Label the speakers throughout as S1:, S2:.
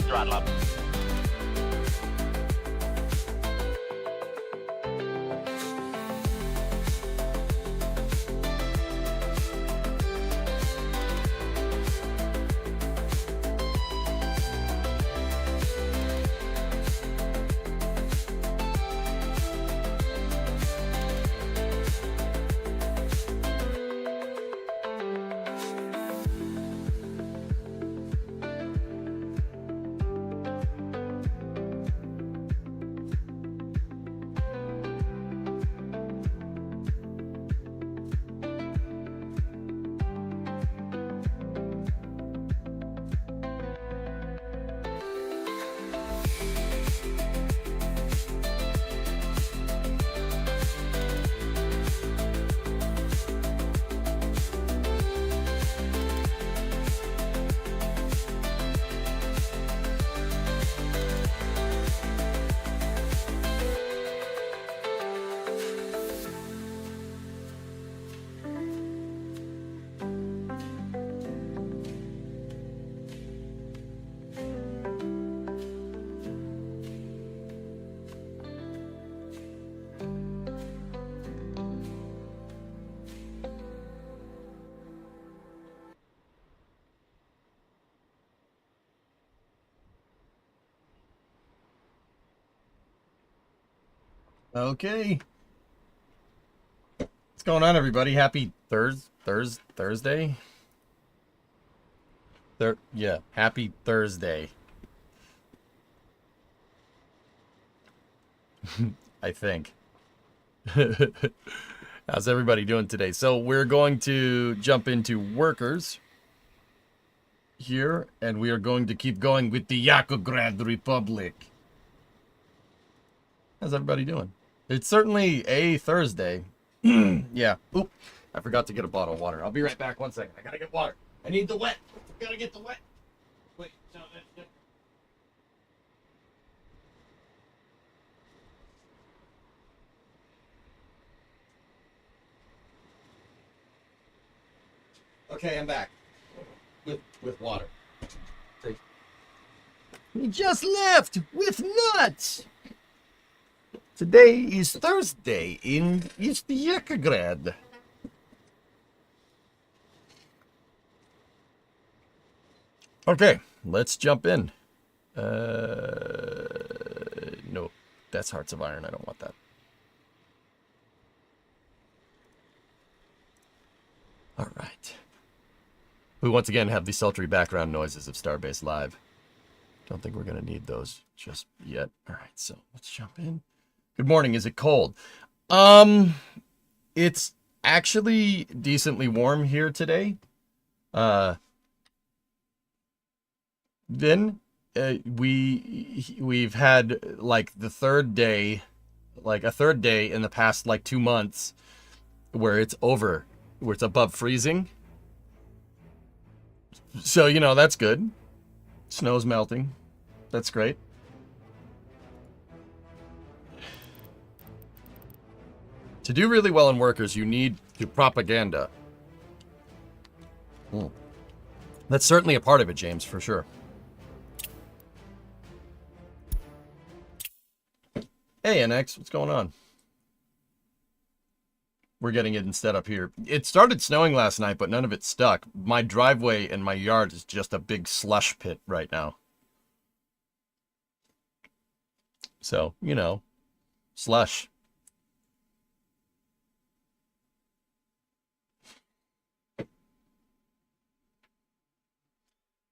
S1: forward throttle up.
S2: Okay. What's going on, everybody? Happy Thursday? Yeah, happy Thursday. I think. How's everybody doing today? So we're going to jump into workers here, and we are going to keep going with the YAKOGRAD Republic. How's everybody doing? It's certainly a Thursday. Yeah. Oop. I forgot to get a bottle of water. I'll be right back. 1 second. I gotta get water. I need the wet. Gotta get the wet. Wait. No, that's... Okay, I'm back. With water. We just left with nuts. Today is Thursday in East YAKOGRAD. Okay, let's jump in. No, that's Hearts of Iron. I don't want that. All right. We once again have the sultry background noises of Starbase Live. Don't think we're going to need those just yet. All right, so let's jump in. Good morning. Is it cold? It's actually decently warm here today. We've had like a third day in the past like 2 months where it's above freezing. So, you know, that's good. Snow's melting. That's great. To do really well in workers, you need to propaganda. That's certainly a part of it, James, for sure. Hey, NX, what's going on? We're getting it instead up here. It started snowing last night, but none of it stuck. My driveway and my yard is just a big slush pit right now. So, you know, slush.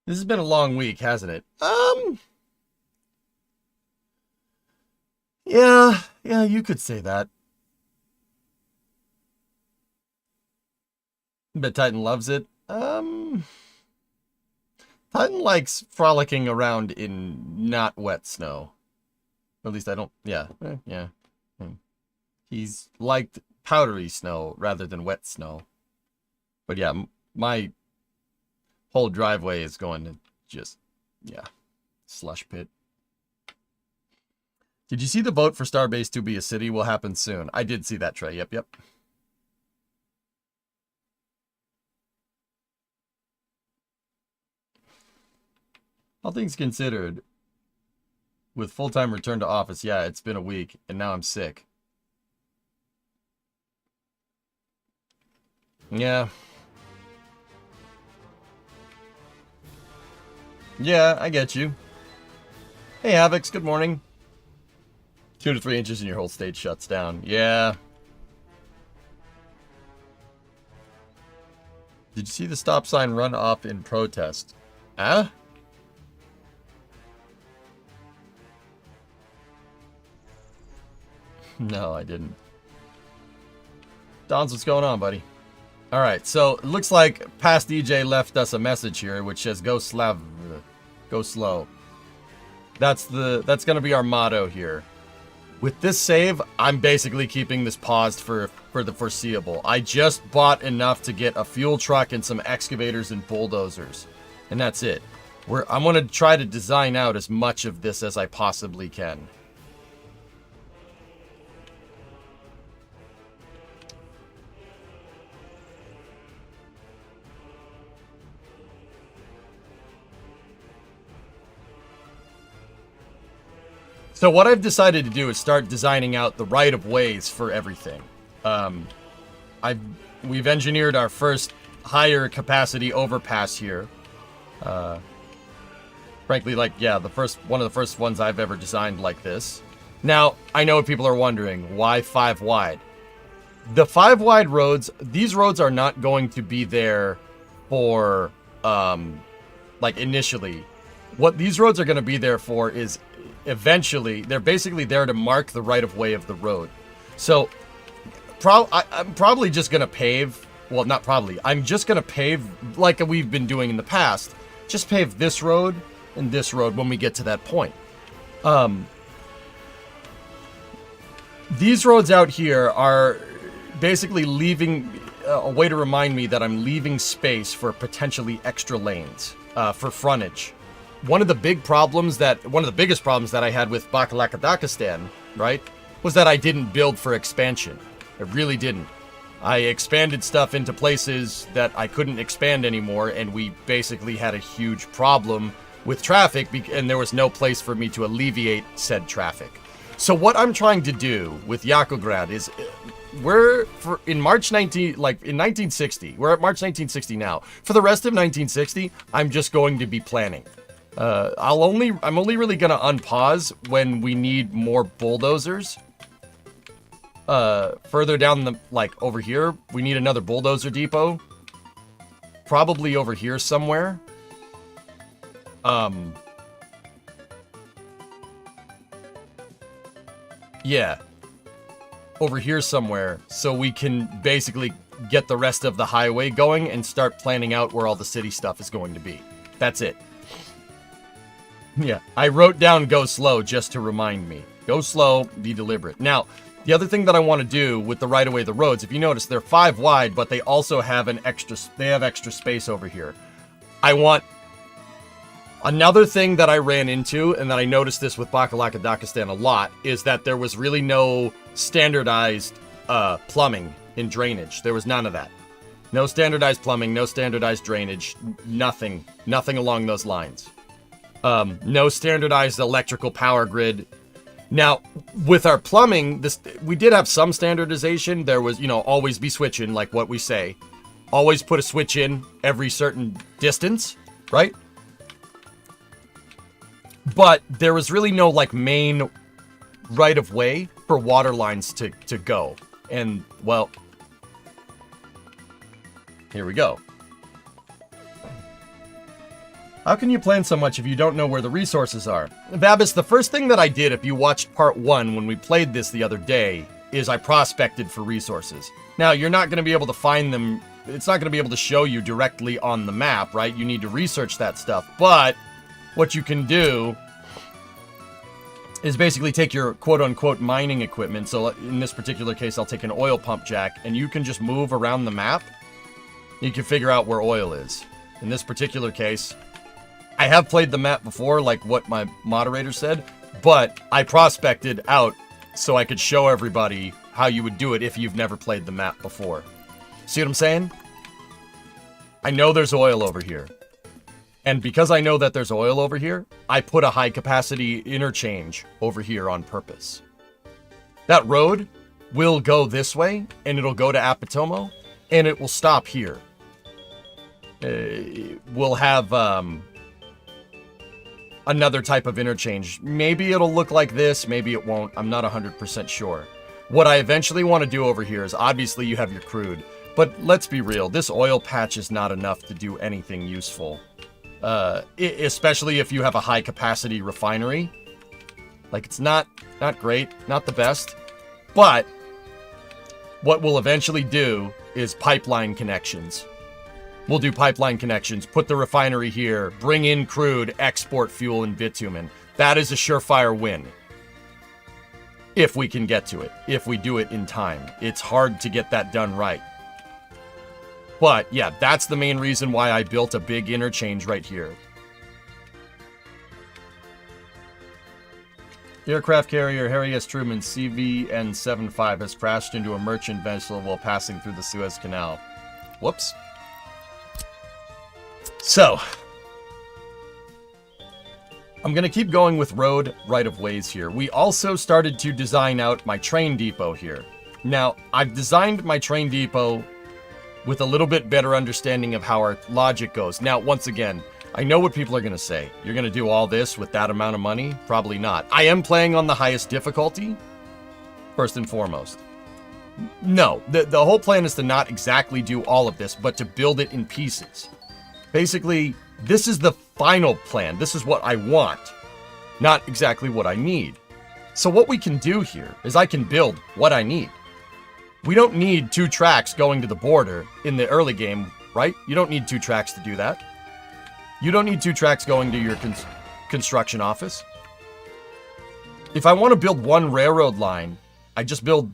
S2: This has been a long week, hasn't it? Yeah, you could say that. But Titan loves it. Titan likes frolicking around in not wet snow. At least I don't, yeah. He's liked powdery snow rather than wet snow. But yeah, my whole driveway is going to just, yeah, slush pit. Did you see the vote for Starbase to be a city will happen soon? I did see that, Trey. Yep. All things considered, with full-time return to office, yeah, it's been a week, and now I'm sick. Yeah. Yeah, I get you. Hey, Havocs, good morning. 2 to 3 inches and your whole state shuts down. Yeah. Did you see the stop sign run off in protest? Huh? No, I didn't. Dons, what's going on, buddy? Alright, so it looks like Past DJ left us a message here which says go slow. That's gonna be our motto here. With this save, I'm basically keeping this paused for the foreseeable. I just bought enough to get a fuel truck and some excavators and bulldozers. And that's it. I'm gonna try to design out as much of this as I possibly can. So what I've decided to do is start designing out the right-of-ways for everything. We've engineered our first higher capacity overpass here. Frankly, like, yeah, one of the first ones I've ever designed like this. Now, I know people are wondering, why 5 wide? The 5 wide roads, these roads are not going to be there for, like, initially. What these roads are going to be there for is eventually, they're basically there to mark the right-of-way of the road. So, I'm probably just going to pave, well, not probably, I'm just going to pave like we've been doing in the past. Just pave this road and this road when we get to that point. These roads out here are basically leaving, a way to remind me that I'm leaving space for potentially extra lanes, for frontage. One of the biggest problems that I had with Bakalakadakistan, right, was that I didn't build for expansion. I really didn't. I expanded stuff into places that I couldn't expand anymore, and we basically had a huge problem with traffic, and there was no place for me to alleviate said traffic. So what I'm trying to do with YAKOGRAD is, in 1960, we're at March 1960 now. For the rest of 1960, I'm just going to be planning. I'm only really gonna unpause when we need more bulldozers. Further down over here, we need another bulldozer depot. Probably over here somewhere. Yeah. Over here somewhere, so we can basically get the rest of the highway going and start planning out where all the city stuff is going to be. That's it. Yeah, I wrote down go slow just to remind me. Go slow, be deliberate. Now, the other thing that I want to do with the right-of-way, the roads, if you notice, they're 5 wide, but they also have extra space over here. I want another thing that I ran into, and that I noticed this with Bakalakadakistan a lot, is that there was really no standardized plumbing in drainage. There was none of that. No standardized plumbing, no standardized drainage, nothing along those lines. No standardized electrical power grid. Now, with our plumbing, we did have some standardization. There was, always be switching, like what we say. Always put a switch in every certain distance, right? But there was really no, main right-of-way for water lines to go. And, well, here we go. How can you plan so much if you don't know where the resources are? Babis, the first thing that I did, if you watched part 1 when we played this the other day, is I prospected for resources. Now, you're not going to be able to find them. It's not going to be able to show you directly on the map, right? You need to research that stuff. But what you can do is basically take your quote-unquote mining equipment. So in this particular case, I'll take an oil pump jack, and you can just move around the map. You can figure out where oil is. In this particular case, I have played the map before, like what my moderator said, but I prospected out so I could show everybody how you would do it if you've never played the map before. See what I'm saying? I know there's oil over here. And because I know that there's oil over here, I put a high capacity interchange over here on purpose. That road will go this way, and it'll go to Apatomo, and it will stop here. We'll have another type of interchange. Maybe it'll look like this, maybe it won't. I'm not 100% sure. What I eventually want to do over here is, obviously you have your crude, but let's be real, this oil patch is not enough to do anything useful. Especially if you have a high capacity refinery. Like, it's not great, not the best. But what we'll eventually do is pipeline connections. We'll do pipeline connections, put the refinery here, bring in crude, export fuel and bitumen. That is a surefire win. If we can get to it, if we do it in time. It's hard to get that done right. But yeah, that's the main reason why I built a big interchange right here. The aircraft carrier Harry S. Truman CVN-75 has crashed into a merchant vessel while passing through the Suez Canal. Whoops. So, I'm going to keep going with road right-of-ways here. We also started to design out my train depot here. Now, I've designed my train depot with a little bit better understanding of how our logic goes. Now, once again, I know what people are going to say. You're going to do all this with that amount of money? Probably not. I am playing on the highest difficulty, first and foremost. No, the whole plan is to not exactly do all of this, but to build it in pieces. Basically, this is the final plan. This is what I want, not exactly what I need. So what we can do here is I can build what I need. We don't need 2 tracks going to the border in the early game, right? You don't need 2 tracks to do that. You don't need 2 tracks going to your construction office. If I want to build one railroad line, I just build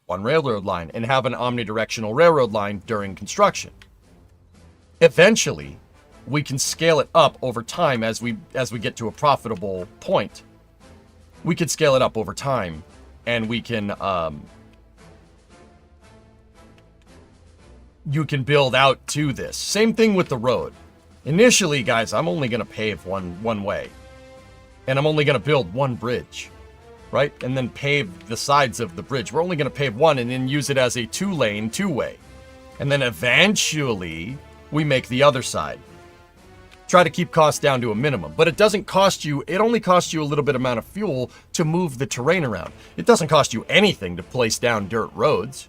S2: one railroad line and have an omnidirectional railroad line during construction. Eventually, we can scale it up over time as we get to a profitable point. We could scale it up over time, and we can you can build out to this. Same thing with the road. Initially, guys, I'm only going to pave one way. And I'm only going to build one bridge, right? And then pave the sides of the bridge. We're only going to pave one and then use it as a 2-lane, 2-way. And then eventually, we make the other side. Try to keep costs down to a minimum. But it doesn't cost you, it only costs you a little bit amount of fuel to move the terrain around. It doesn't cost you anything to place down dirt roads.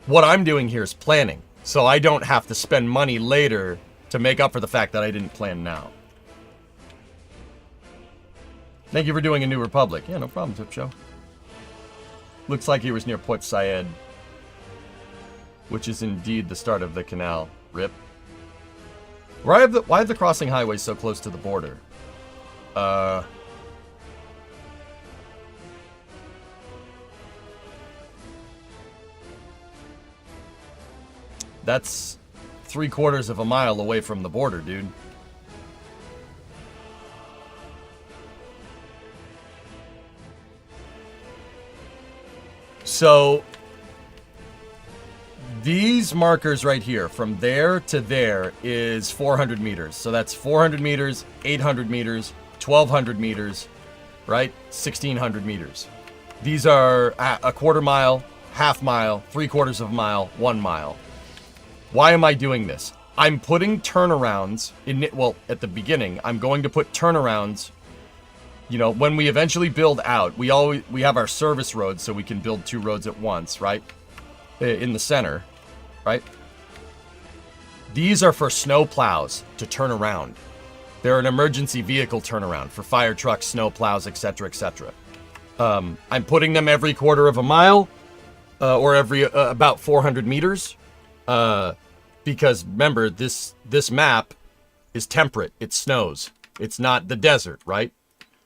S2: What I'm doing here is planning, so I don't have to spend money later to make up for the fact that I didn't plan now. Thank you for doing a New Republic. Yeah, no problem, Tip Show. Looks like he was near Port Said, which is indeed the start of the canal. Rip. Why have the crossing highways so close to the border? That's 3/4 of a mile away from the border, dude. So, these markers right here, from there to there, is 400 meters. So that's 400 meters, 800 meters, 1,200 meters, right? 1,600 meters. These are a 1/4 mile, 1/2 mile, 3/4 of a mile, 1 mile. Why am I doing this? I'm putting turnarounds in, well, at the beginning, I'm going to put turnarounds. You know, when we eventually build out, we have our service roads, so we can build 2 roads at once, right? In the center, right? These are for snow plows to turn around. They're an emergency vehicle turnaround for fire trucks, snow plows, etc., etc. I'm putting them every 1/4 of a mile, or every about 400 meters. Because remember, this map is temperate. It snows. It's not the desert, right?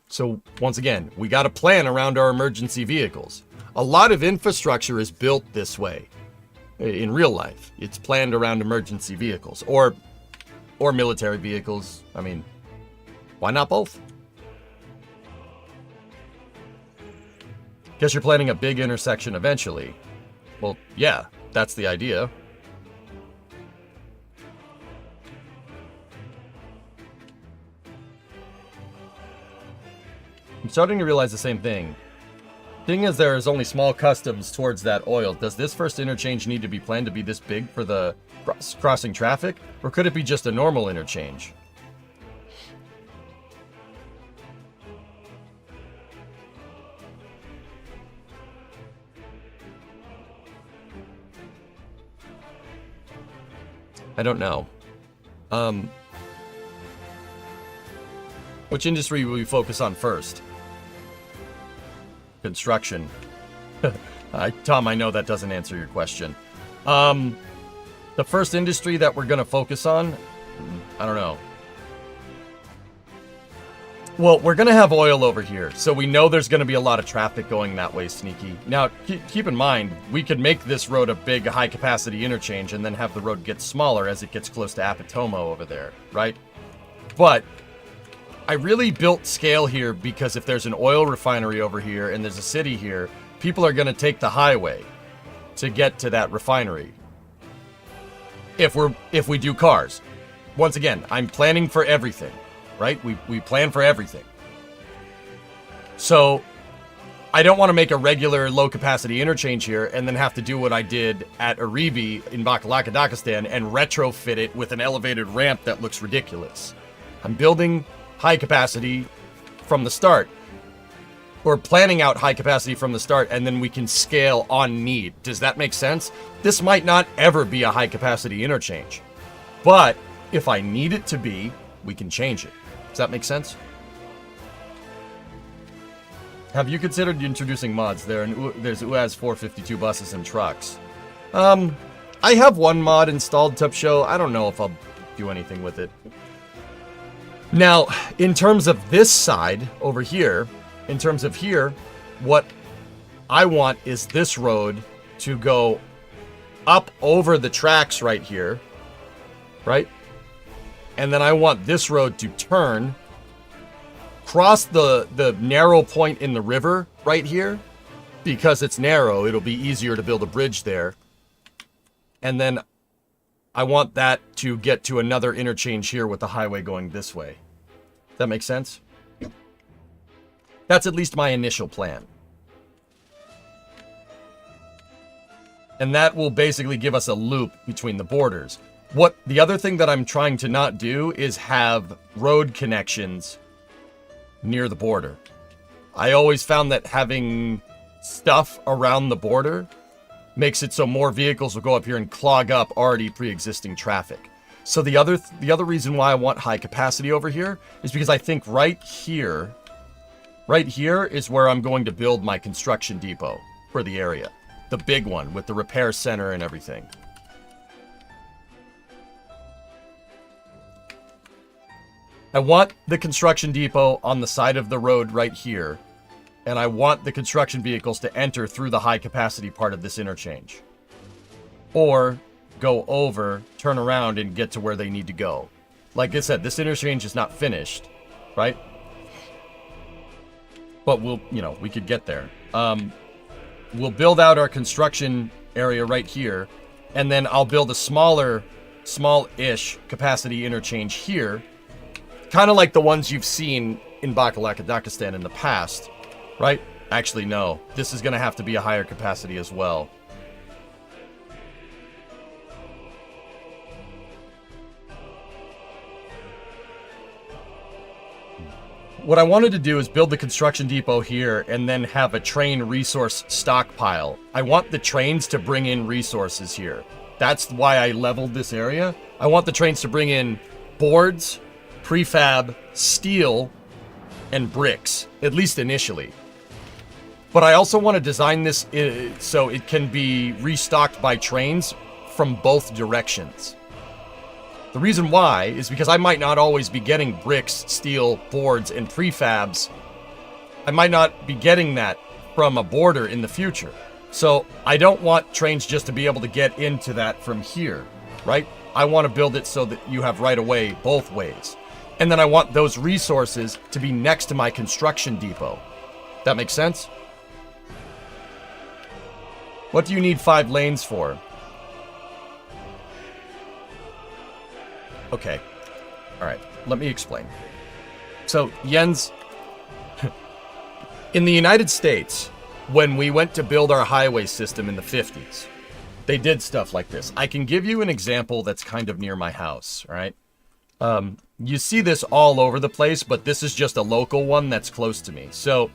S2: So once again, we got to plan around our emergency vehicles. A lot of infrastructure is built this way in real life. It's planned around emergency vehicles or military vehicles. I mean, why not both? Guess you're planning a big intersection eventually. Well, yeah, that's the idea. I'm starting to realize the same thing. Seeing as there is only small customs towards that oil, does this first interchange need to be planned to be this big for the crossing traffic? Or could it be just a normal interchange? I don't know. Which industry will we focus on first? Construction. Tom, I know that doesn't answer your question. The first industry that we're going to focus on, I don't know. Well, we're going to have oil over here, so we know there's going to be a lot of traffic going that way, Sneaky. Now, keep in mind, we could make this road a big, high-capacity interchange and then have the road get smaller as it gets close to Apatomo over there, right? But I really built scale here because if there's an oil refinery over here and there's a city here, people are going to take the highway to get to that refinery. If we do cars. Once again, I'm planning for everything. Right? We plan for everything. So, I don't want to make a regular low-capacity interchange here and then have to do what I did at Aribi in Dakistan and retrofit it with an elevated ramp that looks ridiculous. I'm building high capacity from the start. Or planning out high capacity from the start, and then we can scale on need. Does that make sense? This might not ever be a high-capacity interchange. But, if I need it to be, we can change it. Does that make sense? Have you considered introducing mods? There's UAZ 452 buses and trucks. I have one mod installed, Tup Show. I don't know if I'll do anything with it. Now, in terms of this side over here, in terms of here, what I want is this road to go up over the tracks right here, right? And then I want this road to turn, cross the narrow point in the river right here. Because it's narrow, it'll be easier to build a bridge there. And then I want that to get to another interchange here with the highway going this way. Does that make sense? That's at least my initial plan. And that will basically give us a loop between the borders. The other thing that I'm trying to not do is have road connections near the border. I always found that having stuff around the border makes it so more vehicles will go up here and clog up already pre-existing traffic. So the other reason why I want high capacity over here is because I think right here is where I'm going to build my construction depot for the area. The big one with the repair center and everything. I want the construction depot on the side of the road right here, and I want the construction vehicles to enter through the high capacity part of this interchange. Or go over, turn around, and get to where they need to go. Like I said, this interchange is not finished, right? But we could get there. We'll build out our construction area right here, and then I'll build a small-ish capacity interchange here. Kind of like the ones you've seen in Dakistan in the past, right? Actually, no. This is going to have to be a higher capacity as well. What I wanted to do is build the construction depot here and then have a train resource stockpile. I want the trains to bring in resources here. That's why I leveled this area. I want the trains to bring in boards, prefab, steel, and bricks, at least initially. But I also want to design this so it can be restocked by trains from both directions. The reason why is because I might not always be getting bricks, steel, boards, and prefabs. I might not be getting that from a border in the future. So I don't want trains just to be able to get into that from here, right? I want to build it so that you have right of way both ways. And then I want those resources to be next to my construction depot. That makes sense? What do you need 5 lanes for? Okay. Alright, let me explain. So, Jens, In the United States, when we went to build our highway system in the 50s, they did stuff like this. I can give you an example that's kind of near my house, right? You see this all over the place, but this is just a local one that's close to me. So,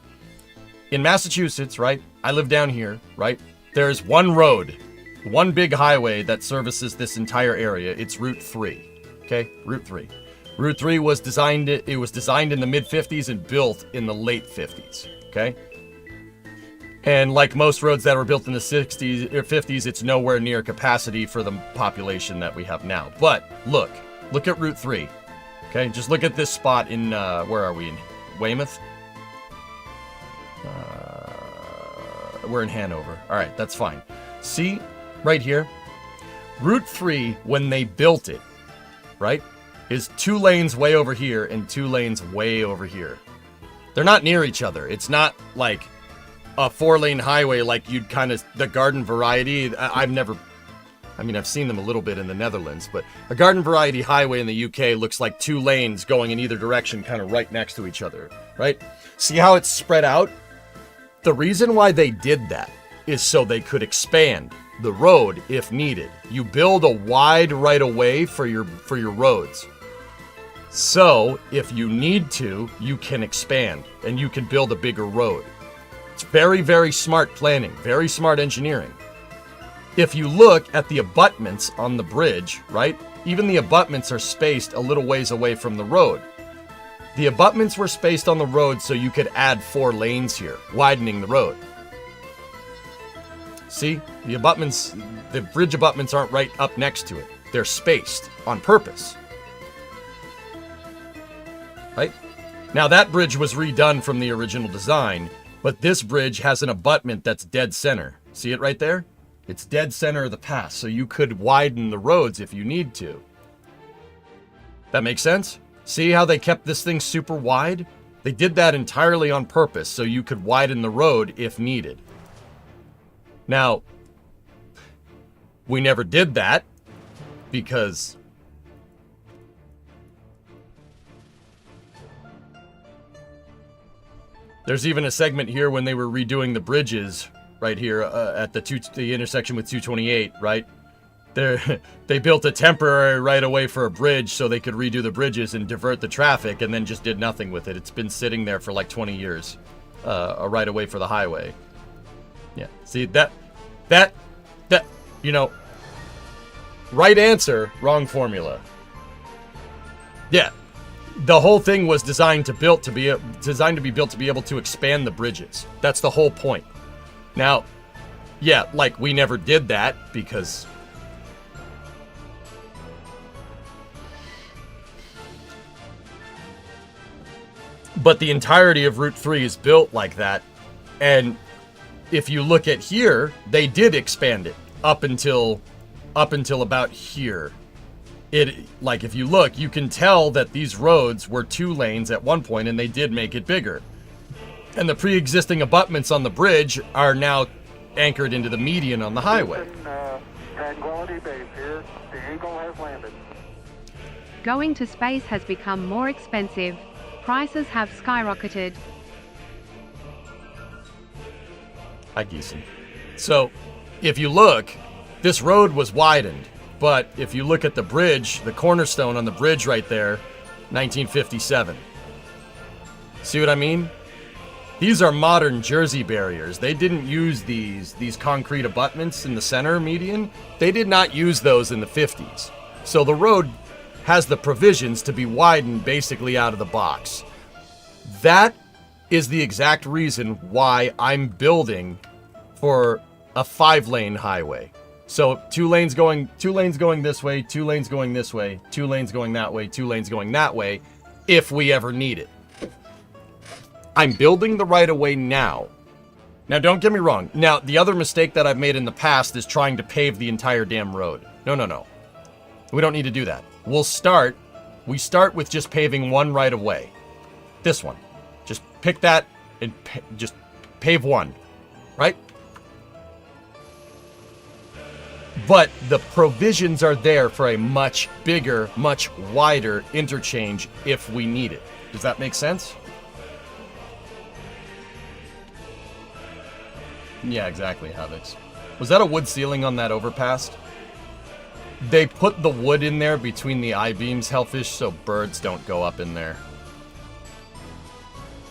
S2: in Massachusetts, right? I live down here, right? There's one road, one big highway that services this entire area. It's Route 3, okay? Route 3. Route 3 was designed, it was designed in the mid-50s and built in the late 50s, okay? And like most roads that were built in the 60s or 50s, it's nowhere near capacity for the population that we have now. But look at Route 3, okay? Just look at this spot in, where are we, in Weymouth? We're in Hanover. All right, that's fine. See, right here, Route 3, when they built it, right, is 2 lanes way over here and 2 lanes way over here. They're not near each other. It's not like a 4-lane highway like you'd kind of, the garden variety. I've seen them a little bit in the Netherlands, but a garden variety highway in the UK looks like 2 lanes going in either direction, kind of right next to each other, right? See how it's spread out? The reason why they did that is so they could expand the road if needed. You build a wide right-of-way for your roads. So, if you need to, you can expand and you can build a bigger road. It's very, very smart planning, very smart engineering. If you look at the abutments on the bridge, right? Even the abutments are spaced a little ways away from the road. The abutments were spaced on the road so you could add 4 lanes here, widening the road. See, the abutments, the bridge abutments aren't right up next to it. They're spaced on purpose. Right? Now that bridge was redone from the original design, but this bridge has an abutment that's dead center. See it right there? It's dead center of the path, so you could widen the roads if you need to. That makes sense? See how they kept this thing super wide? They did that entirely on purpose, so you could widen the road if needed. Now, we never did that because there's even a segment here when they were redoing the bridges right here at the intersection with 228, right? They built a temporary right-of-way for a bridge so they could redo the bridges and divert the traffic, and then just did nothing with it. It's been sitting there for like 20 years, a right-of-way for the highway. Yeah, see, that, you know, right answer, wrong formula. Yeah, the whole thing was designed to be built to be able to expand the bridges. That's the whole point. Now, yeah, like we never did that because but the entirety of Route 3 is built like that. And if you look at here, they did expand it up until about here. Like if you look, you can tell that these roads were 2 lanes at one point and they did make it bigger. And the pre-existing abutments on the bridge are now anchored into the median on the highway.
S1: Tranquility Base here. The Eagle has landed.
S3: Going to space has become more expensive. Prices have skyrocketed.
S2: Hi, Geeson. So, if you look, this road was widened. But if you look at the bridge, the cornerstone on the bridge right there, 1957. See what I mean? These are modern Jersey barriers. They didn't use these concrete abutments in the center median. They did not use those in the 50s. So the road has the provisions to be widened basically out of the box. That is the exact reason why I'm building for a 5-lane highway. So 2 lanes going this way, 2 lanes going this way, 2 lanes going that way, 2 lanes going that way, if we ever need it. I'm building the right-of-way now. Now, don't get me wrong. Now, the other mistake that I've made in the past is trying to pave the entire damn road. No. We don't need to do that. We start with just paving one right-of-way. This one. Just pick that and just pave one. Right? But the provisions are there for a much bigger, much wider interchange if we need it. Does that make sense? Yeah, exactly, Havix. Was that a wood ceiling on that overpass? They put the wood in there between the I-beams, Hellfish, so birds don't go up in there.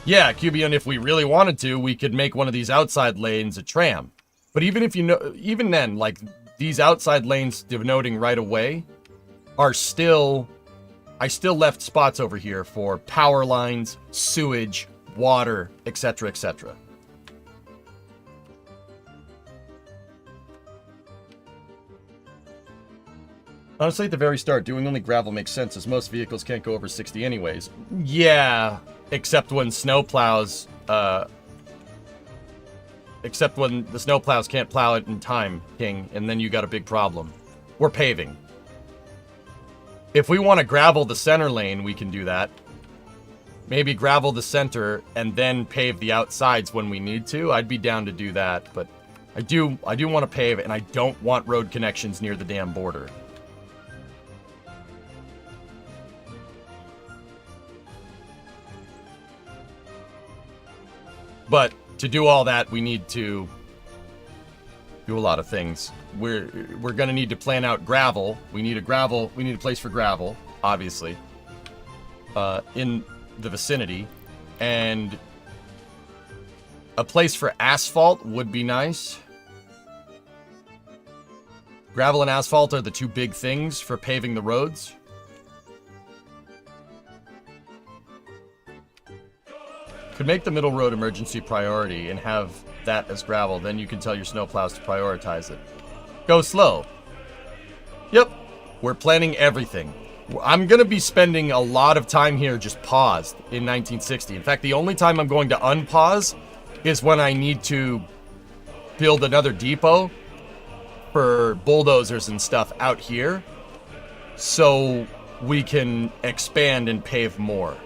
S2: Yeah, Cubion, if we really wanted to, we could make one of these outside lanes a tram. But even if you know, even then, like, these outside lanes denoting right away are still, I still left spots over here for power lines, sewage, water, etc., etc. Honestly, at the very start, doing only gravel makes sense, as most vehicles can't go over 60 anyways. Yeah, except when snowplows, except when the snowplows can't plow it in time, King, and then you got a big problem. We're paving. If we want to gravel the center lane, we can do that. Maybe gravel the center and then pave the outsides when we need to. I'd be down to do that, but I do want to pave, and I don't want road connections near the damn border. But to do all that, we need to do a lot of things. We're gonna need to plan out gravel. We need a place for gravel, obviously, in the vicinity, and a place for asphalt would be nice. Gravel and asphalt are the two big things for paving the roads. Could make the middle road emergency priority and have that as gravel. Then you can tell your snowplows to prioritize it. Go slow. Yep. We're planning everything. I'm going to be spending a lot of time here just paused in 1960. In fact, the only time I'm going to unpause is when I need to build another depot for bulldozers and stuff out here so we can expand and pave more.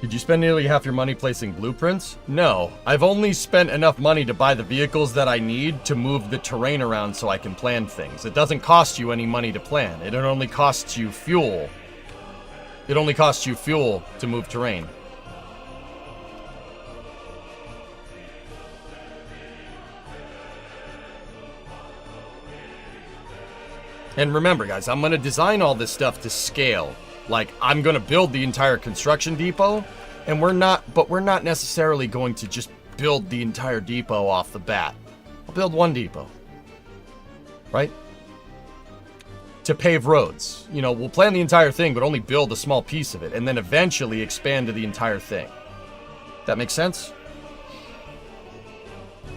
S2: Did you spend nearly half your money placing blueprints? No, I've only spent enough money to buy the vehicles that I need to move the terrain around so I can plan things. It doesn't cost you any money to plan. It only costs you fuel. It only costs you fuel to move terrain. And remember, guys, I'm going to design all this stuff to scale. Like, I'm going to build the entire construction depot, and we're not necessarily going to just build the entire depot off the bat. I'll build one depot, right? To pave roads. You know, we'll plan the entire thing, but only build a small piece of it, and then eventually expand to the entire thing. That makes sense?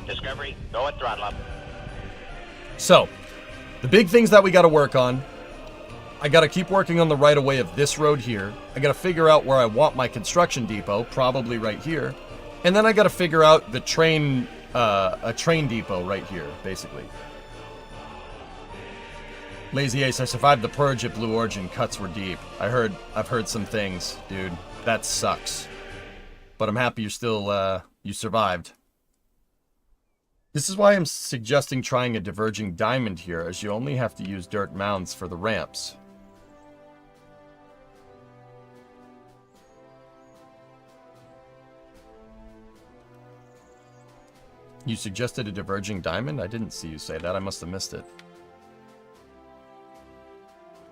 S4: Discovery, go at throttle up.
S2: So, the big things that we got to work on. I gotta keep working on the right-of-way of this road here. I gotta figure out where I want my construction depot, probably right here. And then I gotta figure out the train, a train depot right here, basically. Lazy Ace, I survived the purge at Blue Origin. Cuts were deep. I've heard some things, dude. That sucks. But I'm happy you're still, you survived. This is why I'm suggesting trying a diverging diamond here, as you only have to use dirt mounds for the ramps. You suggested a diverging diamond? I didn't see you say that. I must have missed it.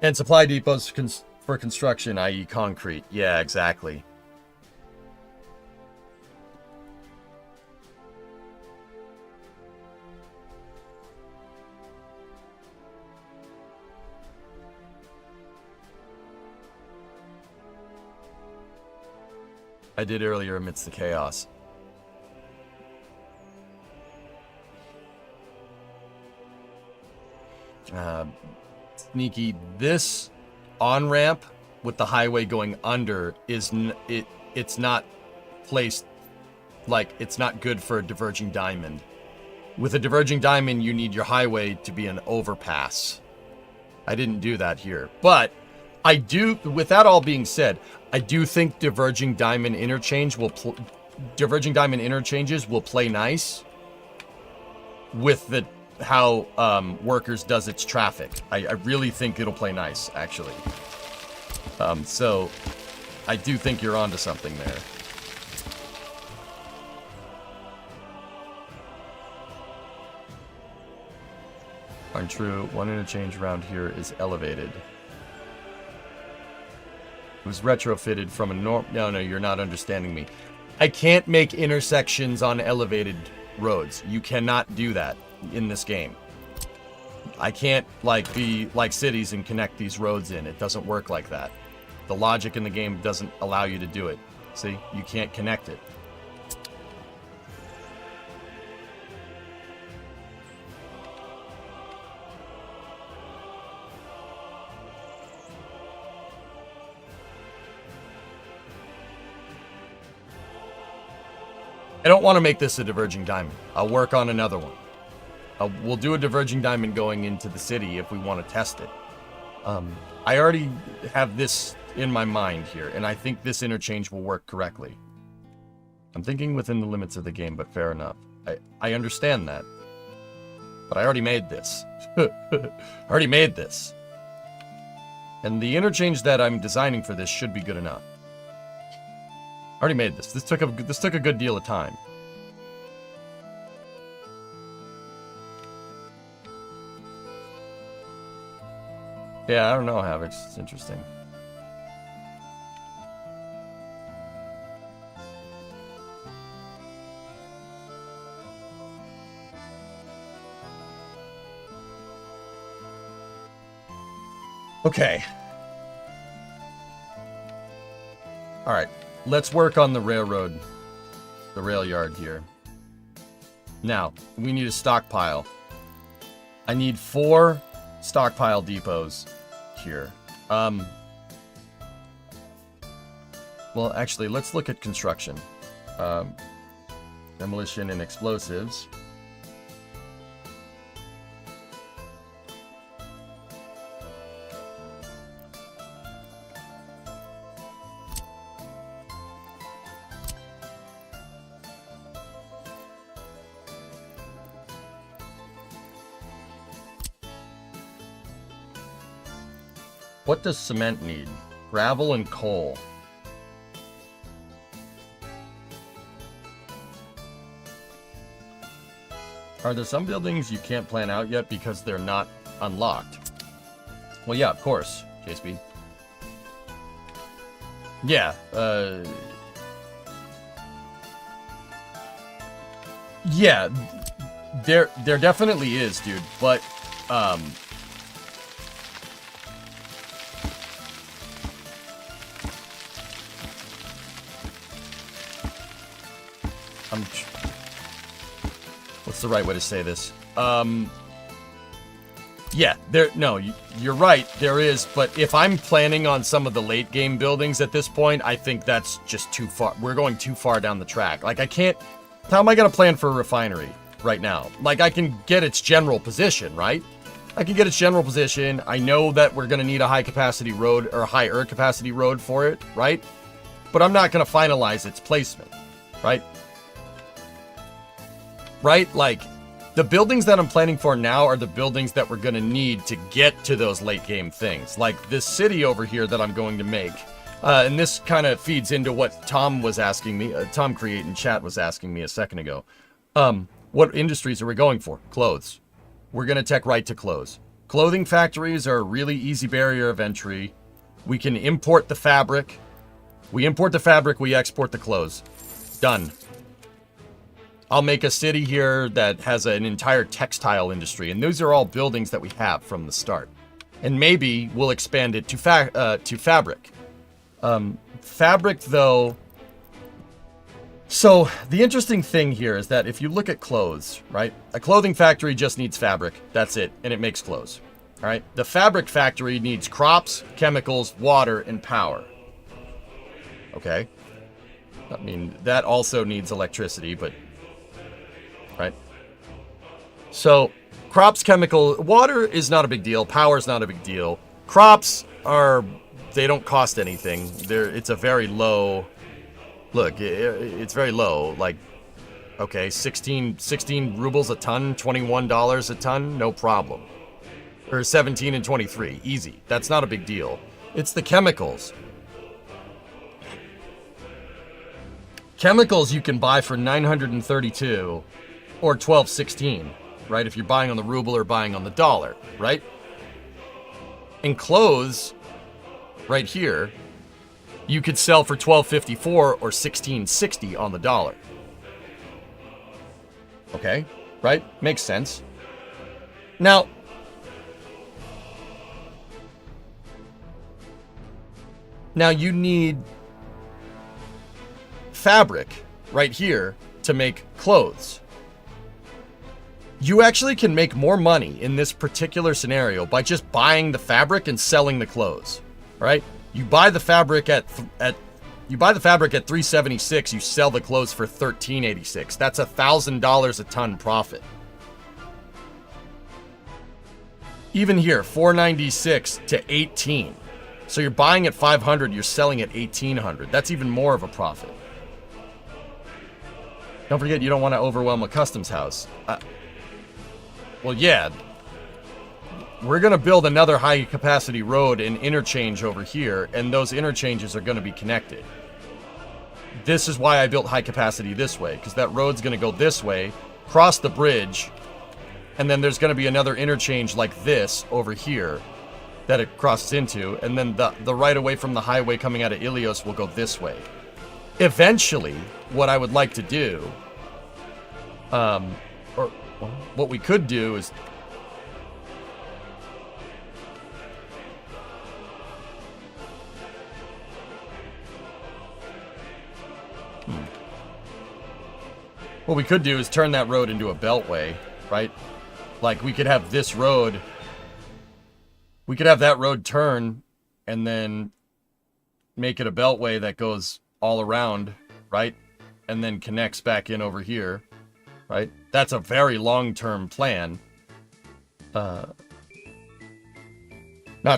S2: And supply depots for construction, i.e. concrete. Yeah, exactly. I did earlier amidst the chaos. Sneaky, this on-ramp with the highway going under is it's not placed, like, it's not good for a diverging diamond. With a diverging diamond, you need your highway to be an overpass. I didn't do that here, but I do, with that all being said, I do think diverging diamond interchanges will play nice with the how Workers does its traffic. I really think it'll play nice, actually. So I do think you're onto something there. Untrue. One interchange around here is elevated. It was retrofitted from a No, you're not understanding me. I can't make intersections on elevated roads. You cannot do that in this game. I can't, like, be like cities and connect these roads in. It doesn't work like that. The logic in the game doesn't allow you to do it. See? You can't connect it. I don't want to make this a diverging diamond. I'll work on another one. We'll do a diverging diamond going into the city if we want to test it. I already have this in my mind here, and I think this interchange will work correctly. I'm thinking within the limits of the game, but fair enough. I understand that. But I already made this. I already made this. And the interchange that I'm designing for this should be good enough. I already made this. This took a good deal of time. Yeah, I don't know, Havix. It's interesting. Okay. All right. Let's work on the railroad, the rail yard here. Now, we need a stockpile. I need 4 stockpile depots here. Well, actually, let's look at construction. Demolition and explosives. What does cement need? Gravel and coal. Are there some buildings you can't plan out yet because they're not unlocked? Well, yeah, of course, JSB. Yeah, yeah, there definitely is, dude, but, what's the right way to say this? Yeah, you're right, there is, but if I'm planning on some of the late game buildings at this point, I think that's just too far. We're going too far down the track. Like, I can't, how am I going to plan for a refinery right now? Like, I can get its general position, right? I can get its general position. I know that we're going to need a high capacity road or a higher capacity road for it, right? But I'm not going to finalize its placement, right? Right? Like, the buildings that I'm planning for now are the buildings that we're going to need to get to those late game things. Like this city over here that I'm going to make. And this kind of feeds into what Tom was asking me. Tom Create in chat was asking me a second ago. What industries are we going for? Clothes. We're going to tech right to clothes. Clothing factories are a really easy barrier of entry. We can import the fabric. We import the fabric, we export the clothes. Done. I'll make a city here that has an entire textile industry, and those are all buildings that we have from the start. And maybe we'll expand it to fabric. Fabric, though... So, the interesting thing here is that if you look at clothes, right? A clothing factory just needs fabric, that's it, and it makes clothes. Alright? The fabric factory needs crops, chemicals, water, and power. Okay? I mean, that also needs electricity, but... Right? So, crops, chemical, water is not a big deal. Power is not a big deal. Crops are, they don't cost anything. It's a very low, look, it's very low. Like, Okay, 16 rubles a ton, $21 a ton, no problem. Or 17 and 23, easy. That's not a big deal. It's the chemicals. Chemicals you can buy for 932 or 1216, right? If you're buying on the ruble or buying on the dollar, right? And clothes, right here, you could sell for 1254 or 1660 on the dollar. Okay, right? Makes sense. Now, you need fabric right here to make clothes. You actually can make more money in this particular scenario by just buying the fabric and selling the clothes, right? You buy the fabric at 376, you sell the clothes for 1386. That's $1,000 a ton profit. Even here, 496 to 18. So you're buying at 500, you're selling at 1800. That's even more of a profit. Don't forget, you don't want to overwhelm a customs house. Well, yeah. We're going to build another high-capacity road and interchange over here, and those interchanges are going to be connected. This is why I built high-capacity this way, because that road's going to go this way, cross the bridge, and then there's going to be another interchange like this over here that it crosses into, and then the right-of-way from the highway coming out of Ilios will go this way. Eventually, what I would like to do, or what we could do is... What we could do is turn that road into a beltway, right? Like, we could have this road... We could have that road turn and then make it a beltway that goes all around, right? And then connects back in over here, right? That's a very long-term plan. Not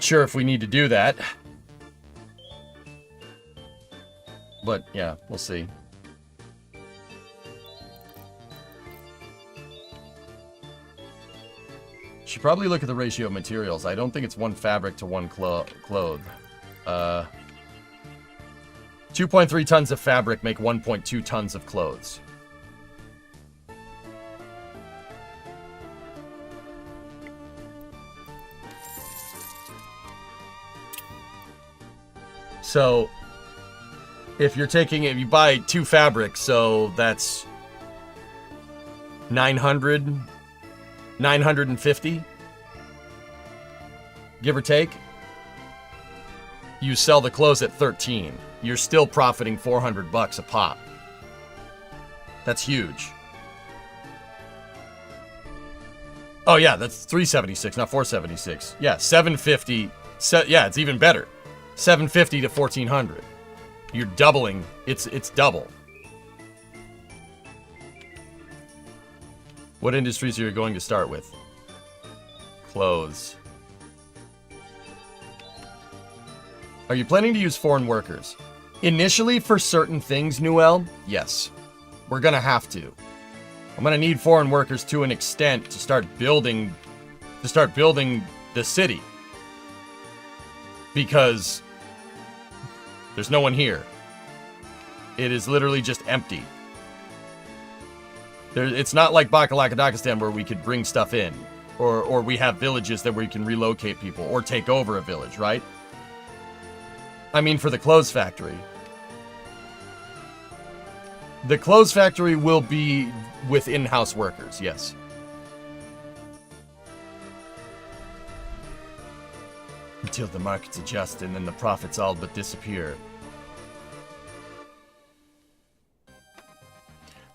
S2: sure if we need to do that. But, yeah, we'll see. Should probably look at the ratio of materials. I don't think it's one fabric to one cloth. 2.3 tons of fabric make 1.2 tons of clothes. So, if you buy 2 fabrics, so that's 950, give or take. You sell the clothes at 13. You're still profiting $400 a pop. That's huge. Oh yeah, that's 376, not 476. Yeah, 750. Yeah, it's even better. 750 to 1400. You're doubling. It's double. What industries are you going to start with? Clothes. Are you planning to use foreign workers? Initially, for certain things, Newell, yes. We're gonna have to. I'm gonna need foreign workers to an extent to start building the city. Because there's no one here. It is literally just empty. It's not like Bakalakadakistan where we could bring stuff in. Or we have villages that we can relocate people or take over a village, right? I mean, for the clothes factory. The clothes factory will be with in-house workers, yes. Until the markets adjust and then the profits all but disappear.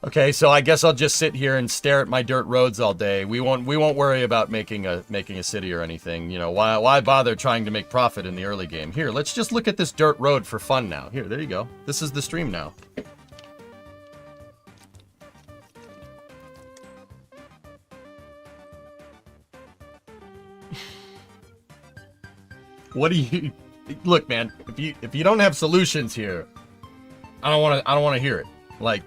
S2: Okay, so I guess I'll just sit here and stare at my dirt roads all day. We won't worry about making a city or anything. You know, why bother trying to make profit in the early game? Here, let's just look at this dirt road for fun now. Here, there you go. This is the stream now. What do you look, man? If you don't have solutions here, I don't want to hear it. Like,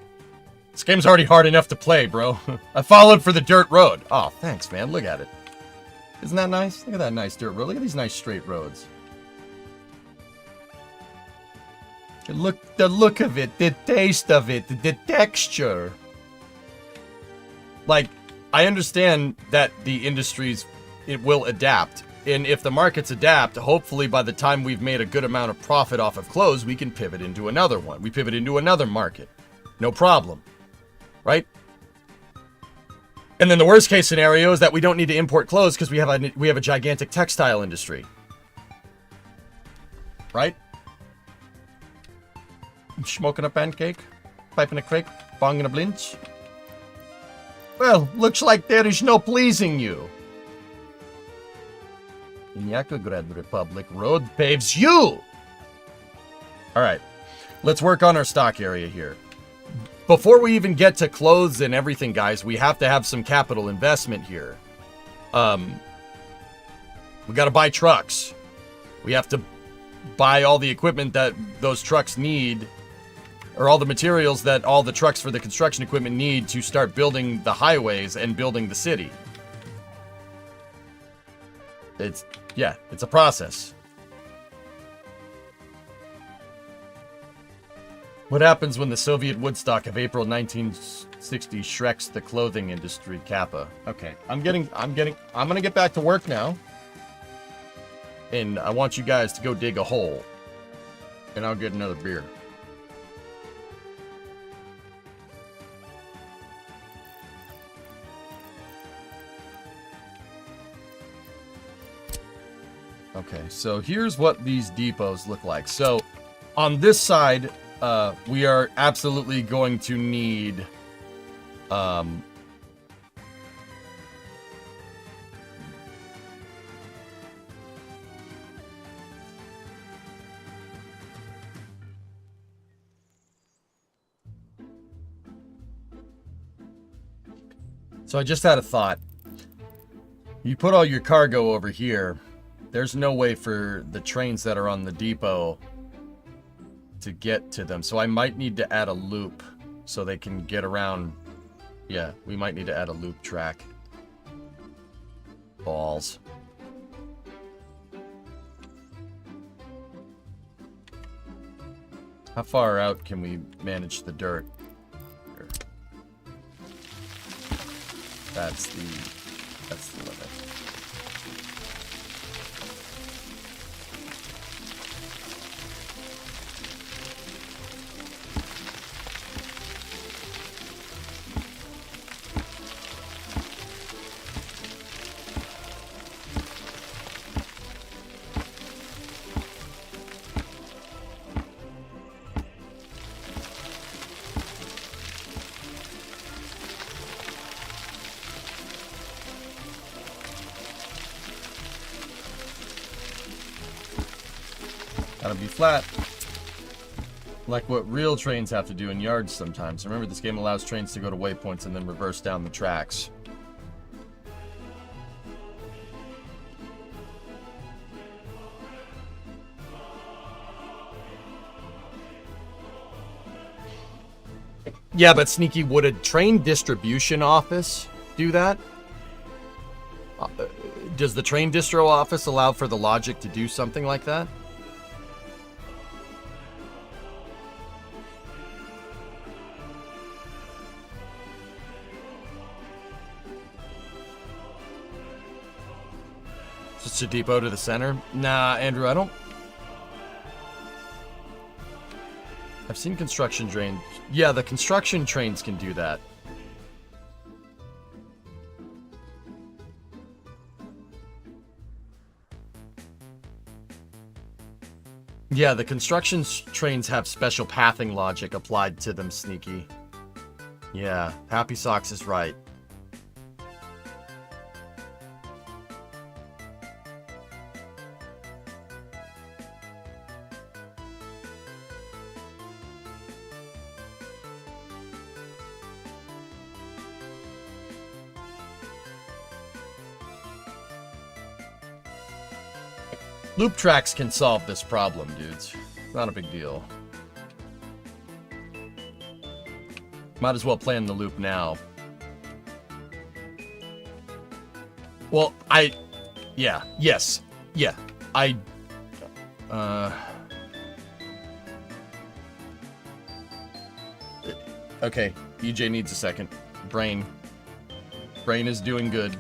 S2: This game's already hard enough to play, bro. I followed for the dirt road. Oh, thanks, man. Look at it. Isn't that nice? Look at that nice dirt road. Look at these nice straight roads. The look of it, the taste of it, the texture. Like, I understand that the industries, it will adapt. And if the markets adapt, hopefully by the time we've made a good amount of profit off of clothes, we can pivot into another one. We pivot into another market. No problem. Right? And then the worst case scenario is that we don't need to import clothes because we have a gigantic textile industry. Right? Smoking a pancake? Piping a crack? Bonging a blinch? Well, looks like there is no pleasing you. In YAKOGRAD Republic, road paves you! Alright, let's work on our stock area here. Before we even get to clothes and everything, guys, we have to have some capital investment here. We gotta buy trucks. We have to buy all the equipment that those trucks need, or all the materials that all the trucks for the construction equipment need to start building the highways and building the city. It's a process. What happens when the Soviet Woodstock of April 1960 shreks the clothing industry, Kappa? Okay, I'm gonna get back to work now. And I want you guys to go dig a hole. And I'll get another beer. Okay, so here's what these depots look like. So, on this side, we are absolutely going to need, so I just had a thought. You put all your cargo over here. There's no way for the trains that are on the depot to get to them. So I might need to add a loop so they can get around. Yeah, we might need to add a loop track. Balls. How far out can we manage the dirt? Here. That's the limit. Gotta be flat. Like what real trains have to do in yards sometimes. Remember, this game allows trains to go to waypoints and then reverse down the tracks. Yeah, but Sneaky, would a train distribution office do that? Does the train distro office allow for the logic to do something like that? Just a depot to the center? Nah, Andrew, I don't... I've seen construction trains. Yeah, the construction trains can do that. Yeah, the construction trains have special pathing logic applied to them, Sneaky. Yeah, Happy Socks is right. Loop tracks can solve this problem, dudes. Not a big deal. Might as well plan the loop now. Well, yeah, yes, yeah, okay, EJ needs a second. Brain is doing good.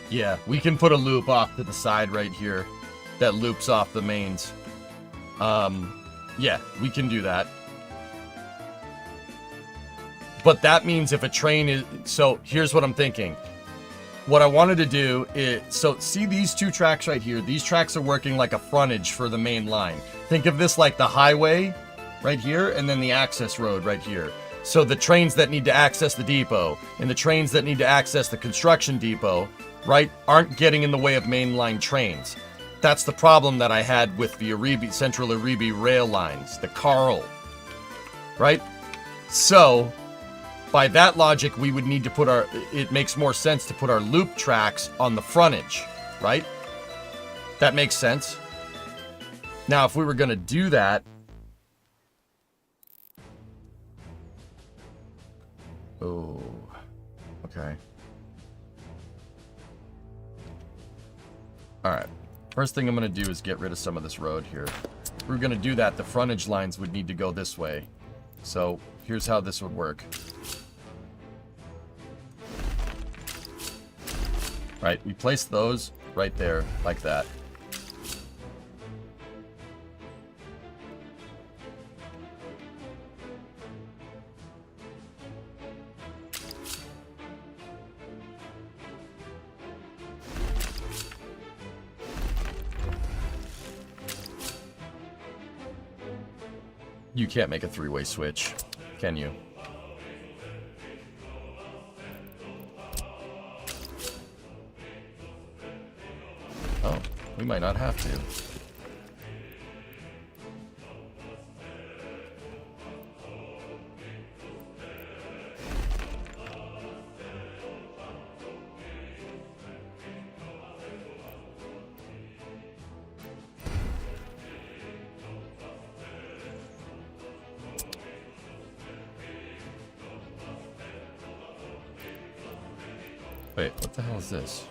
S2: Yeah, we can put a loop off to the side right here that loops off the mains. Yeah, we can do that. But that means if a train is... So, here's what I'm thinking. What I wanted to do is... So, see these two tracks right here? These tracks are working like a frontage for the main line. Think of this like the highway right here, and then the access road right here. So, the trains that need to access the depot, and the trains that need to access the construction depot, right, aren't getting in the way of mainline trains. That's the problem that I had with the Aribi, Central Aribi rail lines, the Carl, right? So, by that logic, we would need to put it makes more sense to put our loop tracks on the frontage, right? That makes sense. Now, if we were going to do that, oh, okay. Alright, first thing I'm going to do is get rid of some of this road here. If we're going to do that, the frontage lines would need to go this way. So, here's how this would work. Right, we place those right there, like that. You can't make a three-way switch, can you? Oh, we might not have to. Wait, what the hell is this?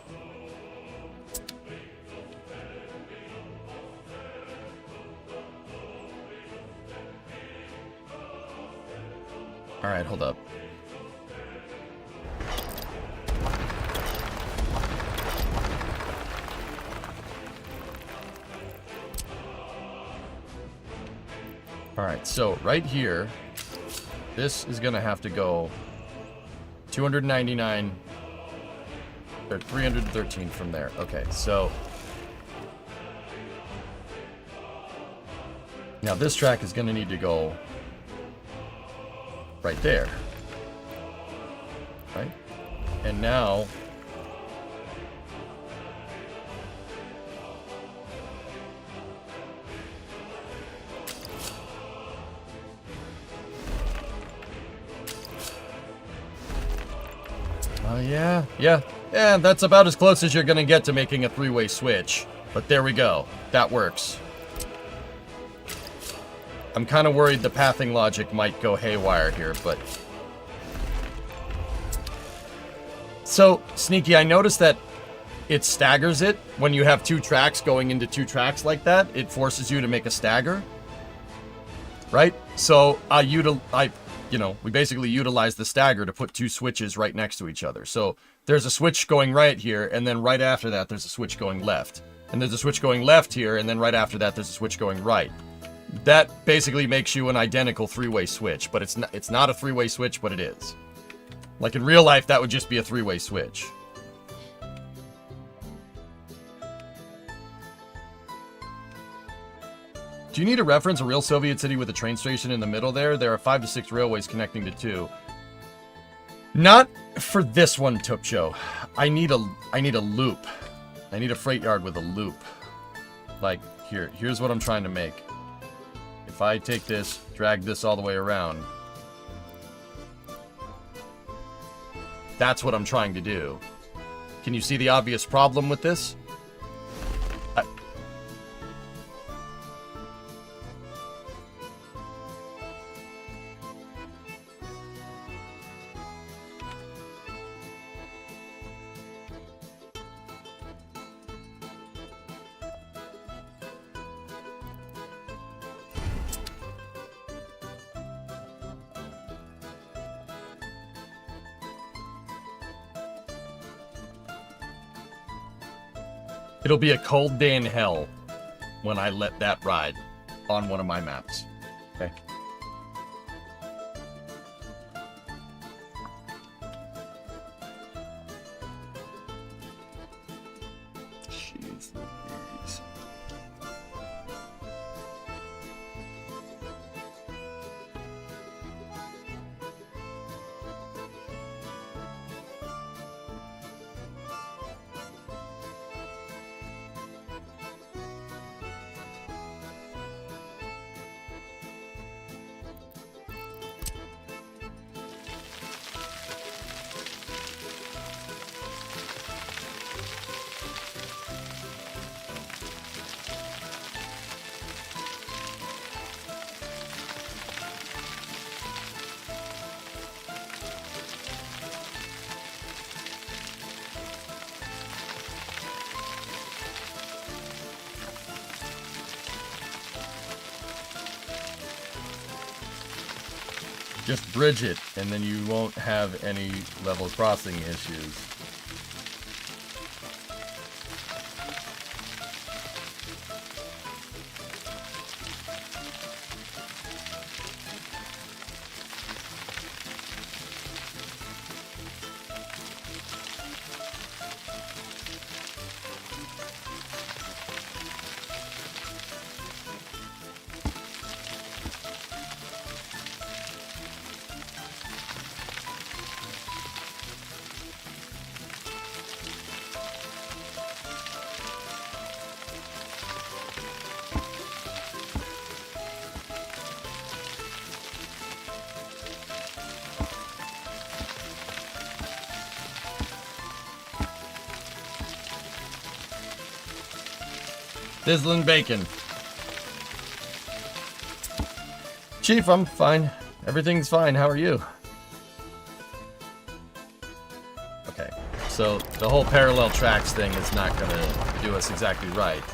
S2: Alright, hold up. Alright, so right here, this is gonna have to go 299 or 313 from there. Okay, so now this track is gonna need to go right there, right? And now yeah, that's about as close as you're gonna get to making a three-way switch. But there we go. That works. I'm kind of worried the pathing logic might go haywire here, but... So, Sneaky, I noticed that it staggers it when you have two tracks going into two tracks like that. It forces you to make a stagger. Right? So, we basically utilize the stagger to put two switches right next to each other. So, there's a switch going right here, and then right after that, there's a switch going left. And there's a switch going left here, and then right after that, there's a switch going right. That basically makes you an identical three-way switch, but it's not a three-way switch, but it is. Like in real life, that would just be a three-way switch. Do you need a reference? A real Soviet city with a train station in the middle there? There are 5 to 6 railways connecting to 2. Not for this one, Tupcho. I need a loop. I need a freight yard with a loop. Like, here's what I'm trying to make. If I take this, drag this all the way around. That's what I'm trying to do. Can you see the obvious problem with this? It'll be a cold day in hell when I let that ride on one of my maps. Okay. Jeez Louise. Just bridge it, and then you won't have any level crossing issues. Sizzling bacon. Chief, I'm fine. Everything's fine. How are you? Okay, so the whole parallel tracks thing is not gonna do us exactly right.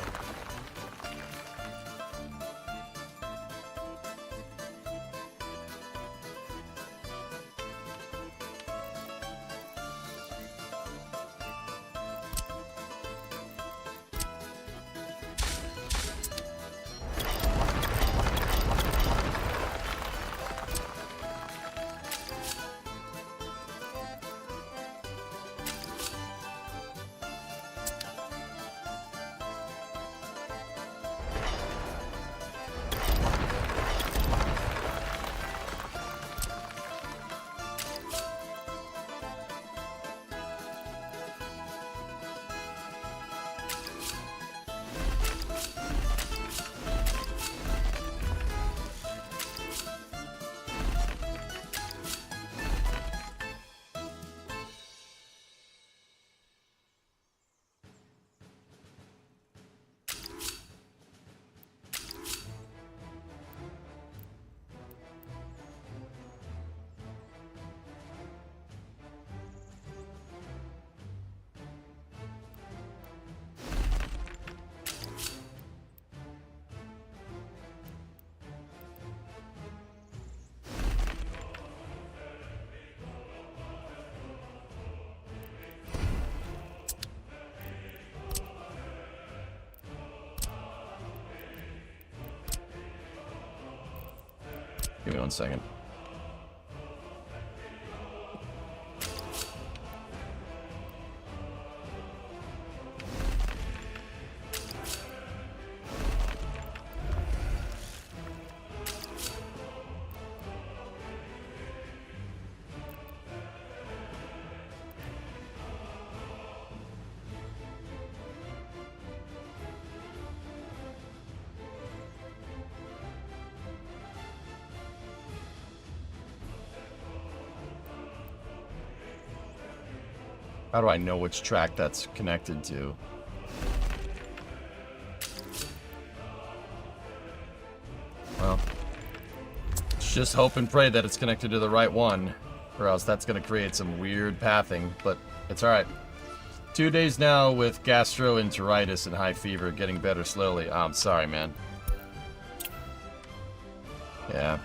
S2: Give me 1 second. How do I know which track that's connected to? Well, let's just hope and pray that it's connected to the right one, or else that's going to create some weird pathing, but it's alright. 2 days now with gastroenteritis and high fever, getting better slowly. Oh, I'm sorry, man. Yeah.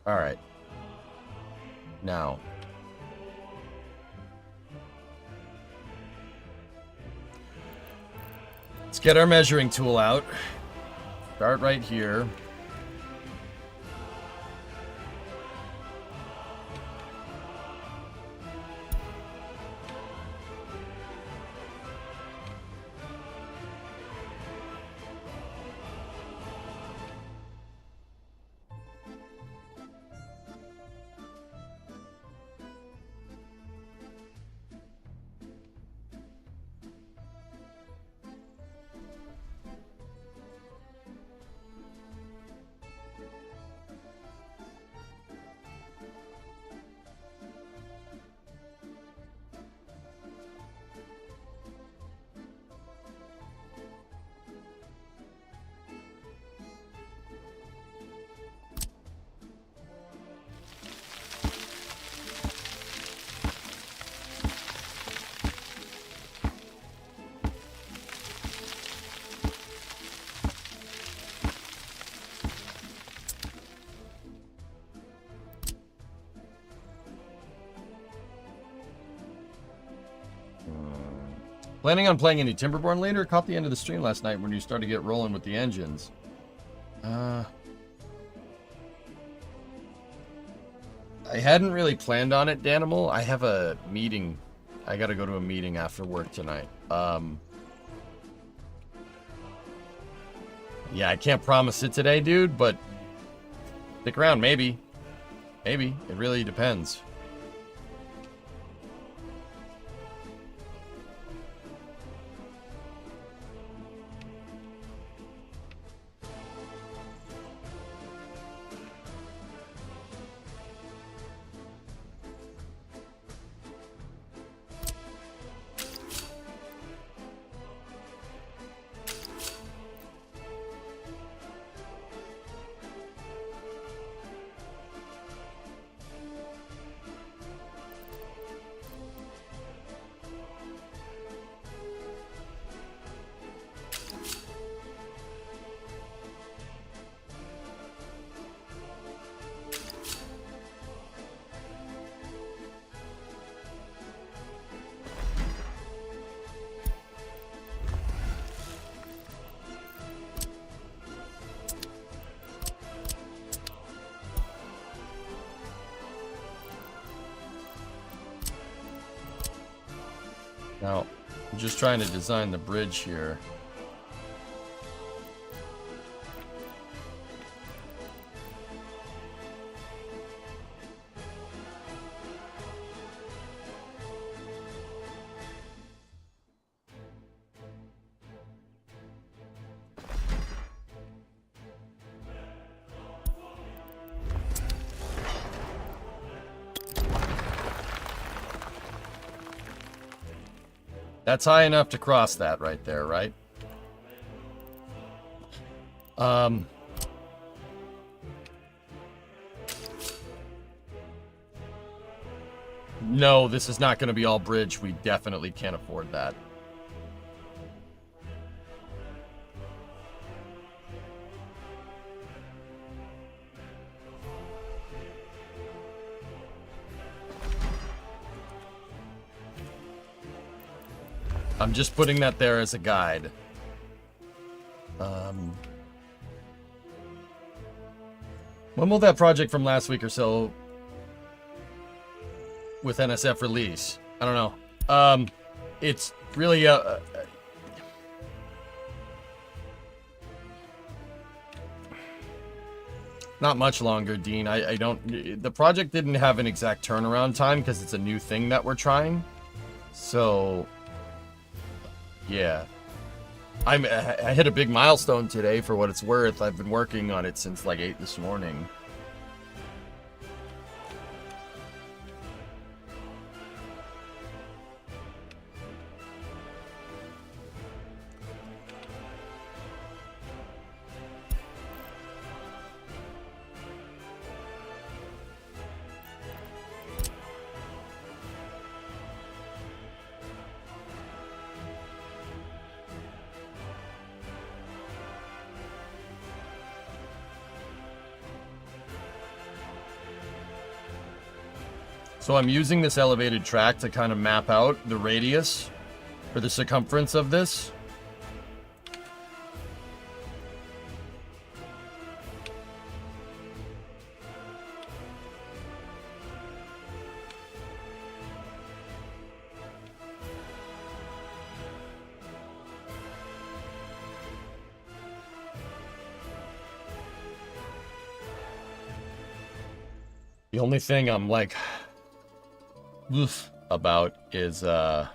S2: All right. Now. Let's get our measuring tool out. Start right here. Planning on playing any Timberborn later? Caught the end of the stream last night when you started to get rolling with the engines. I hadn't really planned on it, Danimal. I have a meeting. I gotta go to a meeting after work tonight. Yeah, I can't promise it today, dude, but stick around, maybe. Maybe. It really depends. Now, I'm just trying to design the bridge here. That's high enough to cross that right there, right? No, this is not going to be all bridge. We definitely can't afford that. I'm just putting that there as a guide. When will that project from last week or so with NSF release? I don't know. It's really Not much longer, Dean. I don't... The project didn't have an exact turnaround time because it's a new thing that we're trying. So... Yeah. I hit a big milestone today for what it's worth. I've been working on it since like 8 this morning. So I'm using this elevated track to kind of map out the radius or the circumference of this. The only thing I'm like... oof about is yeah.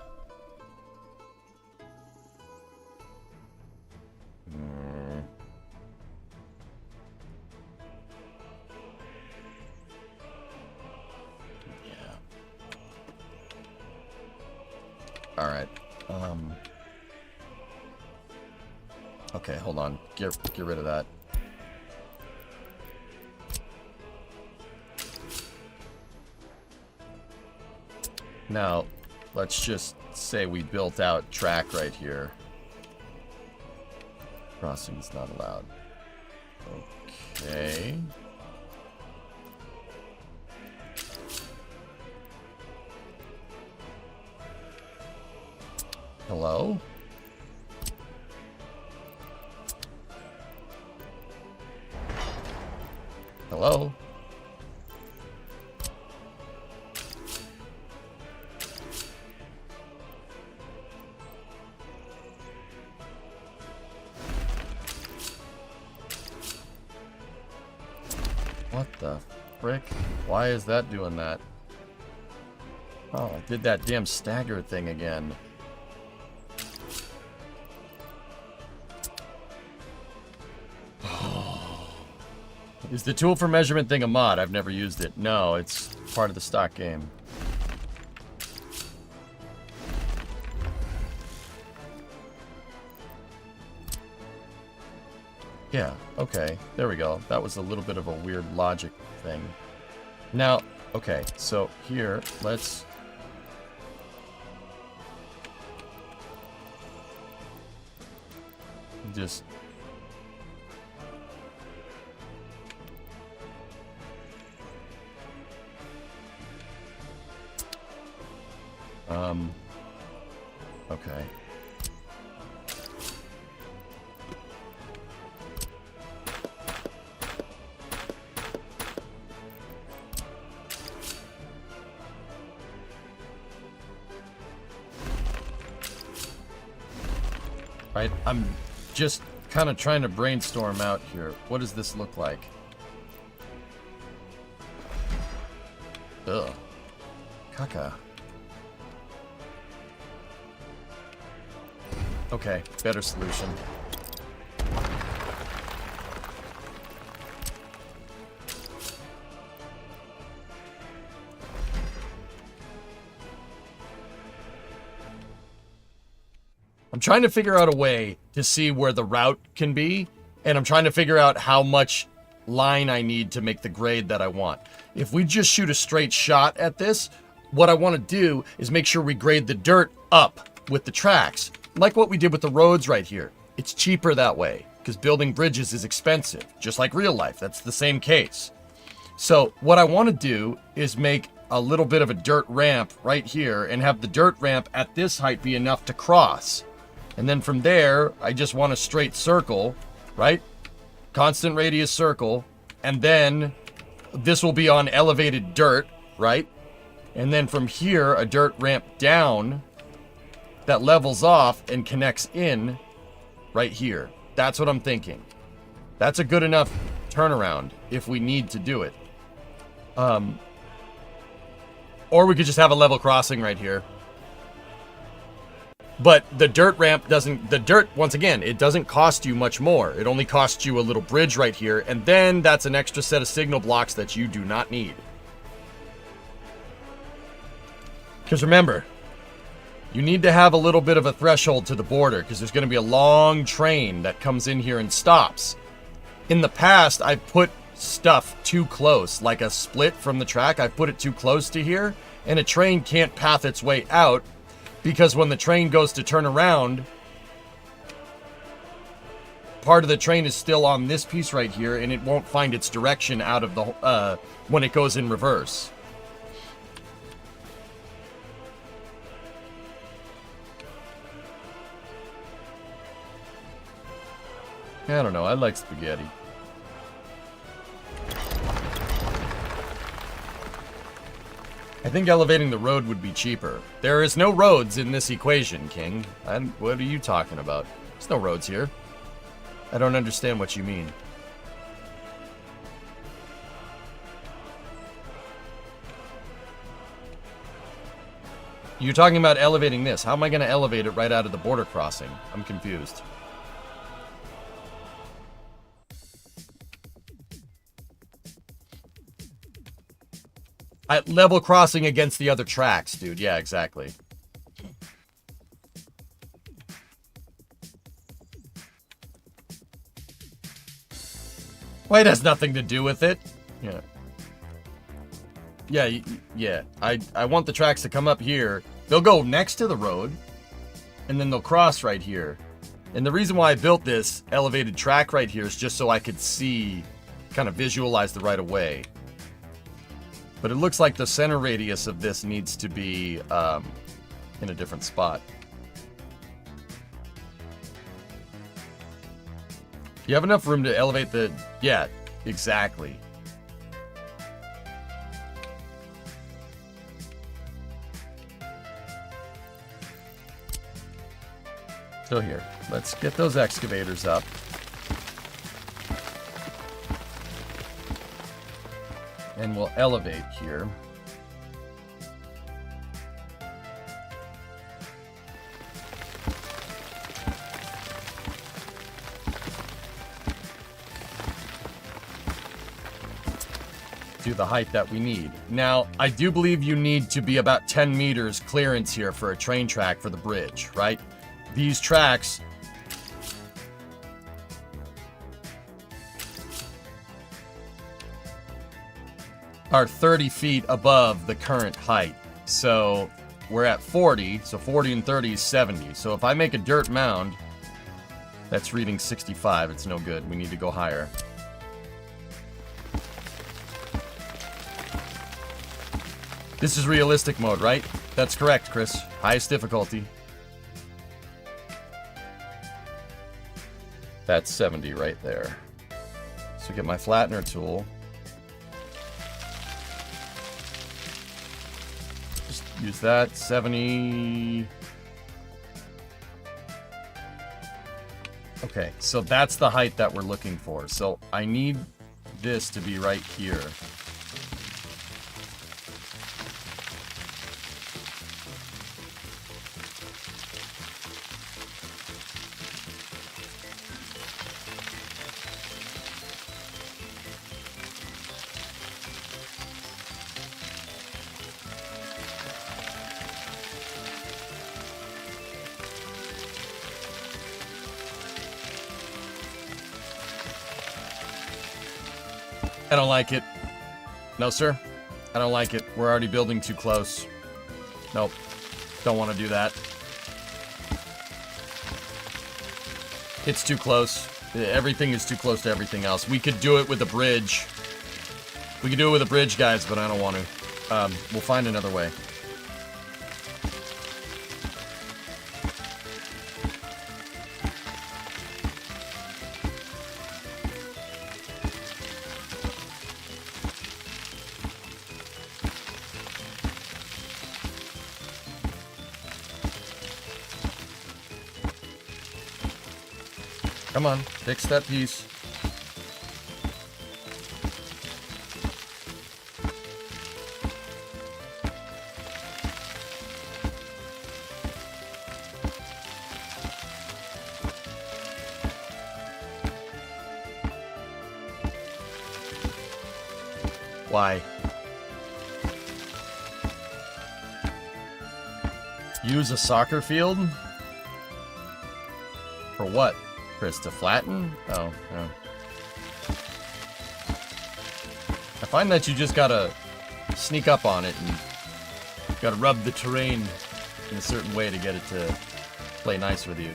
S2: All right. Okay, hold on. Get rid of that. Now, let's just say we built out track right here. Crossing's not allowed. Okay. Hello? Hello? What the frick? Why is that doing that? Oh, I did that damn stagger thing again. Is the tool for measurement thing a mod? I've never used it. No, it's part of the stock game. Yeah, okay. There we go. That was a little bit of a weird logic thing. Now, okay, so here, let's... just... okay. Right, I'm just kind of trying to brainstorm out here. What does this look like? Ugh. Caca. Okay, better solution. I'm trying to figure out a way to see where the route can be, and I'm trying to figure out how much line I need to make the grade that I want. If we just shoot a straight shot at this, what I want to do is make sure we grade the dirt up with the tracks, like what we did with the roads right here. It's cheaper that way, because building bridges is expensive, just like real life. That's the same case. So what I want to do is make a little bit of a dirt ramp right here, and have the dirt ramp at this height be enough to cross. And then from there, I just want a straight circle, right? Constant radius circle. And then this will be on elevated dirt, right? And then from here, a dirt ramp down that levels off and connects in right here. That's what I'm thinking. That's a good enough turnaround if we need to do it. Or we could just have a level crossing right here. But the dirt ramp doesn't... The dirt, once again, it doesn't cost you much more. It only costs you a little bridge right here. And then that's an extra set of signal blocks that you do not need. Because remember, you need to have a little bit of a threshold to the border. Because there's going to be a long train that comes in here and stops. In the past, I've put stuff too close. Like a split from the track, I've put it too close to here. And a train can't path its way out. Because when the train goes to turn around, part of the train is still on this piece right here, and it won't find its direction out of the when it goes in reverse. I don't know. I like spaghetti. I think elevating the road would be cheaper. There is no roads in this equation, King. What are you talking about? There's no roads here. I don't understand what you mean. You're talking about elevating this. How am I going to elevate it right out of the border crossing? I'm confused. Level crossing against the other tracks, dude. Yeah, exactly. Well, it has nothing to do with it. Yeah. Yeah. I want the tracks to come up here. They'll go next to the road, and then they'll cross right here. And the reason why I built this elevated track right here is just so I could see, kind of visualize the right of way. But it looks like the center radius of this needs to be in a different spot. You have enough room to elevate the... Yeah, exactly. So here, let's get those excavators up. And we'll elevate here. To the height that we need. Now, I do believe you need to be about 10 meters clearance here for a train track for the bridge, right? These tracks... are 30 feet above the current height. So we're at 40, so 40 and 30 is 70. So if I make a dirt mound, that's reading 65. It's no good. We need to go higher. This is realistic mode, right? That's correct, Chris. Highest difficulty. That's 70 right there. So get my flattener tool. Use that, 70. Okay, so that's the height that we're looking for. So I need this to be right here. I don't like it. No, sir. I don't like it. We're already building too close. Nope. Don't want to do that. It's too close. Everything is too close to everything else. We could do it with a bridge. We could do it with a bridge, guys, but I don't want to. We'll find another way. Come on, fix that piece. Why? Use a soccer field? For what, Chris? To flatten? Oh, no. I find that you just gotta sneak up on it and gotta rub the terrain in a certain way to get it to play nice with you.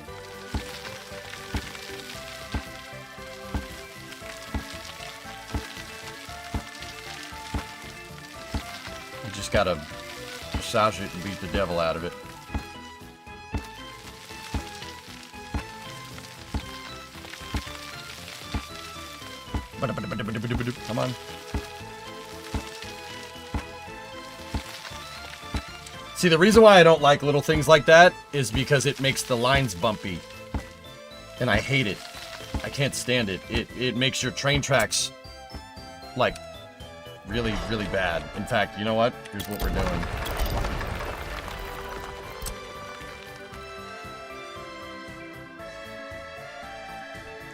S2: You just gotta massage it and beat the devil out of it. Come on. See, the reason why I don't like little things like that is because it makes the lines bumpy. And I hate it. I can't stand it. It makes your train tracks, like, really, really bad. In fact, you know what? Here's what we're doing.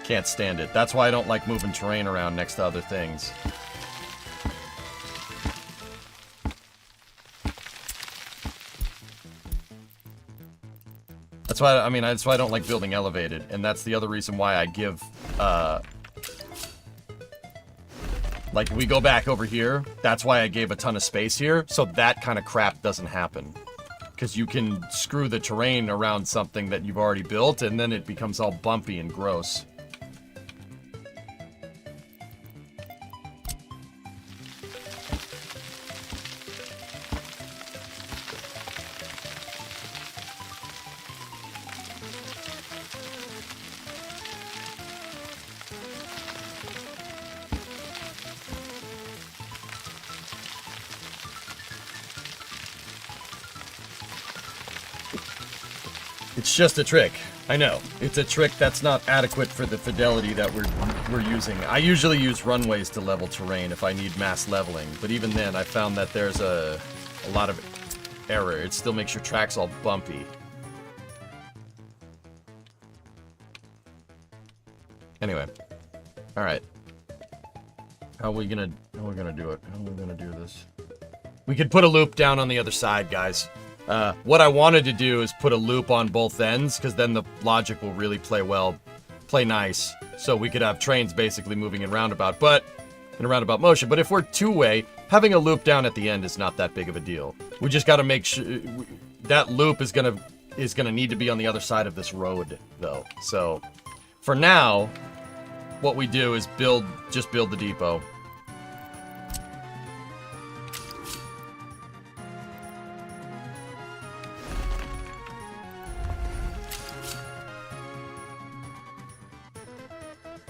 S2: Can't stand it. That's why I don't like moving terrain around next to other things. That's why, I mean, that's why I don't like building elevated. And that's the other reason why I give, like, we go back over here. That's why I gave a ton of space here. So that kind of crap doesn't happen. Because you can screw the terrain around something that you've already built, and then it becomes all bumpy and gross. It's just a trick. I know. It's a trick that's not adequate for the fidelity that we're using. I usually use runways to level terrain if I need mass leveling, but even then I found that there's a lot of error. It still makes your tracks all bumpy. Anyway. Alright. How are we gonna do it? How are we gonna do this? We could put a loop down on the other side, guys. What I wanted to do is put a loop on both ends, because then the logic will really play nice. So we could have trains basically moving in a roundabout motion. But if we're two-way, having a loop down at the end is not that big of a deal. We just got to make sure that loop is gonna need to be on the other side of this road, though. So for now, what we do is just build the depot.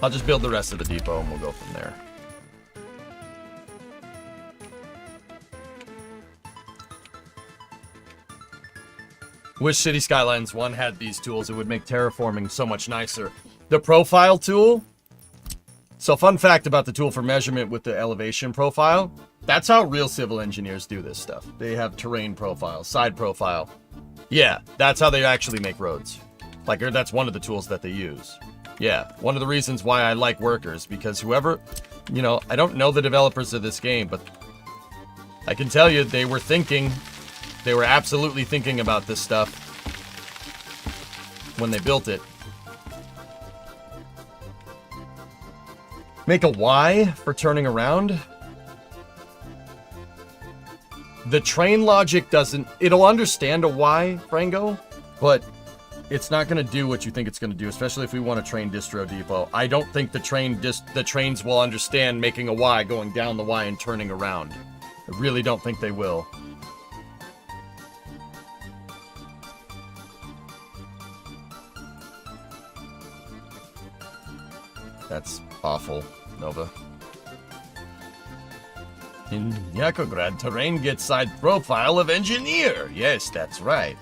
S2: I'll just build the rest of the depot and we'll go from there. Wish City Skylines 1 had these tools. It would make terraforming so much nicer. The profile tool. So fun fact about the tool for measurement with the elevation profile. That's how real civil engineers do this stuff. They have terrain profile, side profile. Yeah, that's how they actually make roads. Like, that's one of the tools that they use. Yeah, one of the reasons why I like workers, because whoever, you know, I don't know the developers of this game, but I can tell you they were absolutely thinking about this stuff when they built it. Make a Y for turning around? The train logic doesn't, it'll understand a Y, Frango, but it's not going to do what you think it's going to do, especially if we want a train distro depot. I don't think the trains will understand making a Y, going down the Y and turning around. I really don't think they will. That's awful, Nova. In YAKOGRAD, terrain gets side profile of engineer. Yes, that's right.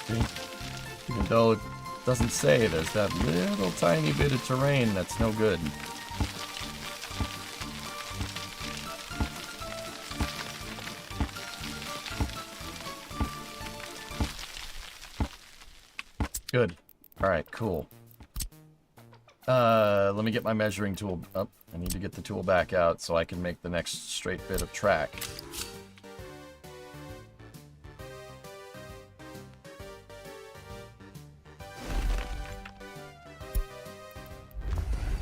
S2: See? Even though it doesn't say, there's that little tiny bit of terrain that's no good. Good. Alright, cool. Let me get my measuring tool up. I need to get the tool back out so I can make the next straight bit of track.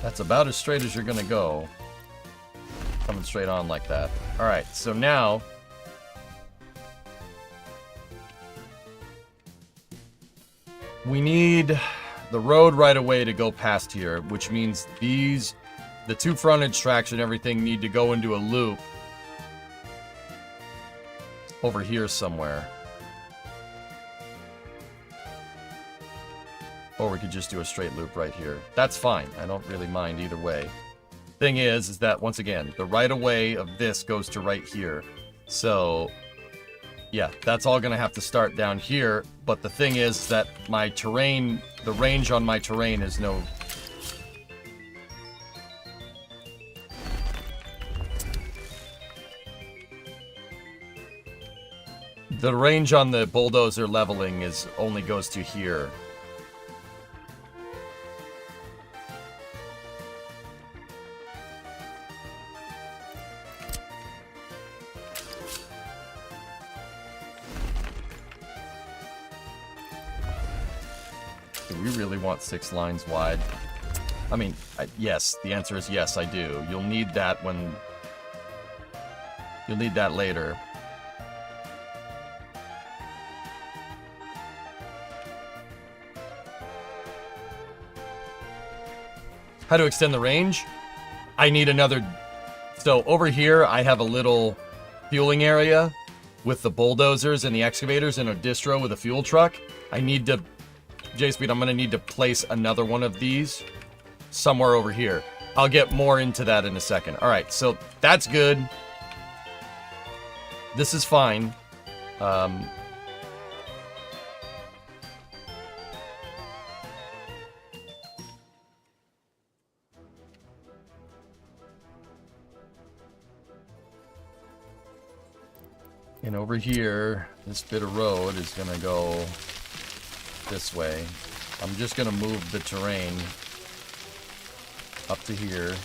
S2: That's about as straight as you're gonna go. Coming straight on like that. Alright, so now... we need the road right away to go past here, which means these... the two frontage tracks and everything need to go into a loop over here somewhere. Or we could just do a straight loop right here. That's fine. I don't really mind either way. Thing is that, once again, the right-of-way of this goes to right here. So, yeah, that's all going to have to start down here. But the thing is that my terrain, the range on my terrain is no... the range on the bulldozer leveling is only goes to here. Do we really want 6 lines wide? I mean, yes, the answer is yes, I do. You'll need that when... you'll need that later. How to extend the range? I need another... so over here, I have a little fueling area with the bulldozers and the excavators and a distro with a fuel truck. I need to... J-Speed, I'm going to need to place another one of these somewhere over here. I'll get more into that in a second. Alright, so that's good. This is fine. And over here, this bit of road is going to go this way. I'm just going to move the terrain up to here.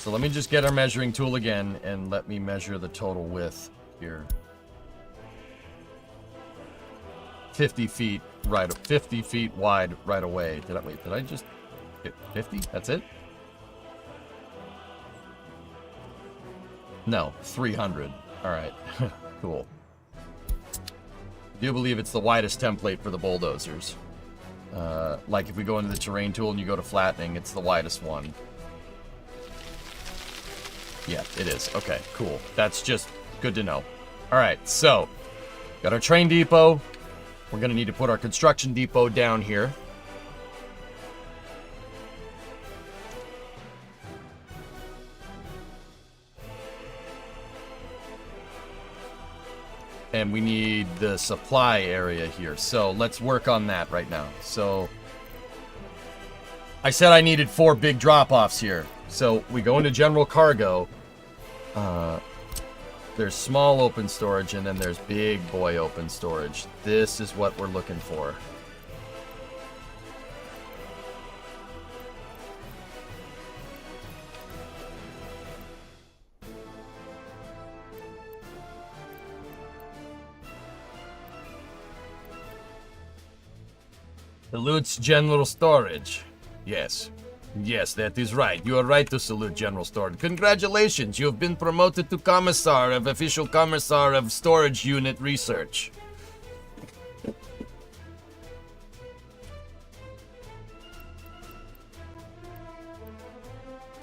S2: So let me just get our measuring tool again and let me measure the total width here. 50 feet right, 50 feet wide right away. Did I just hit 50? That's it? No, 300. All right, cool. I do believe it's the widest template for the bulldozers. Like if we go into the terrain tool and you go to flattening, it's the widest one. Yeah, it is. Okay, cool. That's just good to know. All right, so got our train depot. We're going to need to put our construction depot down here. And we need the supply area here. So let's work on that right now. So I said I needed 4 big drop-offs here. So we go into general cargo. There's small open storage, and then there's big boy open storage. This is what we're looking for. Salutes general storage. Yes. Yes, that is right. You are right to salute General Storage. Congratulations, you have been promoted to Commissar of Official Commissar of Storage Unit Research.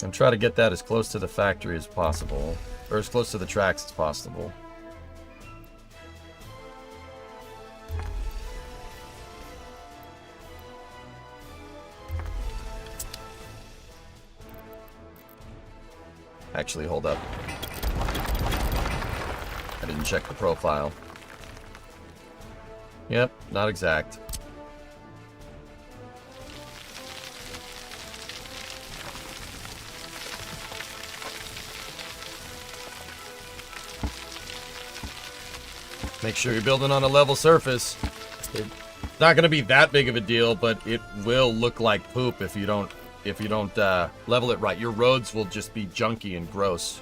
S2: And try to get that as close to the factory as possible. Or as close to the tracks as possible. Actually, hold up. I didn't check the profile. Yep, not exact. Make sure you're building on a level surface. It's not going to be that big of a deal, but it will look like poop if you don't level it right. Your roads will just be junky and gross.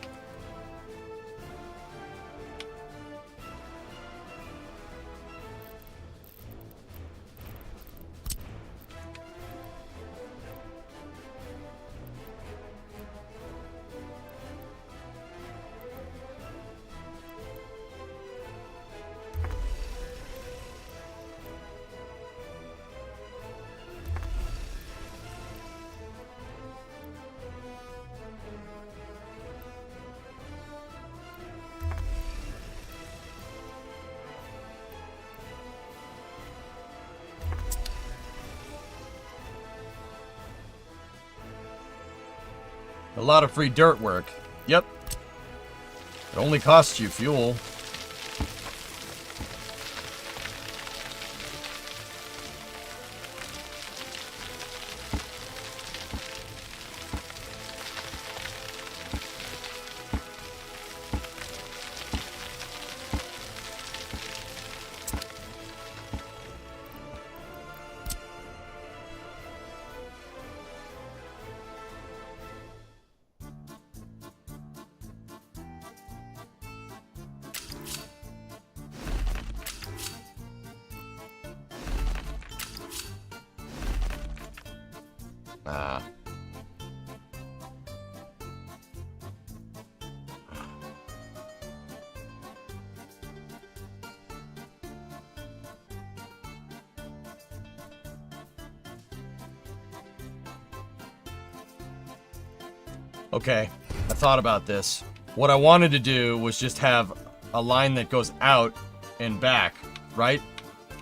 S2: A lot of free dirt work. Yep. It only costs you fuel. Okay, I thought about this. What I wanted to do was just have a line that goes out and back, right?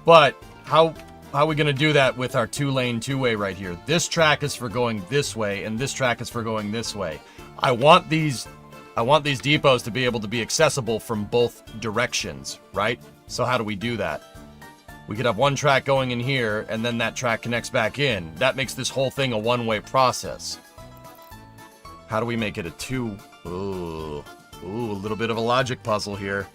S2: But how are we going to do that with our two-lane two-way right here? This track is for going this way, and this track is for going this way. I want these depots to be able to be accessible from both directions, right? So how do we do that? We could have one track going in here, and then that track connects back in. That makes this whole thing a one-way process. How do we make it a two? Ooh, a little bit of a logic puzzle here.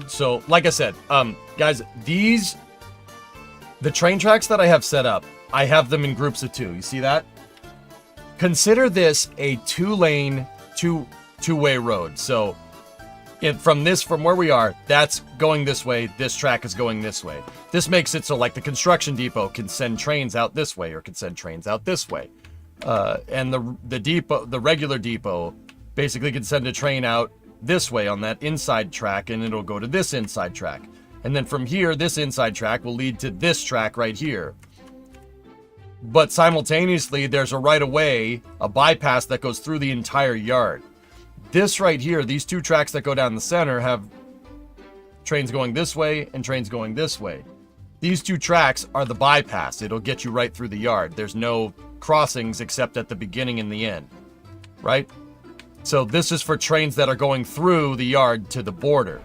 S2: So, like I said, guys, the train tracks that I have set up, I have them in groups of two. You see that? Consider this a two-lane, two-way road. So, from where we are, that's going this way. This track is going this way. This makes it so, like, the construction depot can send trains out this way or can send trains out this way. And the regular depot basically can send a train out this way on that inside track, and it'll go to this inside track. And then from here, this inside track will lead to this track right here. But simultaneously, there's a right-of-way, a bypass that goes through the entire yard. This right here, these two tracks that go down the center have trains going this way and trains going this way. These two tracks are the bypass. It'll get you right through the yard. There's no crossings except at the beginning and the end, right? So this is for trains that are going through the yard to the border,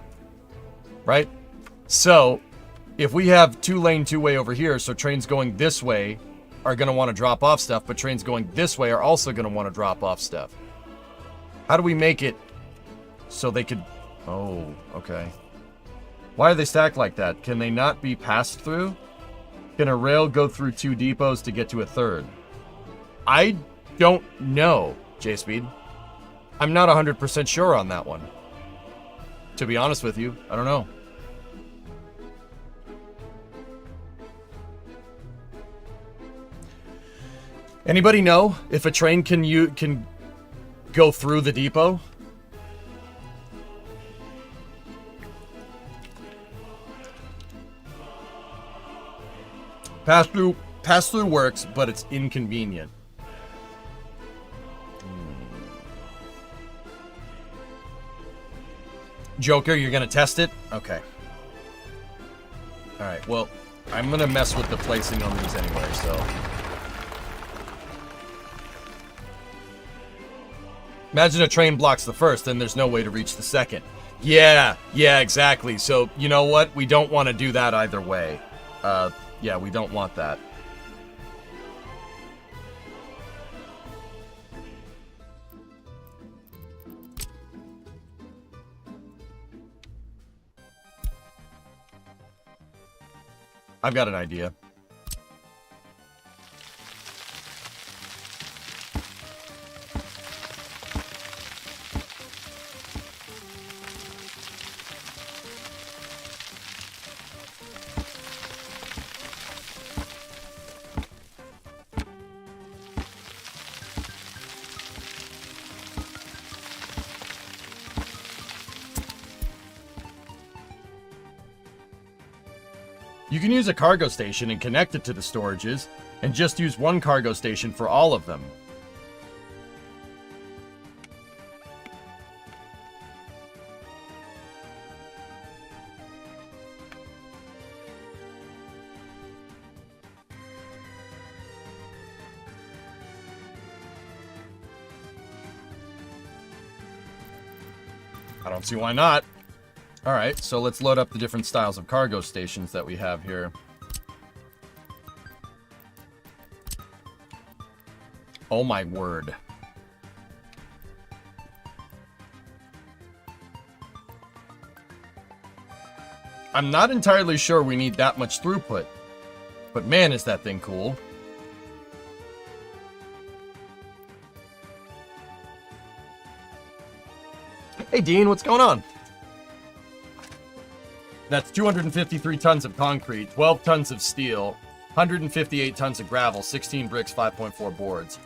S2: right? So if we have two-lane, two-way over here, so trains going this way are going to want to drop off stuff, but trains going this way are also going to want to drop off stuff. How do we make it so they could... Oh, okay. Why are they stacked like that? Can they not be passed through? Can a rail go through two depots to get to a third? I don't know. J-Speed? I'm not 100% sure on that one. To be honest with you, I don't know. Anybody know if a train can go through the depot? Pass through works, but it's inconvenient. Joker, you're gonna test it? Okay. Alright, well, I'm gonna mess with the placing on these anyway, so. Imagine a train blocks the first, then there's no way to reach the second. Yeah, exactly. So, you know what? We don't want to do that either way. Yeah, we don't want that. I've got an idea. You can use a cargo station and connect it to the storages, and just use one cargo station for all of them. I don't see why not. Alright, so let's load up the different styles of cargo stations that we have here. Oh my word. I'm not entirely sure we need that much throughput, but man, is that thing cool. Hey Dean, what's going on? That's 253 tons of concrete, 12 tons of steel, 158 tons of gravel, 16 bricks, 5.4 boards.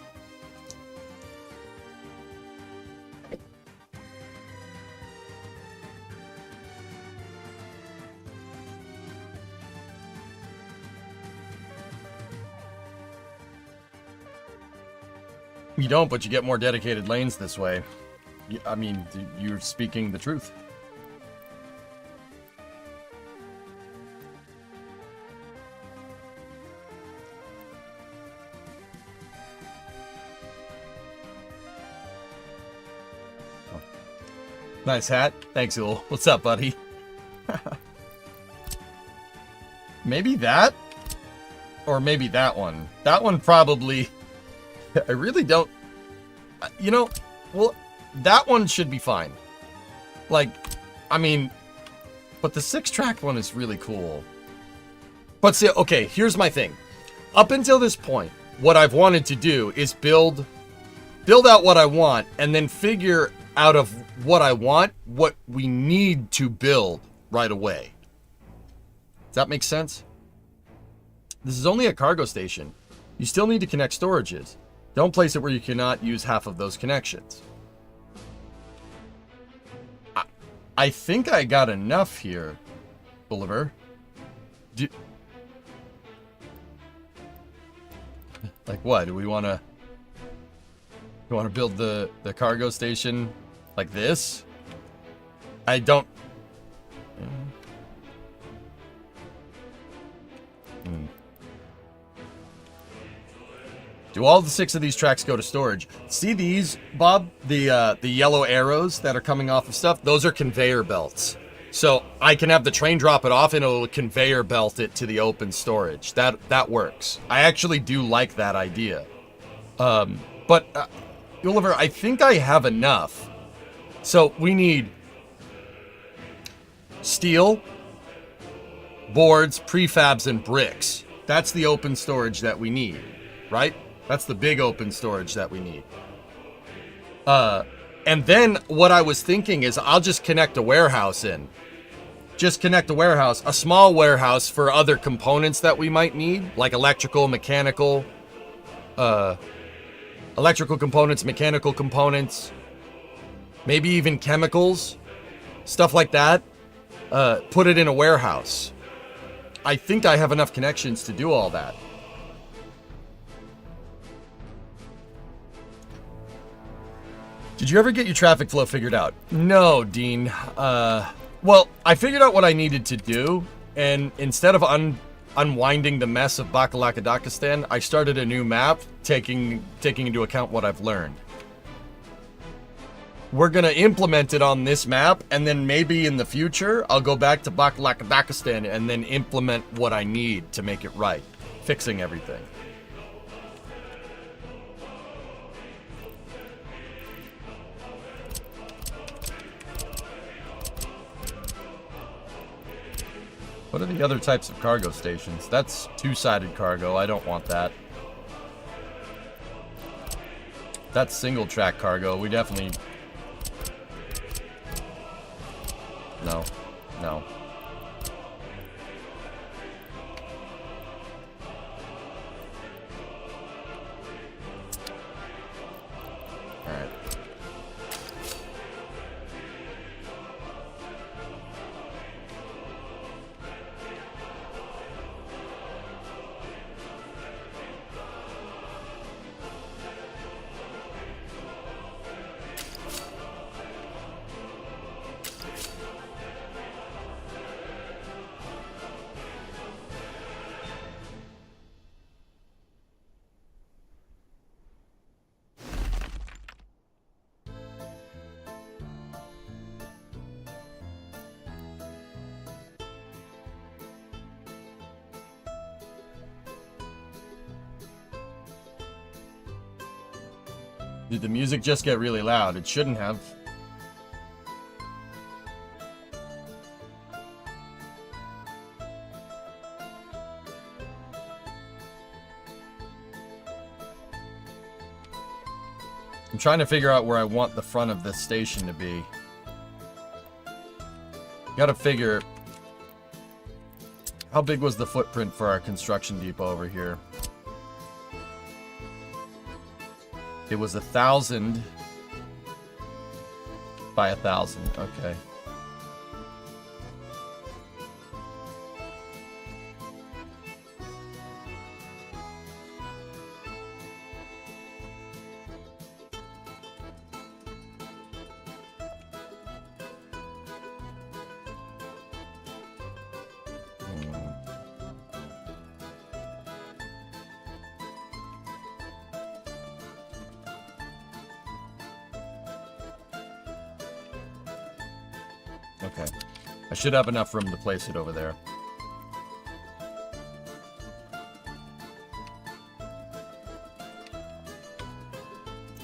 S2: You don't, but you get more dedicated lanes this way. I mean, you're speaking the truth. Nice hat. Thanks, Ul. What's up, buddy? Maybe that? Or maybe that one. That one probably... I really don't... You know, well, that one should be fine. Like, I mean... But the 6-track one is really cool. But see, okay, here's my thing. Up until this point, what I've wanted to do is build out what I want, and then figure out of what I want, what we need to build right away. Does that make sense? This is only a cargo station. You still need to connect storages. Don't place it where you cannot use half of those connections. I think I got enough here, Oliver. Like what? Do we want to... You want to build the cargo station like this? I don't... Do all the 6 of these tracks go to storage? See these, Bob? The yellow arrows that are coming off of stuff? Those are conveyor belts. So I can have the train drop it off and it'll conveyor belt it to the open storage. That works. I actually do like that idea. But Oliver, I think I have enough. So we need steel, boards, prefabs, and bricks. That's the open storage that we need, right? That's the big open storage that we need. And then what I was thinking is I'll just connect a warehouse in. Just connect a warehouse, a small warehouse for other components that we might need, like electrical, mechanical, electrical components, mechanical components, maybe even chemicals, stuff like that. Put it in a warehouse. I think I have enough connections to do all that. Did you ever get your traffic flow figured out? No, Dean. Well, I figured out what I needed to do, and instead of unwinding the mess of Bakalakadakistan, I started a new map, taking into account what I've learned. We're gonna implement it on this map, and then maybe in the future, I'll go back to Bakalakadakistan and then implement what I need to make it right, fixing everything. What are the other types of cargo stations? That's two-sided cargo. I don't want that. That's single-track cargo. We definitely... No. No. Alright. Did the music just get really loud? It shouldn't have. I'm trying to figure out where I want the front of this station to be. Gotta figure... How big was the footprint for our construction depot over here? It was 1,000 by 1,000. Okay. Okay. I should have enough room to place it over there.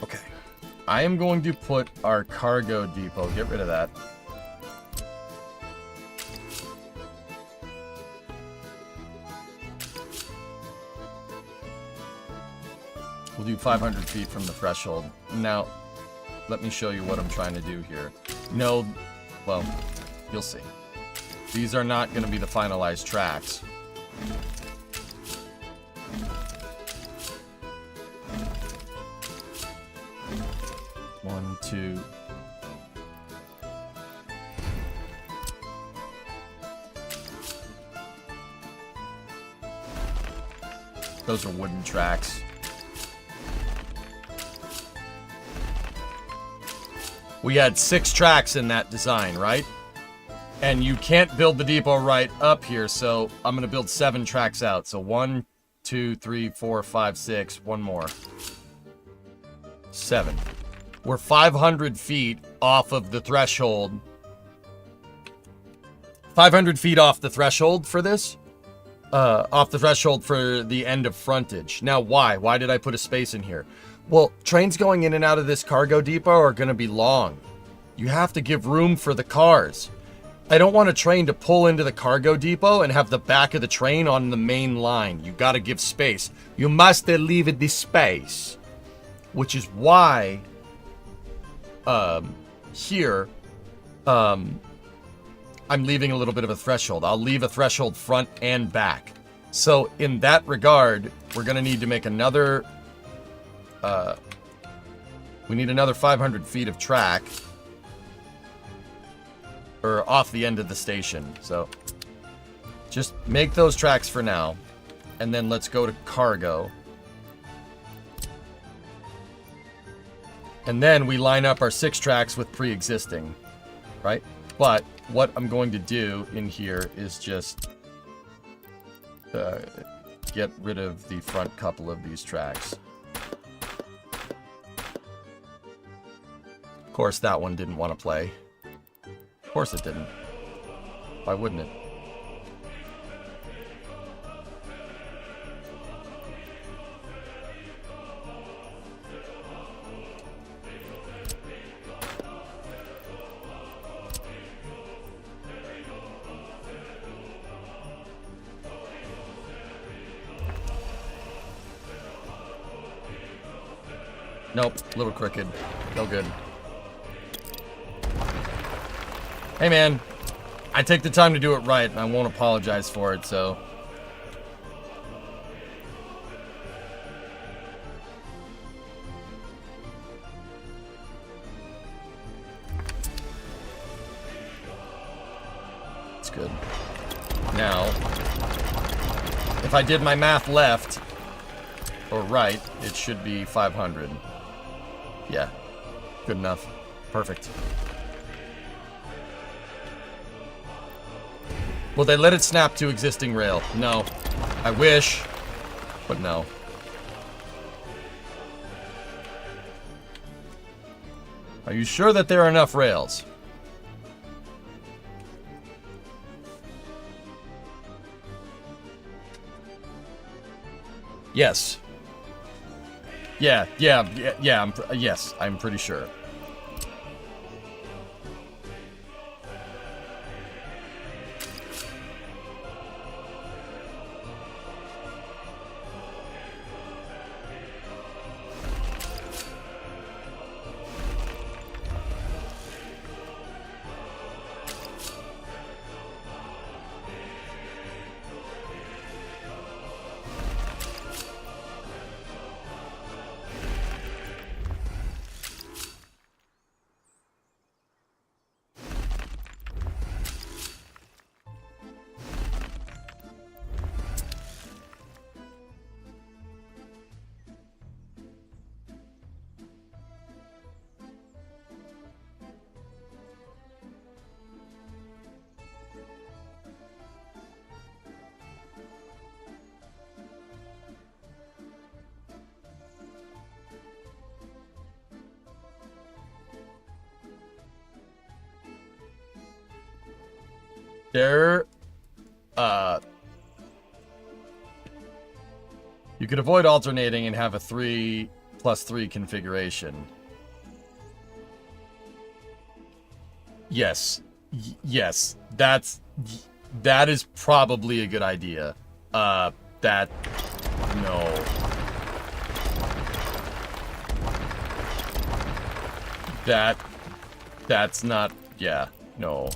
S2: Okay. I am going to put our cargo depot. Get rid of that. We'll do 500 feet from the threshold. Now, let me show you what I'm trying to do here. No... Well, you'll see. These are not going to be the finalized tracks. One, two. Those are wooden tracks. We had 6 tracks in that design, right? And you can't build the depot right up here, so I'm going to build 7 tracks out. So 1, 2, 3, 4, 5, 6. One more. 7. We're 500 feet off of the threshold. 500 feet off the threshold for this. Off the threshold for the end of frontage. Now, why? Why did I put a space in here? Well, trains going in and out of this cargo depot are going to be long. You have to give room for the cars. I don't want a train to pull into the cargo depot and have the back of the train on the main line. You got to give space. You must leave the space. Which is why here, I'm leaving a little bit of a threshold. I'll leave a threshold front and back. So in that regard, we're going to need to make another, we need another 500 feet of track, or off the end of the station. So just make those tracks for now, and then let's go to cargo. And then we line up our 6 tracks with pre-existing, right? But what I'm going to do in here is just get rid of the front couple of these tracks. Of course, that one didn't want to play. Of course it didn't. Why wouldn't it? Nope, little crooked. No good. Hey man, I take the time to do it right, and I won't apologize for it, so... It's good. Now, if I did my math left, or right, it should be 500. Yeah, good enough. Perfect. Will they let it snap to existing rail? No. I wish, but no. Are you sure that there are enough rails? Yes. Yes, I'm pretty sure. There, you could avoid alternating and have a 3+3 configuration. Yes. Yes. That is probably a good idea. No. That's not, yeah, no.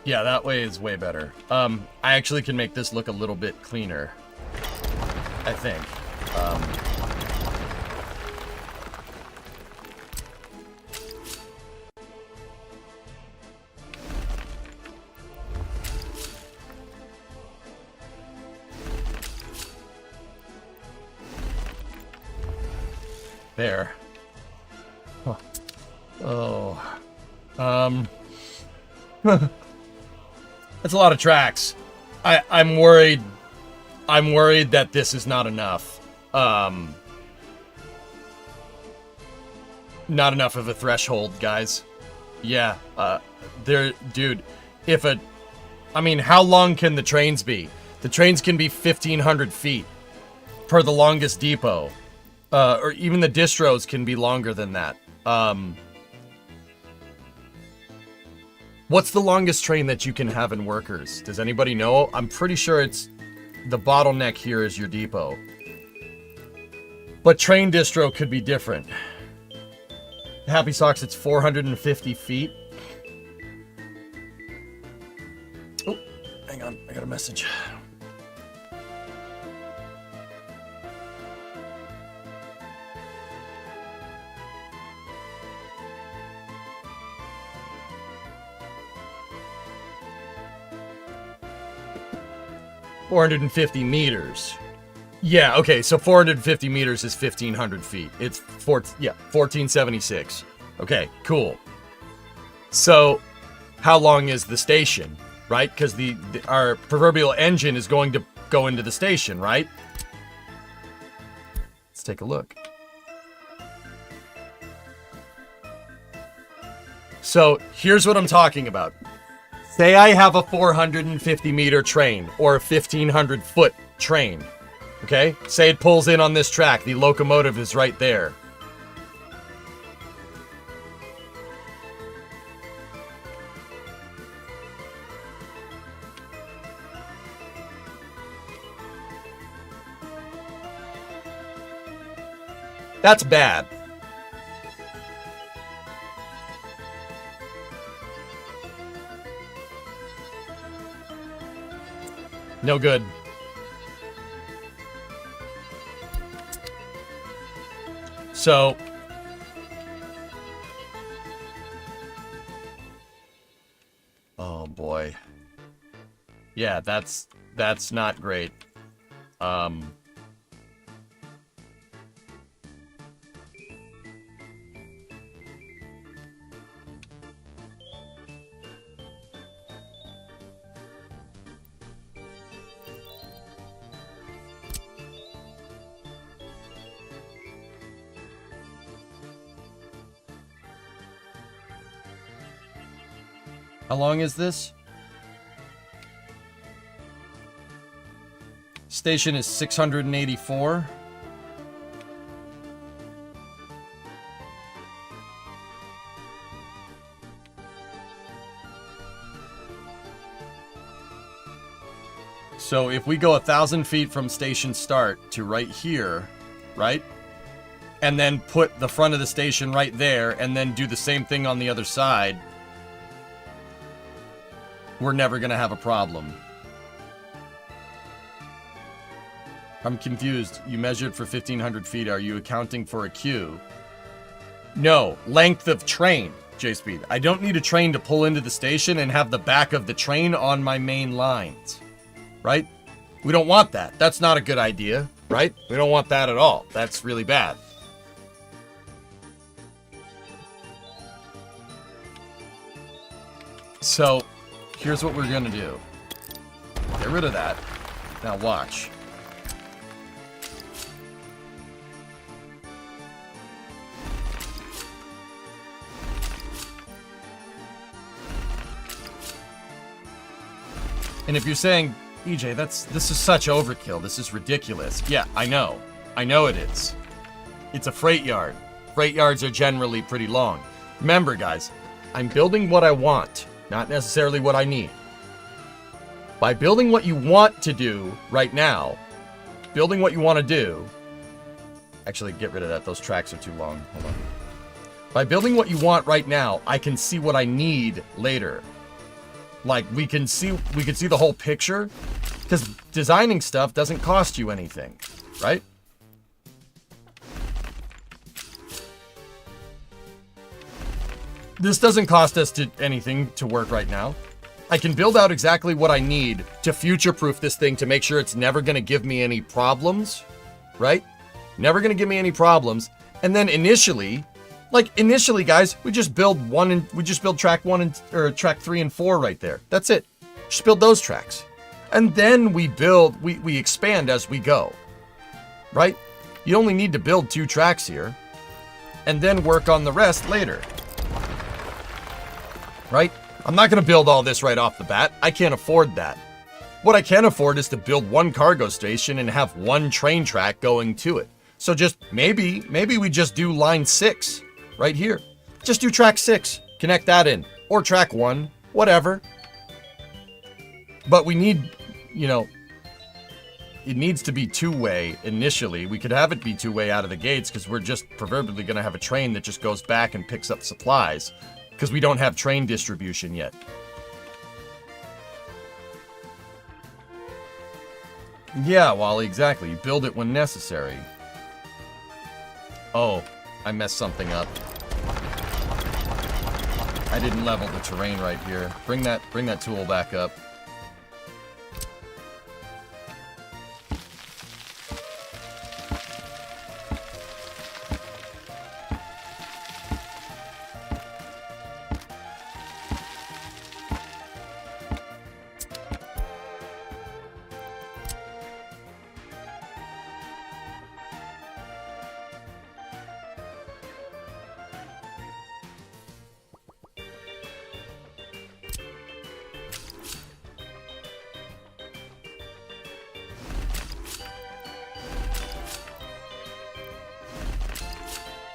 S2: Yeah, that way is way better. I actually can make this look a little bit cleaner, I think. There. Huh. Oh. That's a lot of tracks. I'm worried that this is not enough. Not enough of a threshold, guys. Yeah, dude, I mean, how long can the trains be? The trains can be 1,500 feet per the longest depot. Or even the distros can be longer than that. What's the longest train that you can have in workers? Does anybody know? I'm pretty sure it's the bottleneck here is your depot. But train distro could be different. Happy Socks, it's 450 feet. Oh, hang on, I got a message. $450 meters. Yeah, okay, so 450 meters is 1,500 feet. It's 1476. Okay, cool. So, how long is the station, right? Because our proverbial engine is going to go into the station, right? Let's take a look. So, here's what I'm talking about. Say I have a 450 meter train or a 1,500 foot train. Okay? Say it pulls in on this track. The locomotive is right there. That's bad. No good. So, oh boy. Yeah, that's not great. How long is this? Station is 684. So if we go 1,000 feet from station start to right here, right? And then put the front of the station right there and then do the same thing on the other side, we're never going to have a problem. I'm confused. You measured for 1,500 feet. Are you accounting for a queue? No. Length of train, J-Speed. I don't need a train to pull into the station and have the back of the train on my main lines. Right? We don't want that. That's not a good idea. Right? We don't want that at all. That's really bad. So, here's what we're gonna do. Get rid of that. Now watch. And if you're saying, EJ, this is such overkill. This is ridiculous. Yeah, I know. I know it is. It's a freight yard. Freight yards are generally pretty long. Remember, guys, I'm building what I want, not necessarily what I need. By building what you want to do right now, building what you want to do, actually get rid of that. Those tracks are too long. Hold on. By building what you want right now, I can see what I need later. Like we can see the whole picture, because designing stuff doesn't cost you anything, right? This doesn't cost us anything to work right now. I can build out exactly what I need to future-proof this thing to make sure it's never going to give me any problems, right? Never going to give me any problems. And then initially, Like initially, guys, we just build track 1 and or track 3 and 4 right there. That's it. Just build those tracks. And then we expand as we go. Right? You only need to build 2 tracks here and then work on the rest later. Right? I'm not going to build all this right off the bat. I can't afford that. What I can afford is to build 1 cargo station and have 1 train track going to it. So just maybe we just do line 6 right here. Just do track 6, connect that in, or track 1, whatever. But we need, you know, it needs to be 2-way initially. We could have it be 2-way out of the gates because we're just proverbially going to have a train that just goes back and picks up supplies because we don't have train distribution yet. Yeah, Wally, exactly. You build it when necessary. Oh, I messed something up. I didn't level the terrain right here. Bring that tool back up.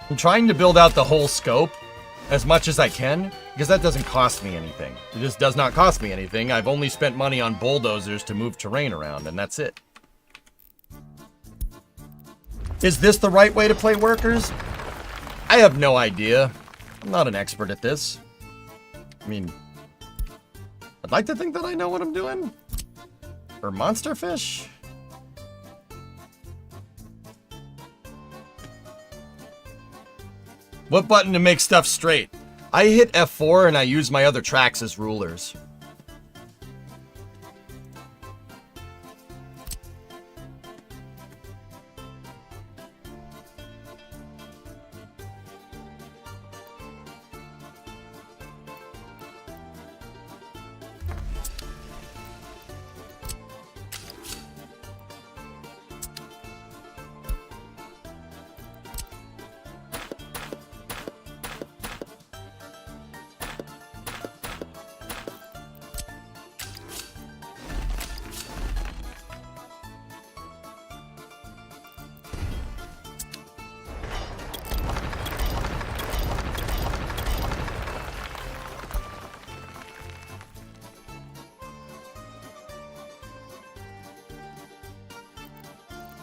S2: I'm trying to build out the whole scope as much as I can, because that doesn't cost me anything. It just does not cost me anything. I've only spent money on bulldozers to move terrain around, and that's it. Is this the right way to play workers? I have no idea. I'm not an expert at this. I mean, I'd like to think that I know what I'm doing. Or monster fish? What button to make stuff straight? I hit F4 and I use my other tracks as rulers.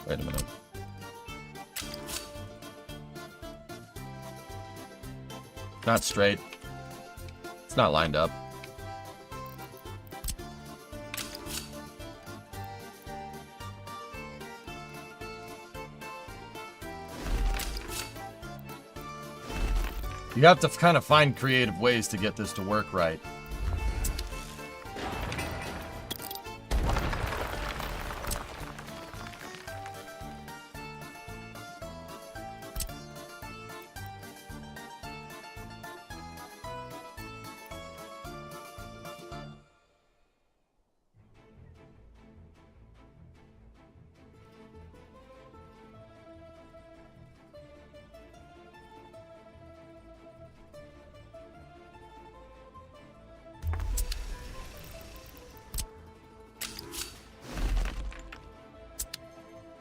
S2: Wait a minute. Not straight. It's not lined up. You have to kind of find creative ways to get this to work right.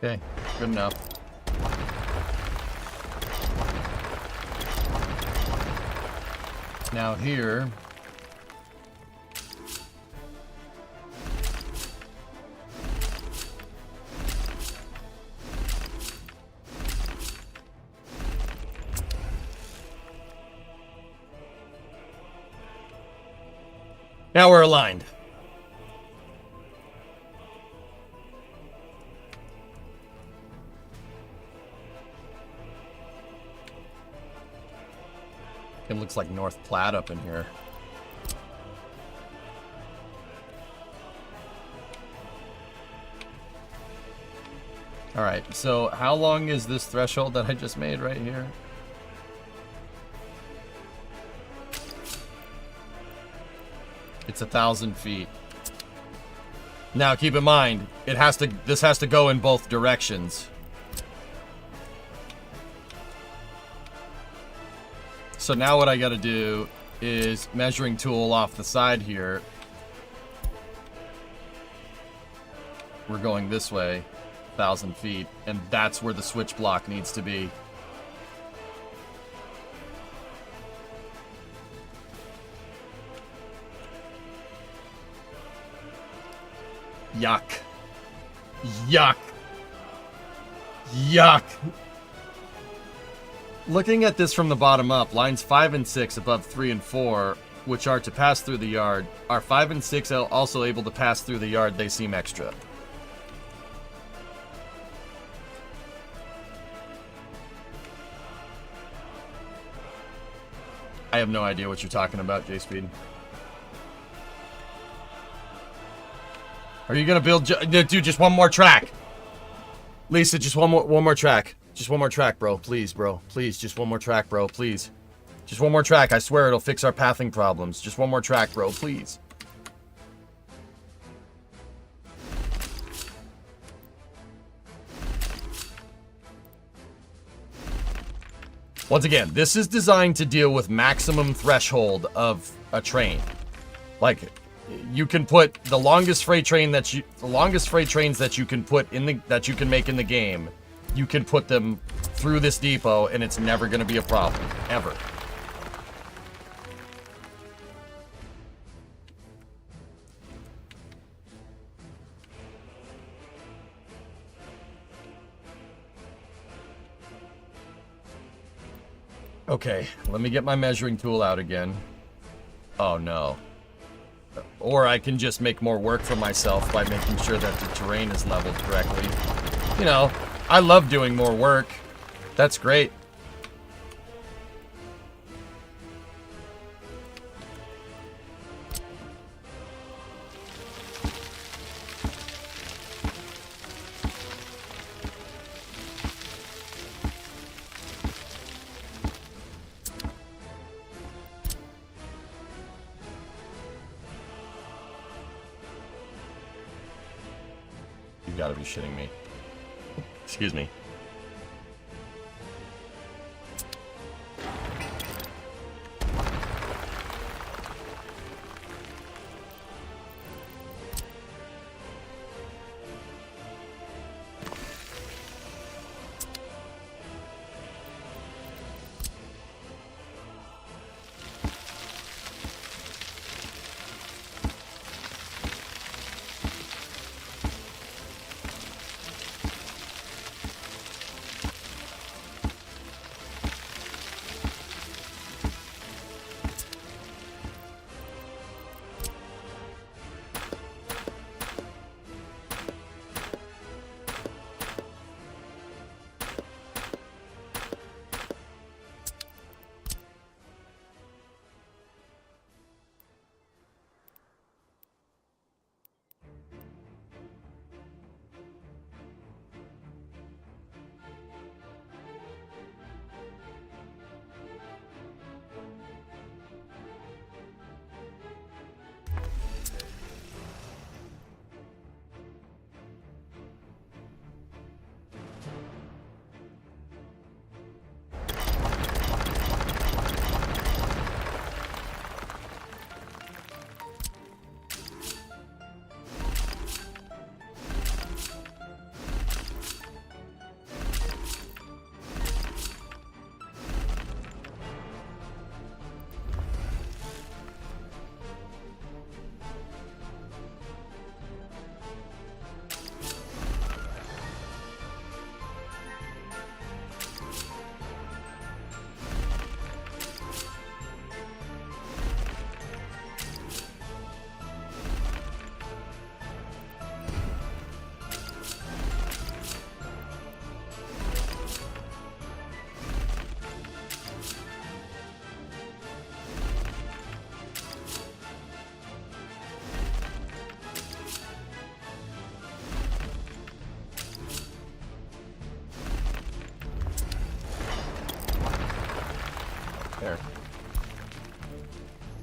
S2: Okay, good enough. Now here, now we're aligned. It looks like North Platte up in here. Alright, so how long is this threshold that I just made right here? It's 1,000 feet. Now, keep in mind, this has to go in both directions. So now what I gotta do is measuring tool off the side here. We're going this way, 1,000 feet, and that's where the switch block needs to be. Yuck. Yuck. Yuck. Looking at this from the bottom up, lines 5 and 6 above 3 and 4, which are to pass through the yard, are 5 and 6 also able to pass through the yard? They seem extra. I have no idea what you're talking about, J-Speed. Are you gonna build... Dude, just one more track. Lisa, just one more track. Just one more track, bro. Please, bro. Please, just one more track, bro. Please. Just one more track. I swear it'll fix our pathing problems. Just one more track, bro. Please. Once again, this is designed to deal with maximum threshold of a train. Like, you can put the longest freight trains that you can put in that you can make in the game. You can put them through this depot, and it's never going to be a problem, ever. Okay, let me get my measuring tool out again. Oh no. Or I can just make more work for myself by making sure that the terrain is leveled correctly. You know, I love doing more work. That's great. You gotta be shitting me. Excuse me.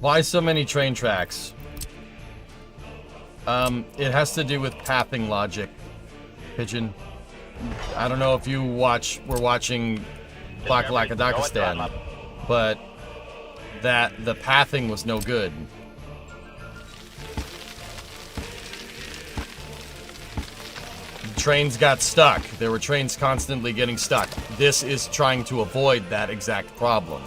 S2: Why so many train tracks? It has to do with pathing logic, Pigeon. I don't know if you were watching Black Lakadakistan, but the pathing was no good. Trains got stuck. There were trains constantly getting stuck. This is trying to avoid that exact problem.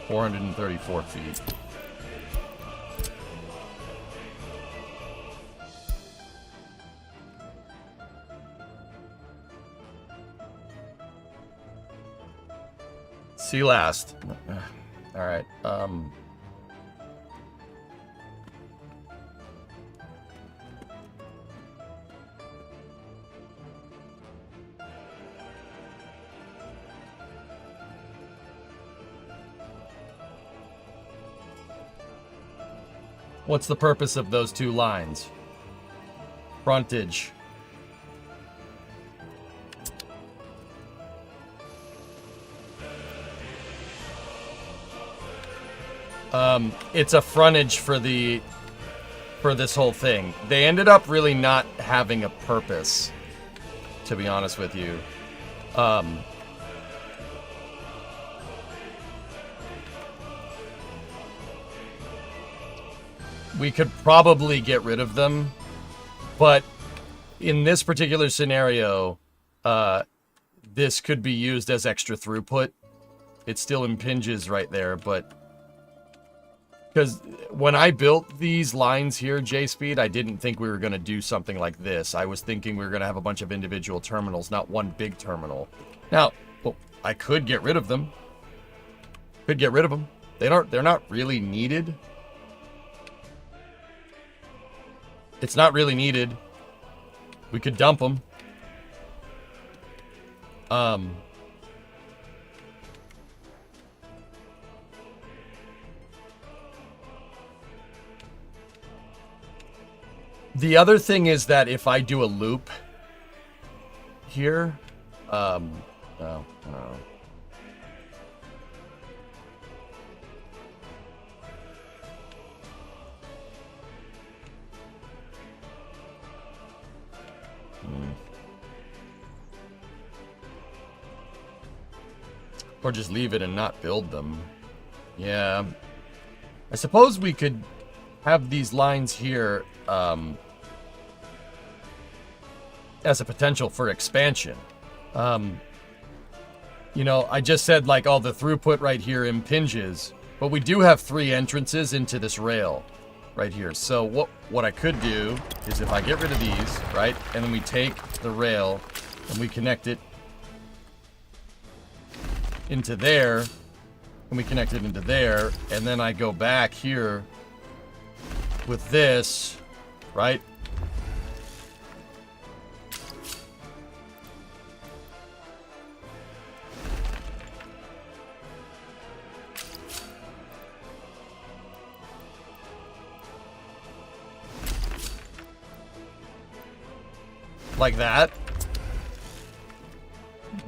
S2: $434 feet. See you last. All right. What's the purpose of those two lines? Frontage. It's a frontage for this whole thing. They ended up really not having a purpose, to be honest with you. We could probably get rid of them, but in this particular scenario, this could be used as extra throughput. It still impinges right there, but because when I built these lines here, J-Speed, I didn't think we were going to do something like this. I was thinking we were going to have a bunch of individual terminals, not one big terminal. Now, well, I could get rid of them. Could get rid of them. They're not really needed. It's not really needed. We could dump them. The other thing is that if I do a loop here, no. Or just leave it and not build them. Yeah. I suppose we could have these lines here as a potential for expansion. You know, I just said like all the throughput right here impinges, but we do have 3 entrances into this rail right here. So what I could do is if I get rid of these, right, and then we take the rail and we connect it into there, and we connect it into there, and then I go back here with this, right? Like that.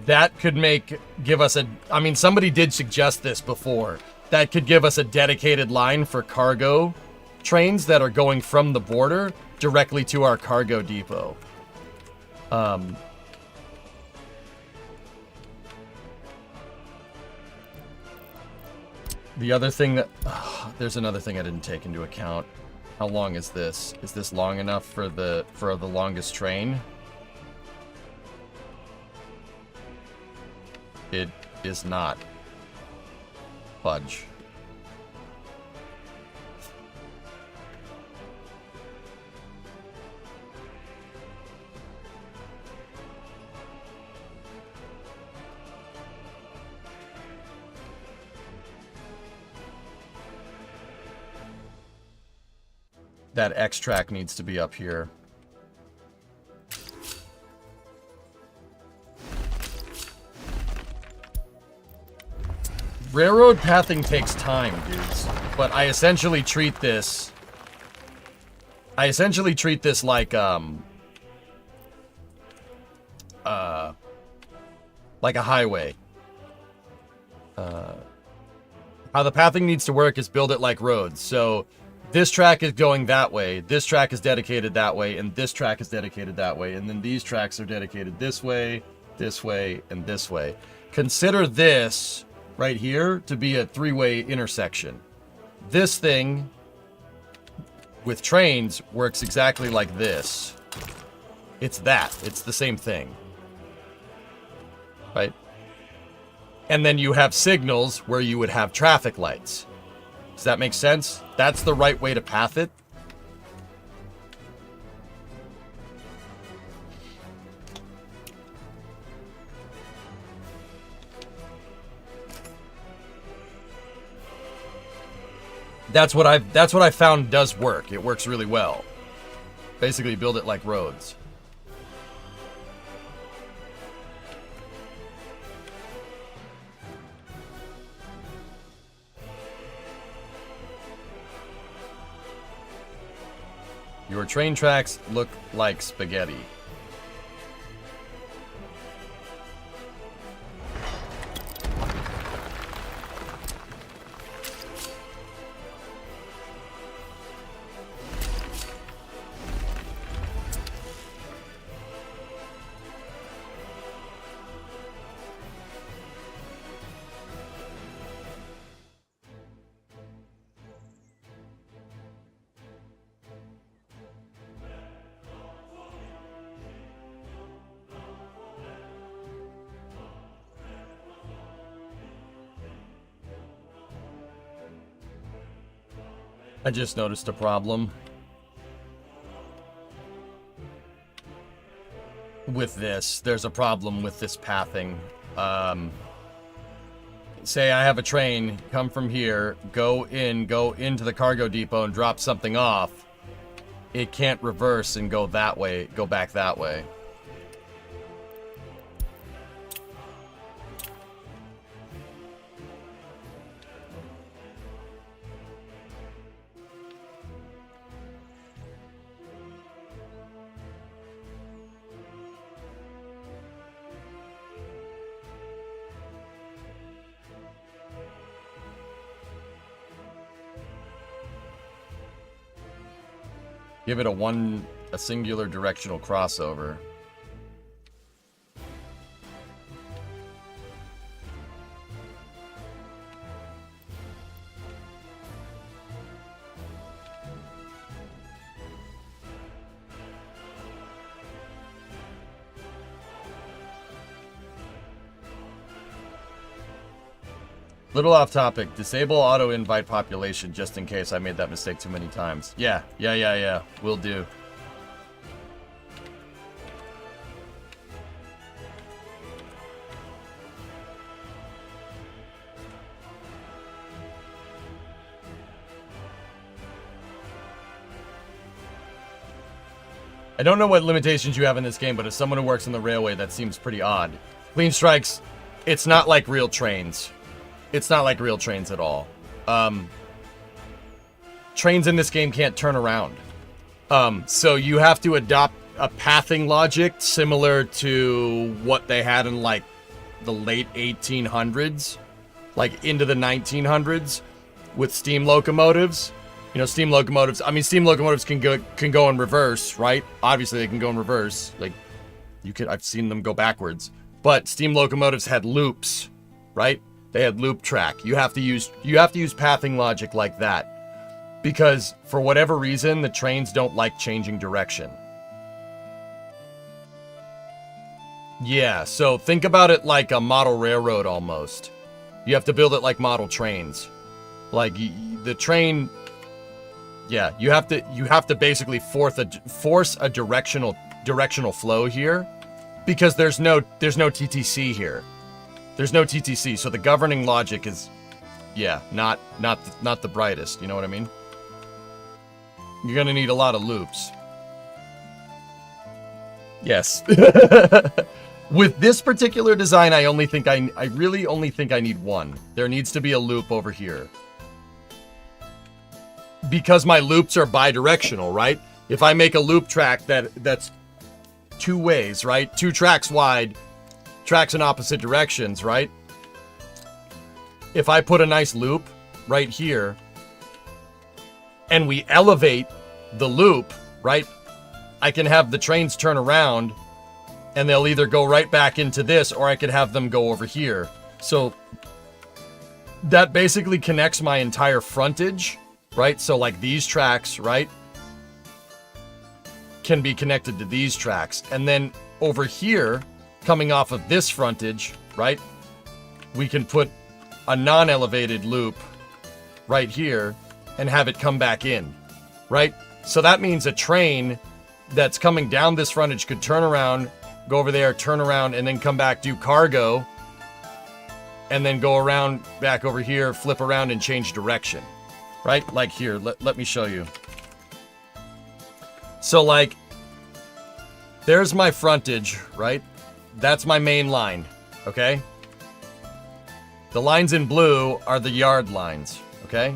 S2: That could give us a, I mean, somebody did suggest this before. That could give us a dedicated line for cargo trains that are going from the border directly to our cargo depot. The other thing that, there's another thing I didn't take into account. How long is this? Is this long enough for the longest train? It is not. Fudge. That X track needs to be up here. Railroad pathing takes time, dudes. But I essentially treat this like like a highway. How the pathing needs to work is build it like roads. So this track is going that way, this track is dedicated that way, and this track is dedicated that way, and then these tracks are dedicated this way, and this way. Consider this right here to be a three-way intersection. This thing with trains works exactly like this. It's that. It's the same thing. Right? And then you have signals where you would have traffic lights. Does that make sense? That's the right way to path it. That's what I found does work. It works really well. Basically build it like roads. Your train tracks look like spaghetti. I just noticed a problem with this. There's a problem with this pathing. Say I have a train come from here, go into the cargo depot and drop something off. It can't reverse and go that way, go back that way. Give it a singular directional crossover. Little off topic. Disable auto invite population just in case. I made that mistake too many times. Yeah. Will do. I don't know what limitations you have in this game, but as someone who works on the railway, that seems pretty odd. Clean strikes, it's not like real trains. It's not like real trains at all. Trains in this game can't turn around. So you have to adopt a pathing logic similar to what they had in like the late 1800s, like into the 1900s with steam locomotives. You know, steam locomotives can go in reverse, right? Obviously they can go in reverse. Like I've seen them go backwards. But steam locomotives had loops, right? They had loop track. You have to use pathing logic like that. Because for whatever reason, the trains don't like changing direction. Yeah, so think about it like a model railroad almost. You have to build it like model trains. Like the train, yeah, you have to basically force a directional flow here because there's no TTC here. There's no TTC, so the governing logic is, yeah, not the brightest. You know what I mean? You're gonna need a lot of loops. Yes. With this particular design, I really only think I need one. There needs to be a loop over here. Because my loops are bidirectional, right? If I make a loop track that's two ways, right? 2 tracks wide, tracks in opposite directions, right? If I put a nice loop right here and we elevate the loop, right? I can have the trains turn around and they'll either go right back into this or I could have them go over here. So that basically connects my entire frontage, right? So like these tracks, right, can be connected to these tracks. And then over here, coming off of this frontage, right, we can put a non-elevated loop right here and have it come back in, right? So that means a train that's coming down this frontage could turn around, go over there, turn around, and then come back, do cargo, and then go around back over here, flip around and change direction, right? Like here, let me show you. So like, there's my frontage, right? That's my main line, okay? The lines in blue are the yard lines, okay?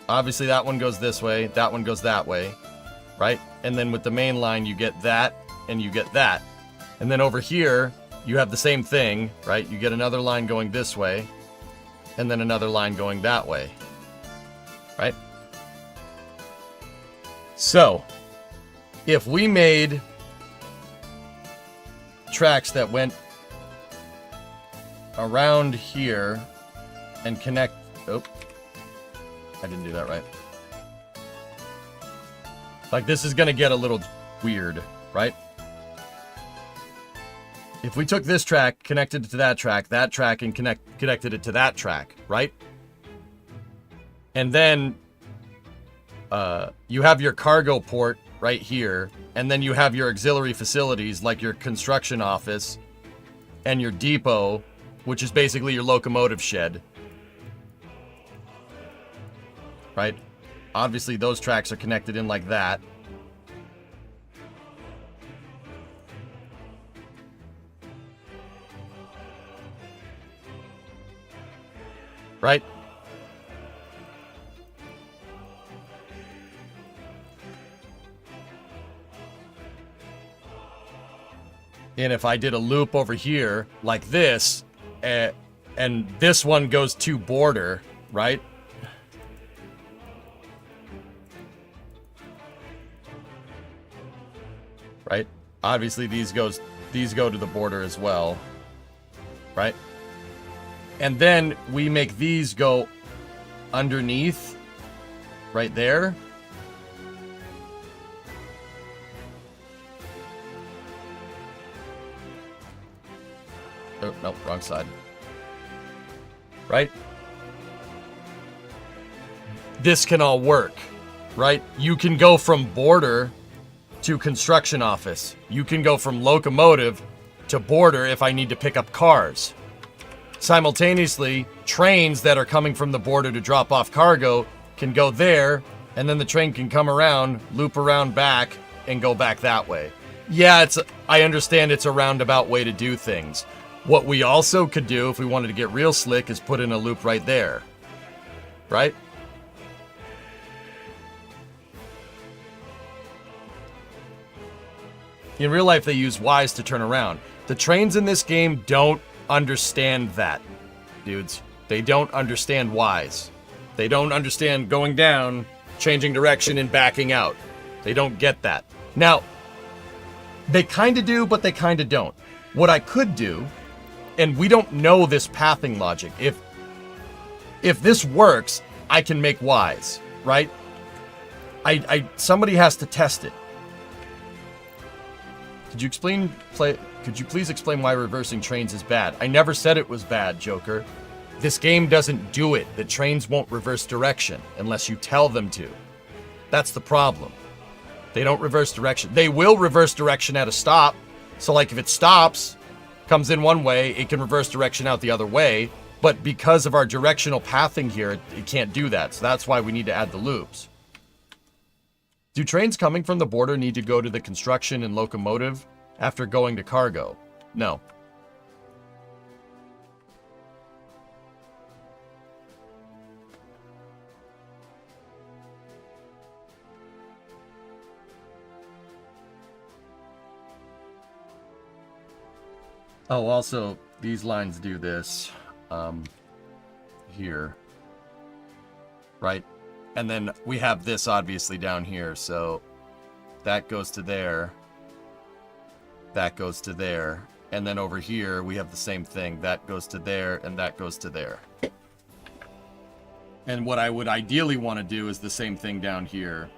S2: Obviously that one goes this way, that one goes that way, right? And then with the main line, you get that and you get that. And then over here, you have the same thing, right? You get another line going this way and then another line going that way, right? So, if we made tracks that went around here and connect, oh, I didn't do that right. Like this is gonna get a little weird, right? If we took this track, connected it to that track, and connected it to that track, right? And then you have your cargo port right here, and then you have your auxiliary facilities like your construction office and your depot, which is basically your locomotive shed, right? Obviously, those tracks are connected in like that. Right? And if I did a loop over here like this, and this one goes to border, right? Right? Obviously these go to the border as well, right? And then we make these go underneath right there. Oh, no, wrong side. Right? This can all work, right? You can go from border to construction office. You can go from locomotive to border if I need to pick up cars. Simultaneously, trains that are coming from the border to drop off cargo can go there, and then the train can come around, loop around back, and go back that way. Yeah, I understand it's a roundabout way to do things. What we also could do, if we wanted to get real slick, is put in a loop right there. Right? In real life, they use Ys to turn around. The trains in this game don't understand that, dudes. They don't understand Ys. They don't understand going down, changing direction, and backing out. They don't get that. Now, they kind of do, but they kind of don't. What I could do, and we don't know this pathing logic, if this works, I can make Ys, right? Somebody has to test it. Could you please explain why reversing trains is bad? I never said it was bad, Joker. This game doesn't do it. The trains won't reverse direction unless you tell them to. That's the problem. They don't reverse direction. They will reverse direction at a stop. So like if it stops, comes in one way, it can reverse direction out the other way. But because of our directional pathing here, it can't do that. So that's why we need to add the loops. Do trains coming from the border need to go to the construction and locomotive after going to cargo? No. Oh, also, these lines do this here, right? And then we have this obviously down here, so that goes to there, that goes to there, and then over here we have the same thing. That goes to there, and that goes to there. And what I would ideally want to do is the same thing down here.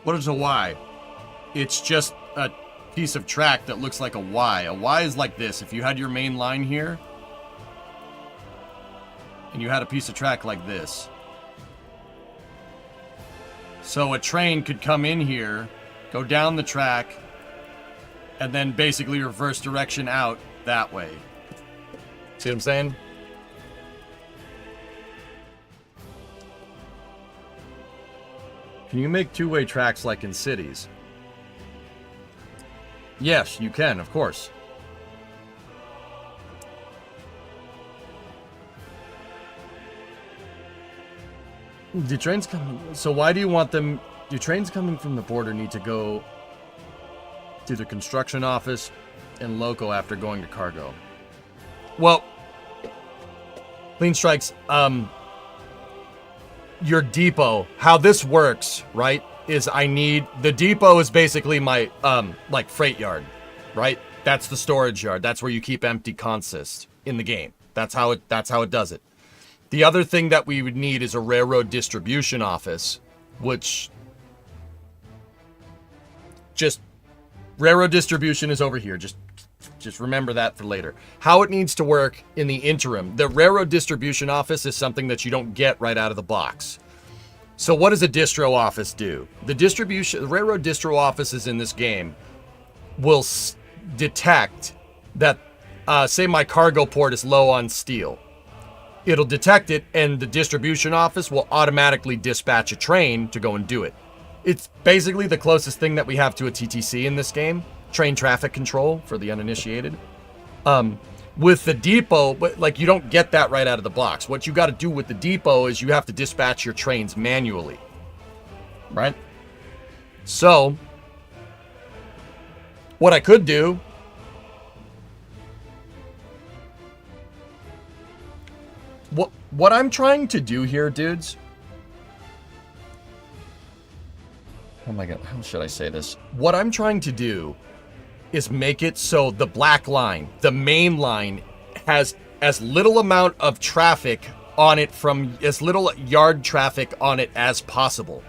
S2: What is a Y? It's just a piece of track that looks like a Y. A Y is like this. If you had your main line here, and you had a piece of track like this. So a train could come in here, go down the track, and then basically reverse direction out that way. See what I'm saying? Can you make two-way tracks like in cities? Yes, you can, of course. Do trains coming? So why do you want them? Do trains coming from the border need to go to the construction office and loco after going to cargo? Well, Clean Strikes, your depot, how this works, right, is I need, the depot is basically my, like, freight yard, right? That's the storage yard. That's where you keep empty consist in the game. That's how it does it. The other thing that we would need is a railroad distribution office, which, just, railroad distribution is over here. Just remember that for later. How it needs to work in the interim. The railroad distribution office is something that you don't get right out of the box. So what does a distro office do? The railroad distro offices in this game will detect that, say my cargo port is low on steel. It'll detect it, and the distribution office will automatically dispatch a train to go and do it. It's basically the closest thing that we have to a TTC in this game. Train traffic control for the uninitiated. With the depot, but like you don't get that right out of the box. What you got to do with the depot is you have to dispatch your trains manually, right? So what I could do, what I'm trying to do here, dudes. Oh my god, how should I say this? What I'm trying to do is make it so the black line, the main line, has as little amount of traffic on it, from as little yard traffic on it as possible.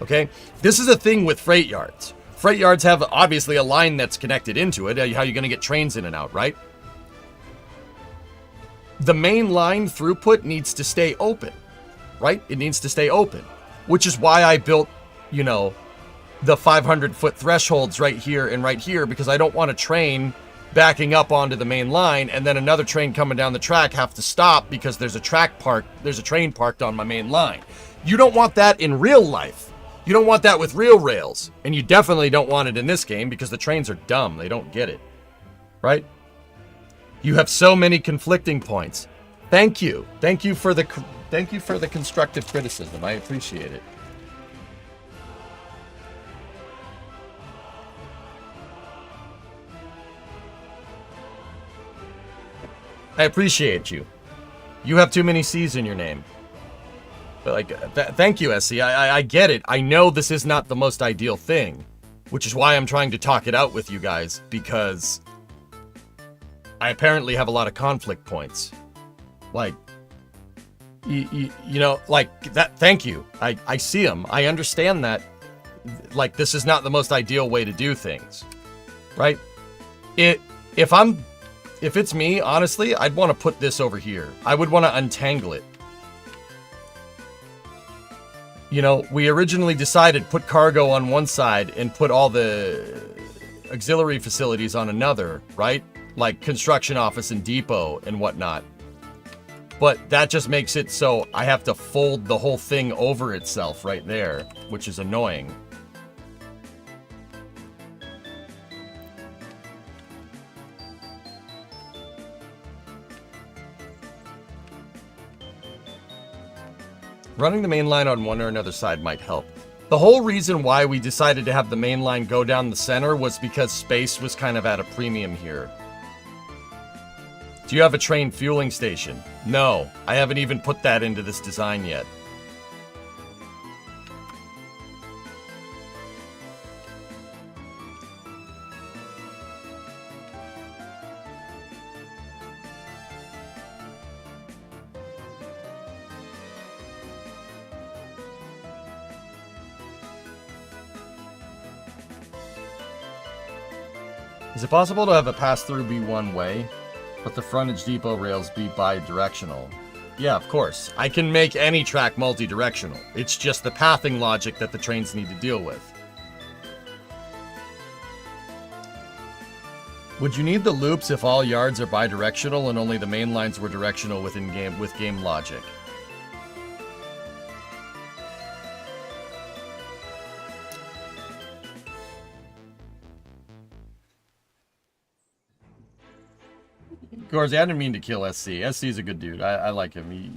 S2: Okay? This is a thing with freight yards. Freight yards have obviously a line that's connected into it. How are you going to get trains in and out, right? The main line throughput needs to stay open, right? It needs to stay open, which is why I built, you know, the 500-foot thresholds right here and right here, because I don't want a train backing up onto the main line and then another train coming down the track have to stop because there's a train parked on my main line. You don't want that in real life. You don't want that with real rails, and you definitely don't want it in this game because the trains are dumb. They don't get it, right? You have so many conflicting points. Thank you for the constructive criticism. I appreciate it. I appreciate you. You have too many C's in your name. But like, thank you, SC. I get it. I know this is not the most ideal thing, which is why I'm trying to talk it out with you guys, because I apparently have a lot of conflict points. Like, you know, like that. Thank you. I see them. I understand that. Like, this is not the most ideal way to do things, right? If it's me, honestly, I'd want to put this over here. I would want to untangle it. You know, we originally decided put cargo on one side and put all the auxiliary facilities on another, right? Like construction office and depot and whatnot. But that just makes it so I have to fold the whole thing over itself right there, which is annoying. Running the main line on one or another side might help. The whole reason why we decided to have the main line go down the center was because space was kind of at a premium here. Do you have a train fueling station? No, I haven't even put that into this design yet. Is it possible to have a pass-through be one way, but the frontage depot rails be bi-directional? Yeah, of course. I can make any track multi-directional. It's just the pathing logic that the trains need to deal with. Would you need the loops if all yards are bi-directional and only the main lines were directional with game logic? Gorzy, I didn't mean to kill SC. SC is a good dude. I like him. He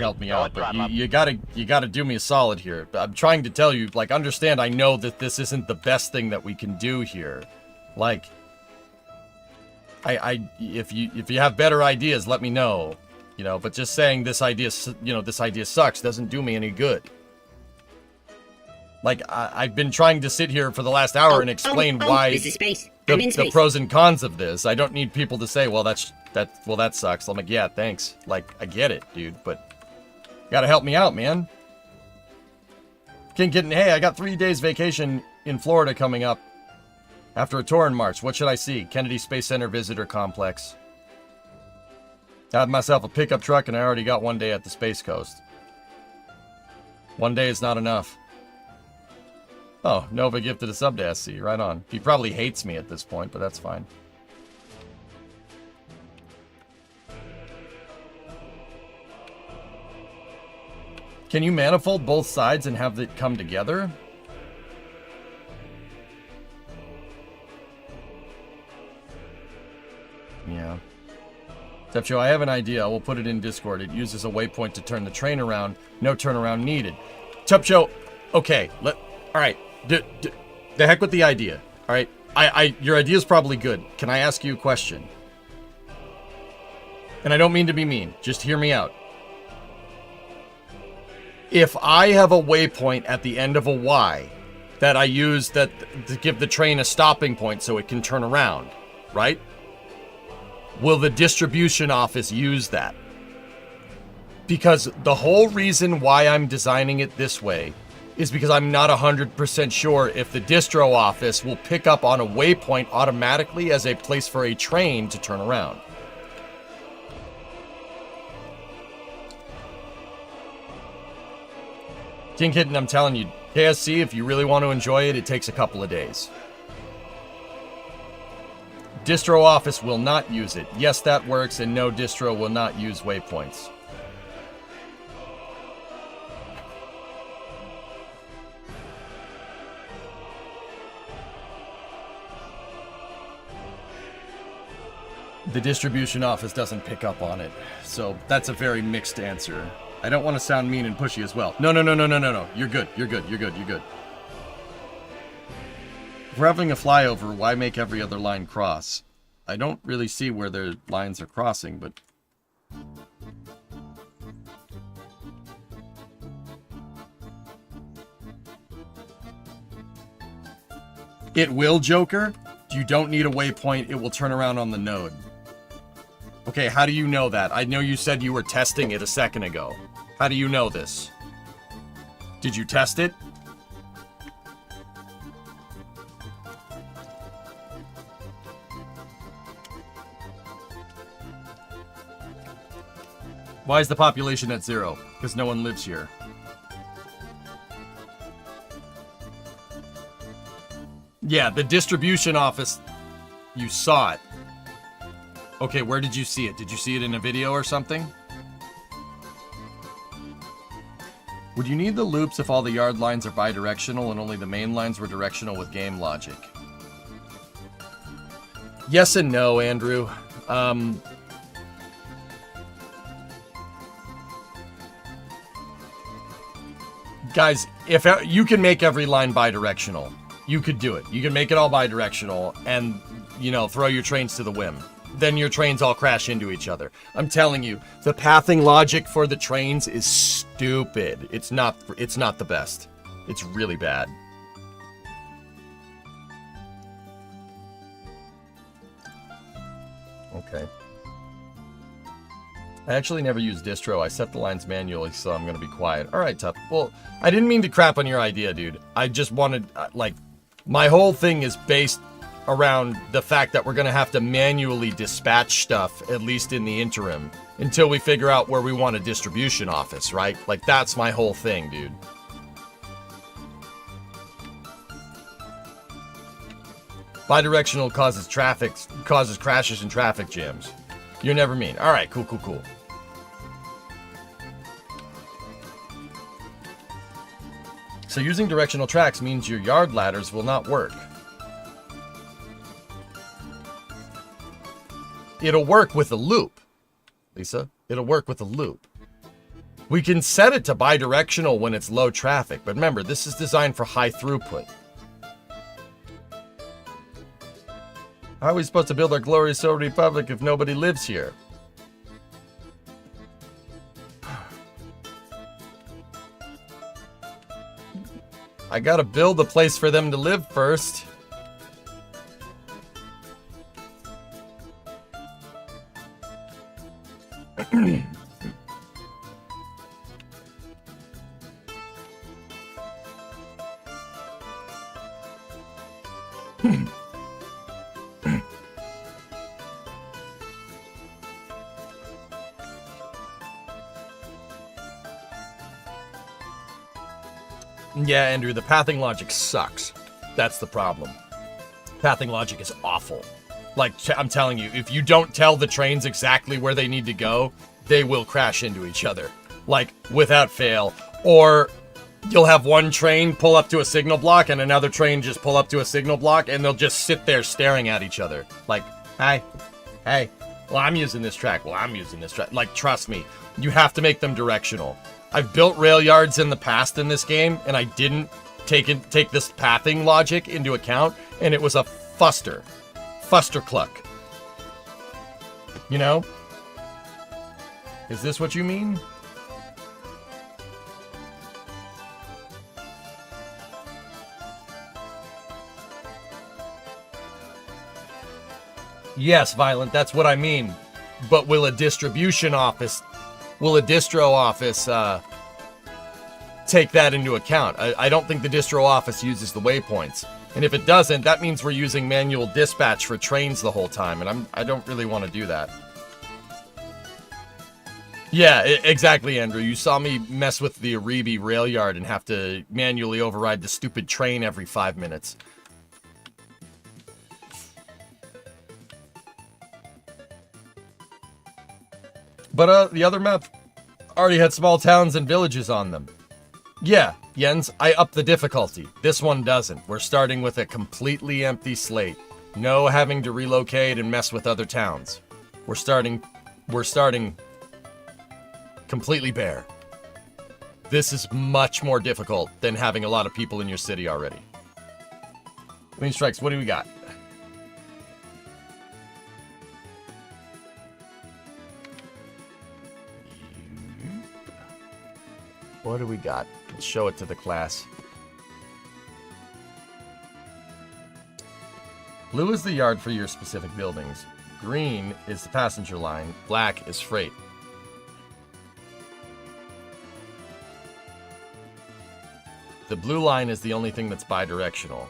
S2: helped me out. But you gotta do me a solid here. I'm trying to tell you, like, understand. I know that this isn't the best thing that we can do here. Like, if you have better ideas, let me know. You know, but just saying this idea sucks doesn't do me any good. Like, I've been trying to sit here for the last hour and explain why the pros and cons of this. I don't need people to say, well, that sucks. I'm like, yeah, thanks. Like, I get it, dude, but you gotta help me out, man. Hey, I got 3 days vacation in Florida coming up after a tour in March. What should I see? Kennedy Space Center Visitor Complex. I have myself a pickup truck and I already got 1 day at the Space Coast. 1 day is not enough. Oh, Nova gifted a sub to SC. Right on. He probably hates me at this point, but that's fine. Can you manifold both sides and have it come together? Yeah. Tepcho, I have an idea. I will put it in Discord. It uses a waypoint to turn the train around. No turnaround needed. Tepcho, okay. Alright. The heck with the idea. Alright. Your idea is probably good. Can I ask you a question? And I don't mean to be mean. Just hear me out. If I have a waypoint at the end of a Y that I use to give the train a stopping point so it can turn around, right? Will the distribution office use that? Because the whole reason why I'm designing it this way is because I'm not 100% sure if the distro office will pick up on a waypoint automatically as a place for a train to turn around. King Kitten, I'm telling you, KSC, if you really want to enjoy it, it takes a couple of days. Distro office will not use it. Yes, that works, and no, distro will not use waypoints. The distribution office doesn't pick up on it, so that's a very mixed answer. I don't want to sound mean and pushy as well. No. You're good. If we're having a flyover, why make every other line cross? I don't really see where their lines are crossing, but... It will, Joker? You don't need a waypoint, it will turn around on the node. Okay, how do you know that? I know you said you were testing it a second ago. How do you know this? Did you test it? Why is the population at 0? Because no one lives here. Yeah, the distribution office, you saw it. Okay, where did you see it? Did you see it in a video or something? Would you need the loops if all the yard lines are bidirectional and only the main lines were directional with game logic? Yes and no, Andrew. Guys, if you can make every line bidirectional, you could do it. You can make it all bidirectional and, you know, throw your trains to the whim. Then your trains all crash into each other. I'm telling you, the pathing logic for the trains is stupid. It's not the best. It's really bad. Okay. I actually never use distro. I set the lines manually, so I'm gonna be quiet. All right, Tough. Well, I didn't mean to crap on your idea, dude. I just wanted, like, my whole thing is based around the fact that we're gonna have to manually dispatch stuff, at least in the interim, until we figure out where we want a distribution office, right? Like, that's my whole thing, dude. Bidirectional causes crashes and traffic jams. You're never mean. All right, cool. So using directional tracks means your yard ladders will not work. It'll work with a loop, Lisa. It'll work with a loop. We can set it to bidirectional when it's low traffic, but remember, this is designed for high throughput. How are we supposed to build our glorious old republic if nobody lives here? I gotta build a place for them to live first. Yeah, Andrew, the pathing logic sucks. That's the problem. Pathing logic is awful. Like, I'm telling you, if you don't tell the trains exactly where they need to go, they will crash into each other. Like, without fail. Or you'll have one train pull up to a signal block and another train just pull up to a signal block and they'll just sit there staring at each other. Like, hey, well, I'm using this track. Well, I'm using this track. Like, trust me, you have to make them directional. I've built rail yards in the past in this game, and I didn't take this pathing logic into account, and it was a fustercluck. You know? Is this what you mean? Yes, Violent, that's what I mean. But will a distro office take that into account? I don't think the distro office uses the waypoints. And if it doesn't, that means we're using manual dispatch for trains the whole time, and I don't really want to do that. Yeah, exactly, Andrew. You saw me mess with the Aribi rail yard and have to manually override the stupid train every 5 minutes. But the other map already had small towns and villages on them. Yeah, Jens, I upped the difficulty. This one doesn't. We're starting with a completely empty slate. No having to relocate and mess with other towns. We're starting completely bare. This is much more difficult than having a lot of people in your city already. Queen Strikes, what do we got? What do we got? Let's show it to the class. Blue is the yard for your specific buildings. Green is the passenger line. Black is freight. The blue line is the only thing that's bidirectional.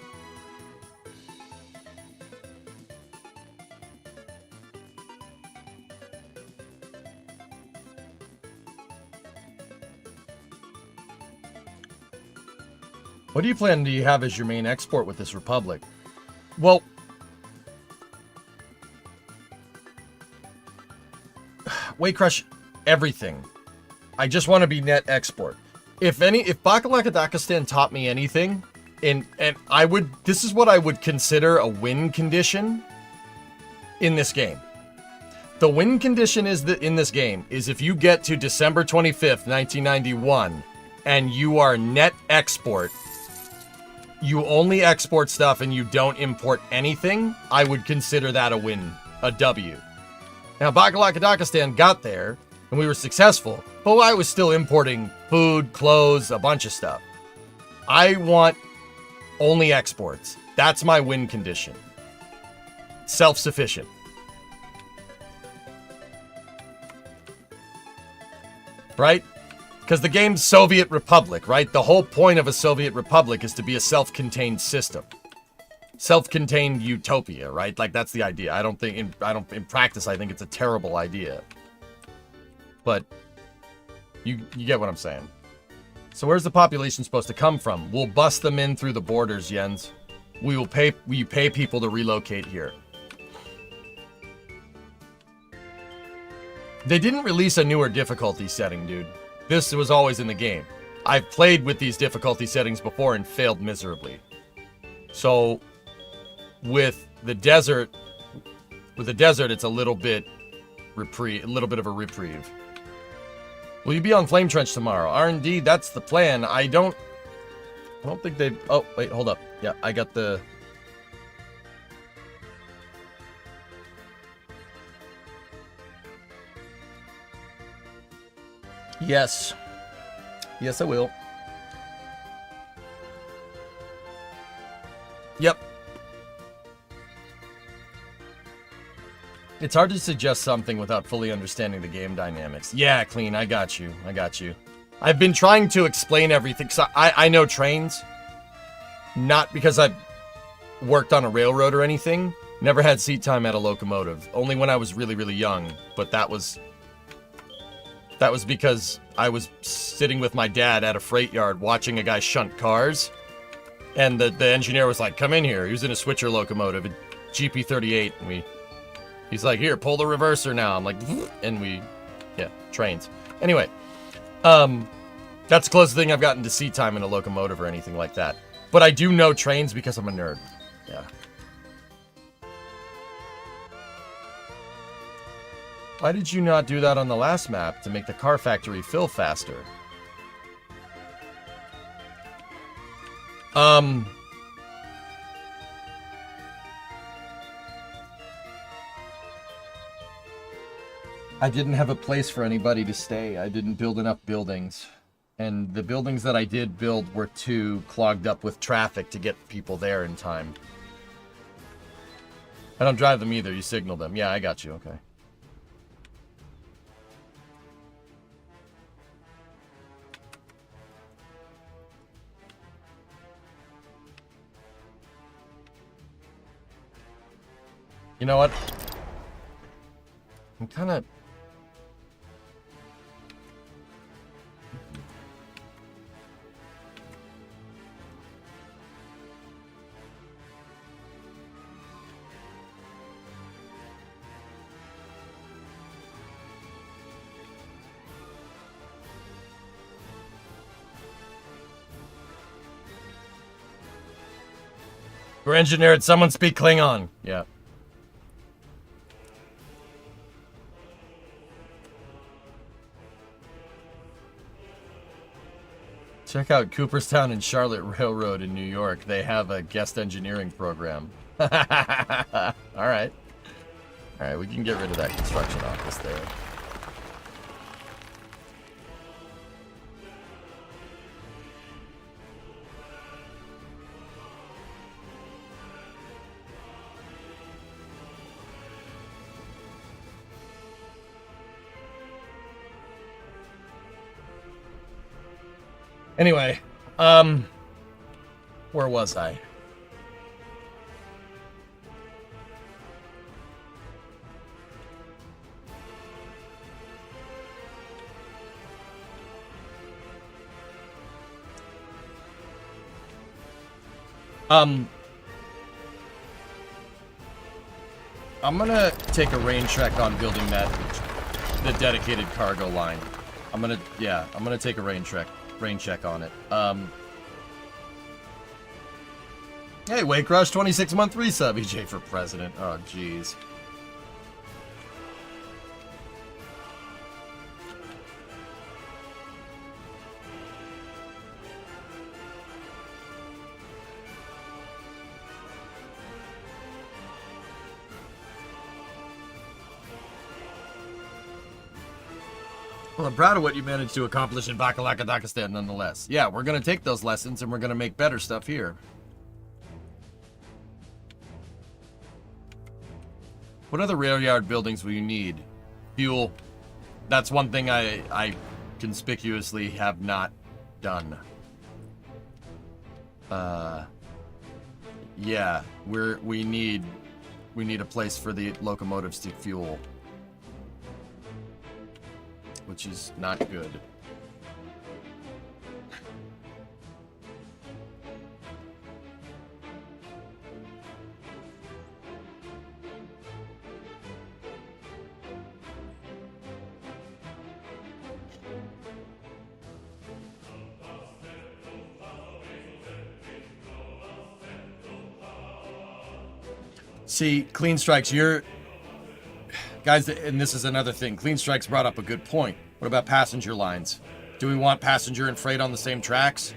S2: What do you have as your main export with this republic? Well, Weight Crush, everything. I just want to be net export. If Bakalakadakistan taught me anything, and this is what I would consider a win condition in this game. The win condition in this game is if you get to December 25th, 1991, and you are net export, you only export stuff and you don't import anything, I would consider that a win, a W. Now, Bakalakadakistan got there, and we were successful, but I was still importing food, clothes, a bunch of stuff. I want only exports. That's my win condition. Self-sufficient. Right? Because the game's Soviet Republic, right? The whole point of a Soviet Republic is to be a self-contained system. Self-contained utopia, right? Like, that's the idea. In practice, I think it's a terrible idea. But you get what I'm saying. So where's the population supposed to come from? We'll bust them in through the borders, Jens. We pay people to relocate here. They didn't release a newer difficulty setting, dude. This was always in the game. I've played with these difficulty settings before and failed miserably. So with the desert, it's a little bit of a reprieve. Will you be on Flame Trench tomorrow? R&D, that's the plan. I don't think they've... Oh, wait, hold up. Yeah, I got the... Yes. Yes, I will. Yep. It's hard to suggest something without fully understanding the game dynamics. Yeah, Clean, I got you. I've been trying to explain everything, because I know trains. Not because I've worked on a railroad or anything. Never had seat time at a locomotive. Only when I was really, really young. But that was because I was sitting with my dad at a freight yard watching a guy shunt cars. And the engineer was like, come in here. He was in a switcher locomotive, a GP38. And he's like, here, pull the reverser now. I'm like, and trains. Anyway, that's the closest thing I've gotten to seat time in a locomotive or anything like that. But I do know trains because I'm a nerd. Yeah. Why did you not do that on the last map to make the car factory fill faster? I didn't have a place for anybody to stay. I didn't build enough buildings. And the buildings that I did build were too clogged up with traffic to get people there in time. I don't drive them either. You signal them. Yeah, I got you. Okay. You know what? I'm kind of... We're engineered. Someone speak Klingon. Yeah. Check out Cooperstown and Charlotte Railroad in New York. They have a guest engineering program. All right. All right, we can get rid of that construction office there. Anyway, where was I? I'm gonna take a rain check on building the dedicated cargo line. I'm gonna take a rain check on it. Hey, Wake Rush, 26-month resub, EJ for president. Oh, jeez. Well, I'm proud of what you managed to accomplish in Bakalakadakistan nonetheless. Yeah, we're going to take those lessons and we're going to make better stuff here. What other rail yard buildings will you need? Fuel. That's one thing I conspicuously have not done. Yeah, we need a place for the locomotives to fuel, which is not good. See, Clean Strikes, guys, and this is another thing. Clean Strikes brought up a good point. What about passenger lines? Do we want passenger and freight on the same tracks?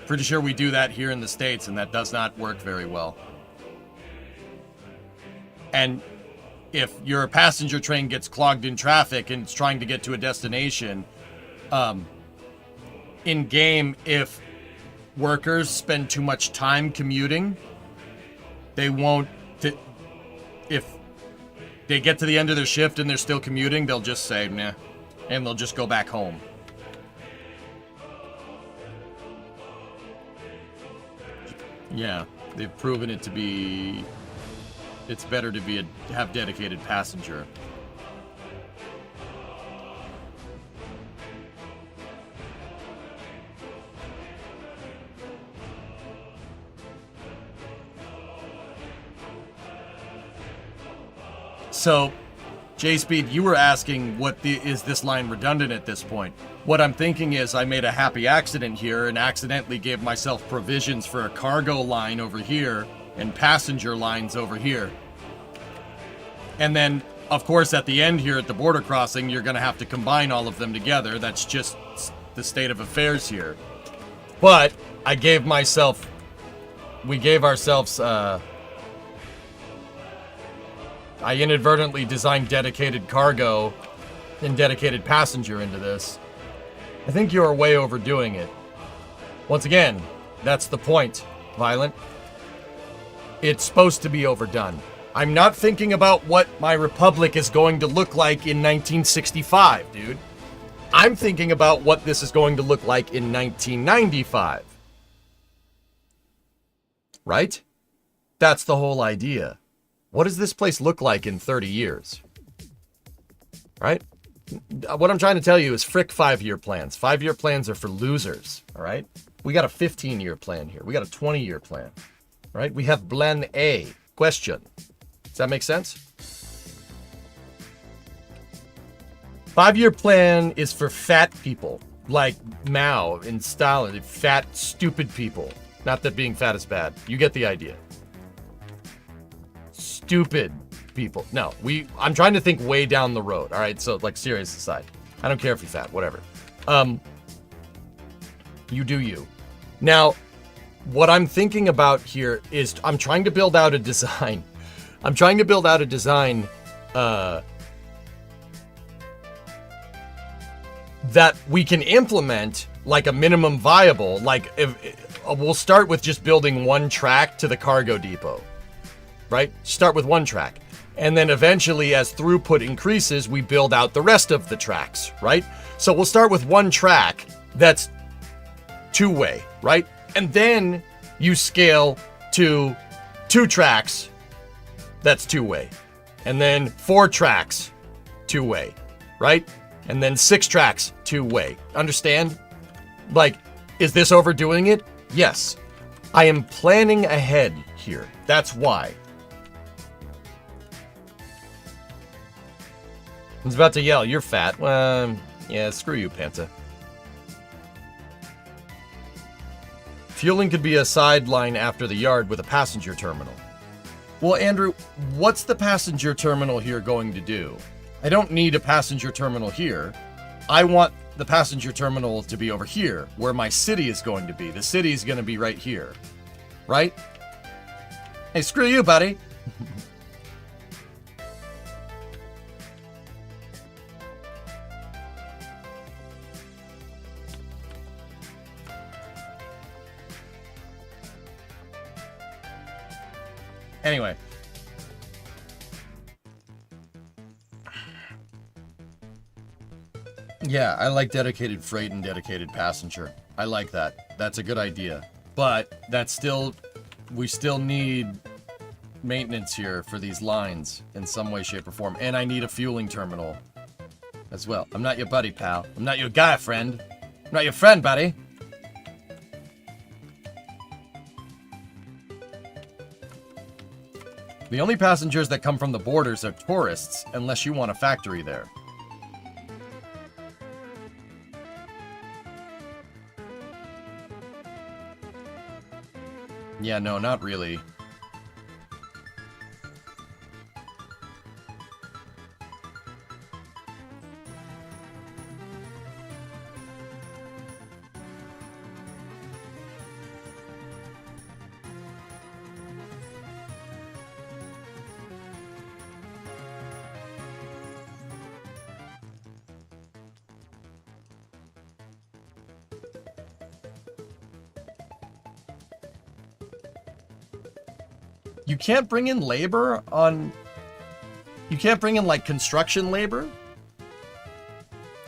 S2: Pretty sure we do that here in the States, and that does not work very well. And if your passenger train gets clogged in traffic and it's trying to get to a destination, in game, if workers spend too much time commuting, they won't. If they get to the end of their shift and they're still commuting, they'll just say, nah, and they'll just go back home. Yeah, they've proven it to be, it's better to have dedicated passenger. So, J-Speed, you were asking is this line redundant at this point? What I'm thinking is I made a happy accident here and accidentally gave myself provisions for a cargo line over here and passenger lines over here. And then, of course, at the end here at the border crossing, you're going to have to combine all of them together. That's just the state of affairs here. But we gave ourselves, I inadvertently designed dedicated cargo and dedicated passenger into this. I think you are way overdoing it. Once again, that's the point, Violent. It's supposed to be overdone. I'm not thinking about what my republic is going to look like in 1965, dude. I'm thinking about what this is going to look like in 1995. Right? That's the whole idea. What does this place look like in 30 years? Right? What I'm trying to tell you is frick 5-year plans. 5-year plans are for losers, all right? We got a 15-year plan here. We got a 20-year plan, right? We have Plan A. Question. Does that make sense? 5-year plan is for fat people, like Mao and Stalin. Fat, stupid people. Not that being fat is bad. You get the idea. Stupid people. No, I'm trying to think way down the road. All right, so like serious aside, I don't care if you're fat, whatever. You do you. Now, what I'm thinking about here is I'm trying to build out a design. I'm trying to build out a design that we can implement like a minimum viable. Like we'll start with just building one track to the cargo depot. Right? Start with one track. And then eventually, as throughput increases, we build out the rest of the tracks, right? So we'll start with one track that's two-way, right? And then you scale to 2 tracks that's two-way. And then 4 tracks, two-way, right? And then 6 tracks, two-way. Understand? Like, is this overdoing it? Yes. I am planning ahead here. That's why. was about to yell, you're fat. Yeah, screw you, Panta. Fueling could be a sideline after the yard with a passenger terminal. Well, Andrew, what's the passenger terminal here going to do? I don't need a passenger terminal here. I want the passenger terminal to be over here, where my city is going to be. The city is going to be right here. Right? Hey, screw you, buddy. Anyway. Yeah, I like dedicated freight and dedicated passenger. I like that. That's a good idea. But that's still, we still need maintenance here for these lines in some way, shape, or form. And I need a fueling terminal as well. I'm not your buddy, pal. I'm not your guy, friend. I'm not your friend, buddy. The only passengers that come from the borders are tourists, unless you want a factory there. Yeah, no, not really. You can't bring in labor on... You can't bring in, like, construction labor?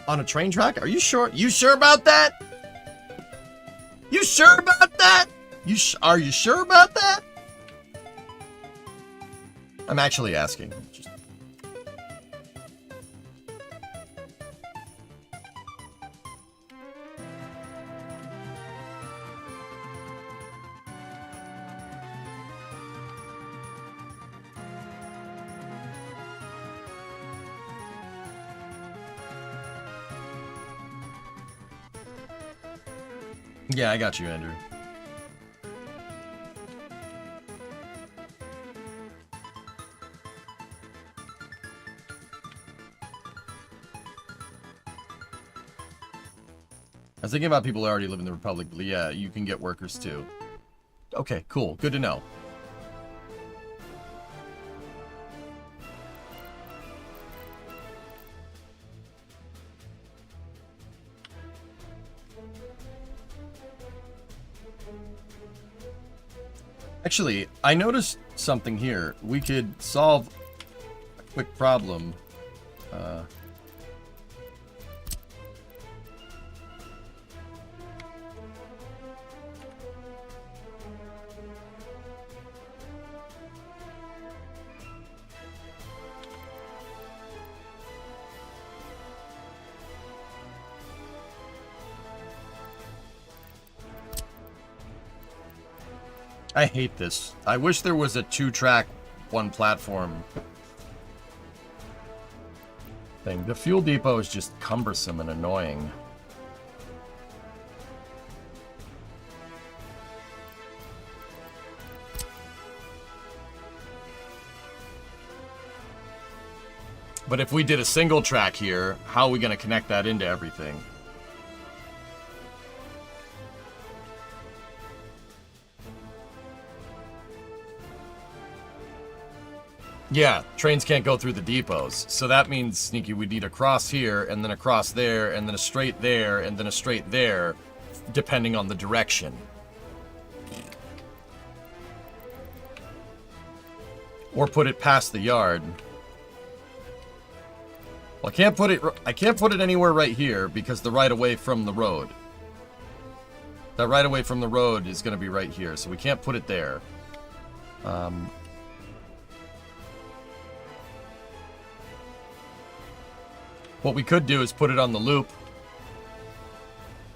S2: On a train track? Are you sure? You sure about that? You sure about that? Are you sure about that? I'm actually asking. Just... Yeah, I got you, Andrew. I was thinking about people who already live in the Republic, but yeah, you can get workers too. Okay, cool. Good to know. Actually, I noticed something here. We could solve a quick problem. I hate this. I wish there was a 2-track, 1-platform thing. The fuel depot is just cumbersome and annoying. But if we did a single track here, how are we going to connect that into everything? Yeah, trains can't go through the depots. So that means, Sneaky, we need a cross here, and then a cross there, and then a straight there, and then a straight there, depending on the direction. Or put it past the yard. Well, I can't put it anywhere right here because the right away from the road. That right away from the road is going to be right here, so we can't put it there. What we could do is put it on the loop.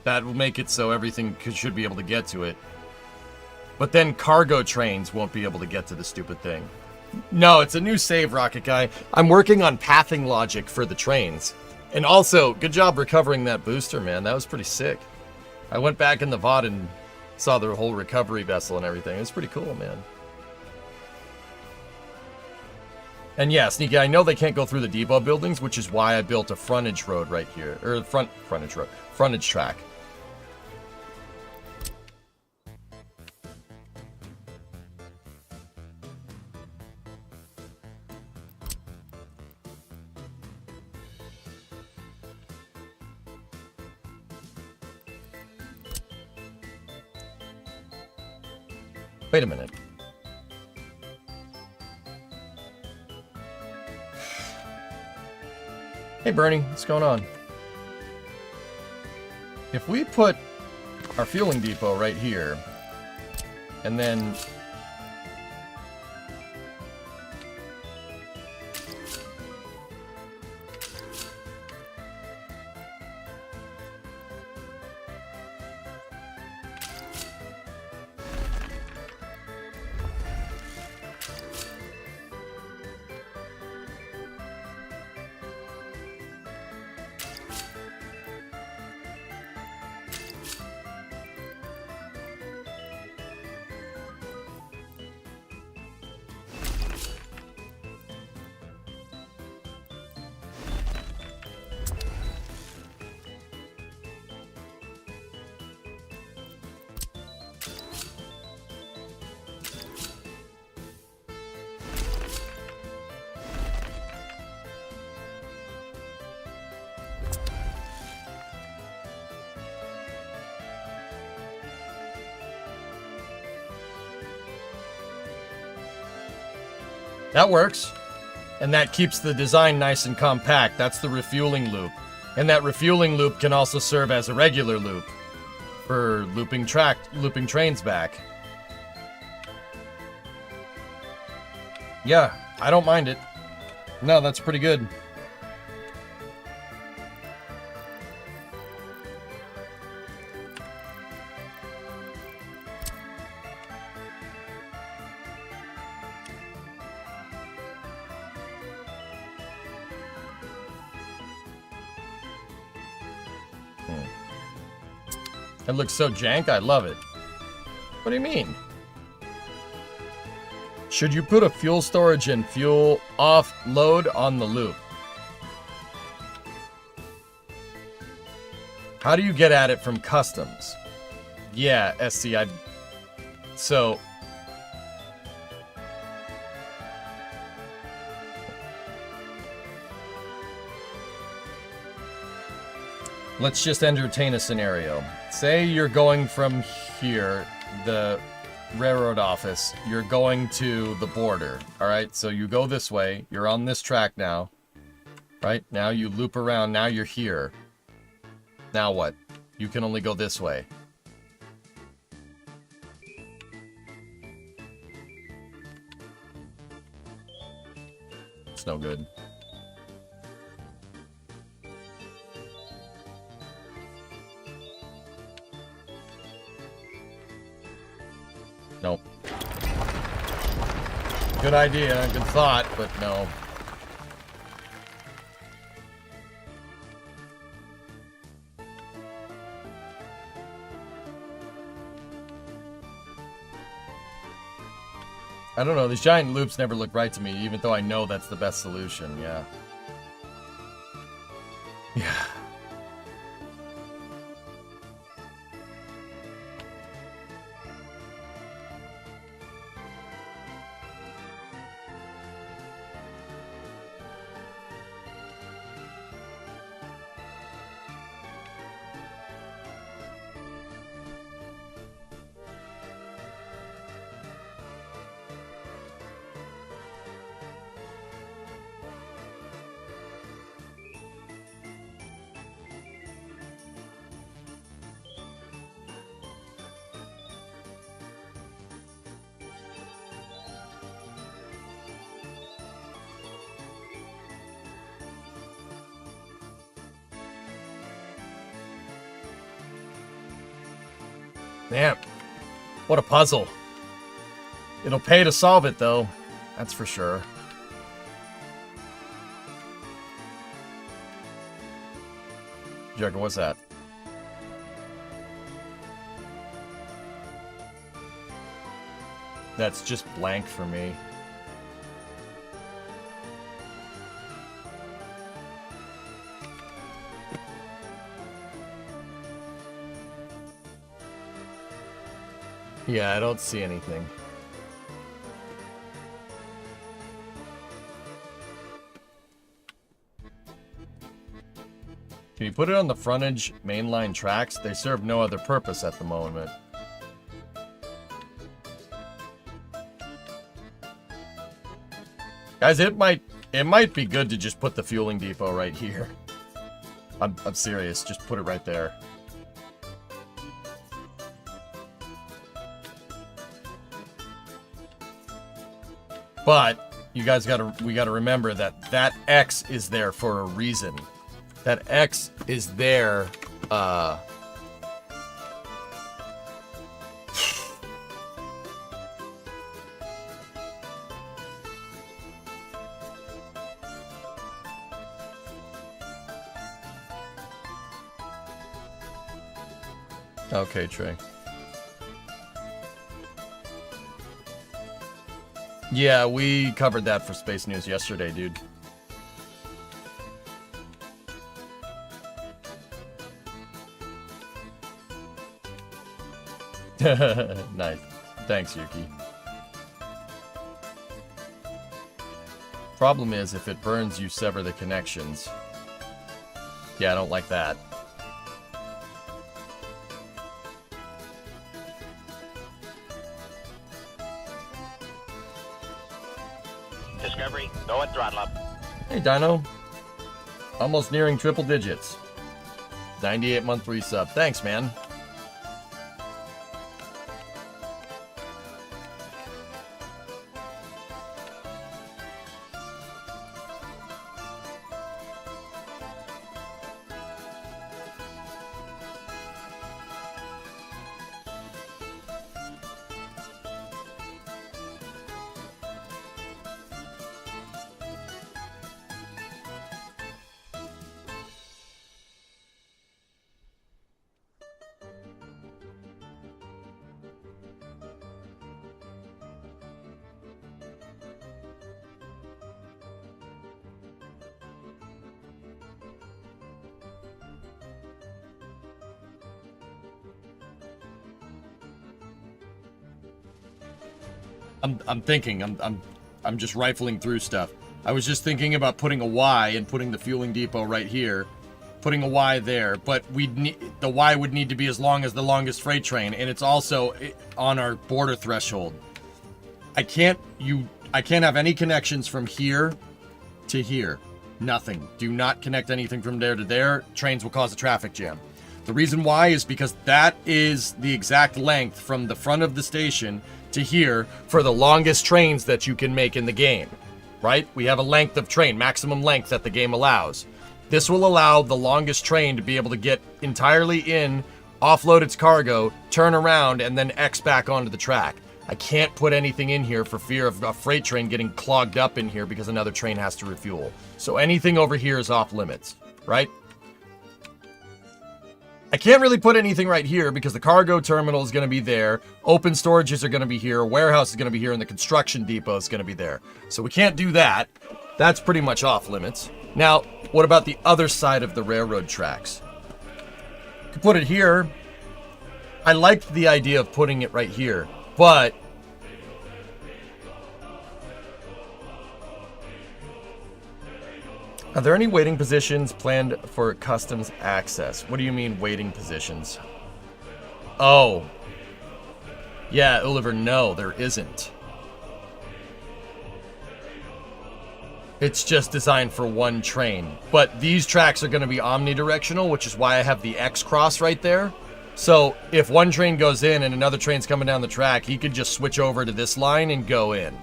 S2: That will make it so everything should be able to get to it. But then cargo trains won't be able to get to the stupid thing. No, it's a new save, Rocket Guy. I'm working on pathing logic for the trains. And also, good job recovering that booster, man. That was pretty sick. I went back in the VOD and saw the whole recovery vessel and everything. It was pretty cool, man. And yeah, Sneaky, I know they can't go through the depot buildings, which is why I built a frontage road right here. Or frontage track. Wait a minute. Hey Bernie, what's going on? If we put our fueling depot right here, and then that works. And that keeps the design nice and compact. That's the refueling loop. And that refueling loop can also serve as a regular loop for looping trains back. Yeah, I don't mind it. No, that's pretty good. It looks so jank, I love it. What do you mean? Should you put a fuel storage and fuel offload on the loop? How do you get at it from customs? Yeah, SC, so... let's just entertain a scenario. Say you're going from here, the railroad office, you're going to the border, all right? So you go this way, you're on this track now, right? Now you loop around, now you're here. Now what? You can only go this way. It's no good. Nope. Good idea, good thought, but no. I don't know, these giant loops never look right to me, even though I know that's the best solution, yeah. Yeah. Damn. What a puzzle. It'll pay to solve it, though. That's for sure. Jugger, what's that? That's just blank for me. Yeah, I don't see anything. Can you put it on the frontage mainline tracks? They serve no other purpose at the moment. Guys, it might be good to just put the fueling depot right here. I'm serious, just put it right there. But you guys we gotta remember that that X is there for a reason. That X is there, Okay, Trey. Yeah, we covered that for Space News yesterday, dude. Nice. Thanks, Yuki. Problem is, if it burns, you sever the connections. Yeah, I don't like that.
S4: Discovery, go at throttle up.
S2: Hey, Dino. Almost nearing triple digits. 98-month resub. Thanks, man. I'm just rifling through stuff. I was just thinking about putting a Y and putting the fueling depot right here, putting a Y there, but the Y would need to be as long as the longest freight train, and it's also on our border threshold. I can't have any connections from here to here. Nothing. Do not connect anything from there to there. Trains will cause a traffic jam. The reason why is because that is the exact length from the front of the station to here for the longest trains that you can make in the game, right? We have a length of train, maximum length that the game allows. This will allow the longest train to be able to get entirely in, offload its cargo, turn around, and then X back onto the track. I can't put anything in here for fear of a freight train getting clogged up in here because another train has to refuel. So anything over here is off limits, right? I can't really put anything right here because the cargo terminal is going to be there, open storages are going to be here, warehouse is going to be here, and the construction depot is going to be there. So we can't do that. That's pretty much off limits. Now, what about the other side of the railroad tracks? You could put it here. I liked the idea of putting it right here, but are there any waiting positions planned for customs access? What do you mean waiting positions? Oh. Yeah, Oliver, no, there isn't. It's just designed for one train. But these tracks are going to be omnidirectional, which is why I have the X cross right there. So if one train goes in and another train's coming down the track, he could just switch over to this line and go in.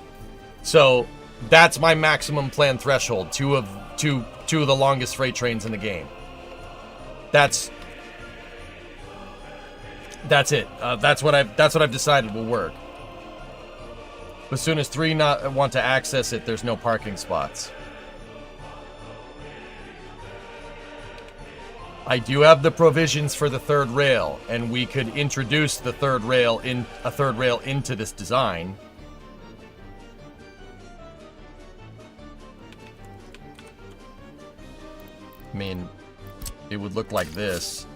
S2: So that's my maximum planned threshold, two of the longest freight trains in the game. That's it. That's what I've decided will work. As soon as 3 not want to access it, there's no parking spots. I do have the provisions for the third rail, and we could introduce the third rail into this design. I mean, it would look like this.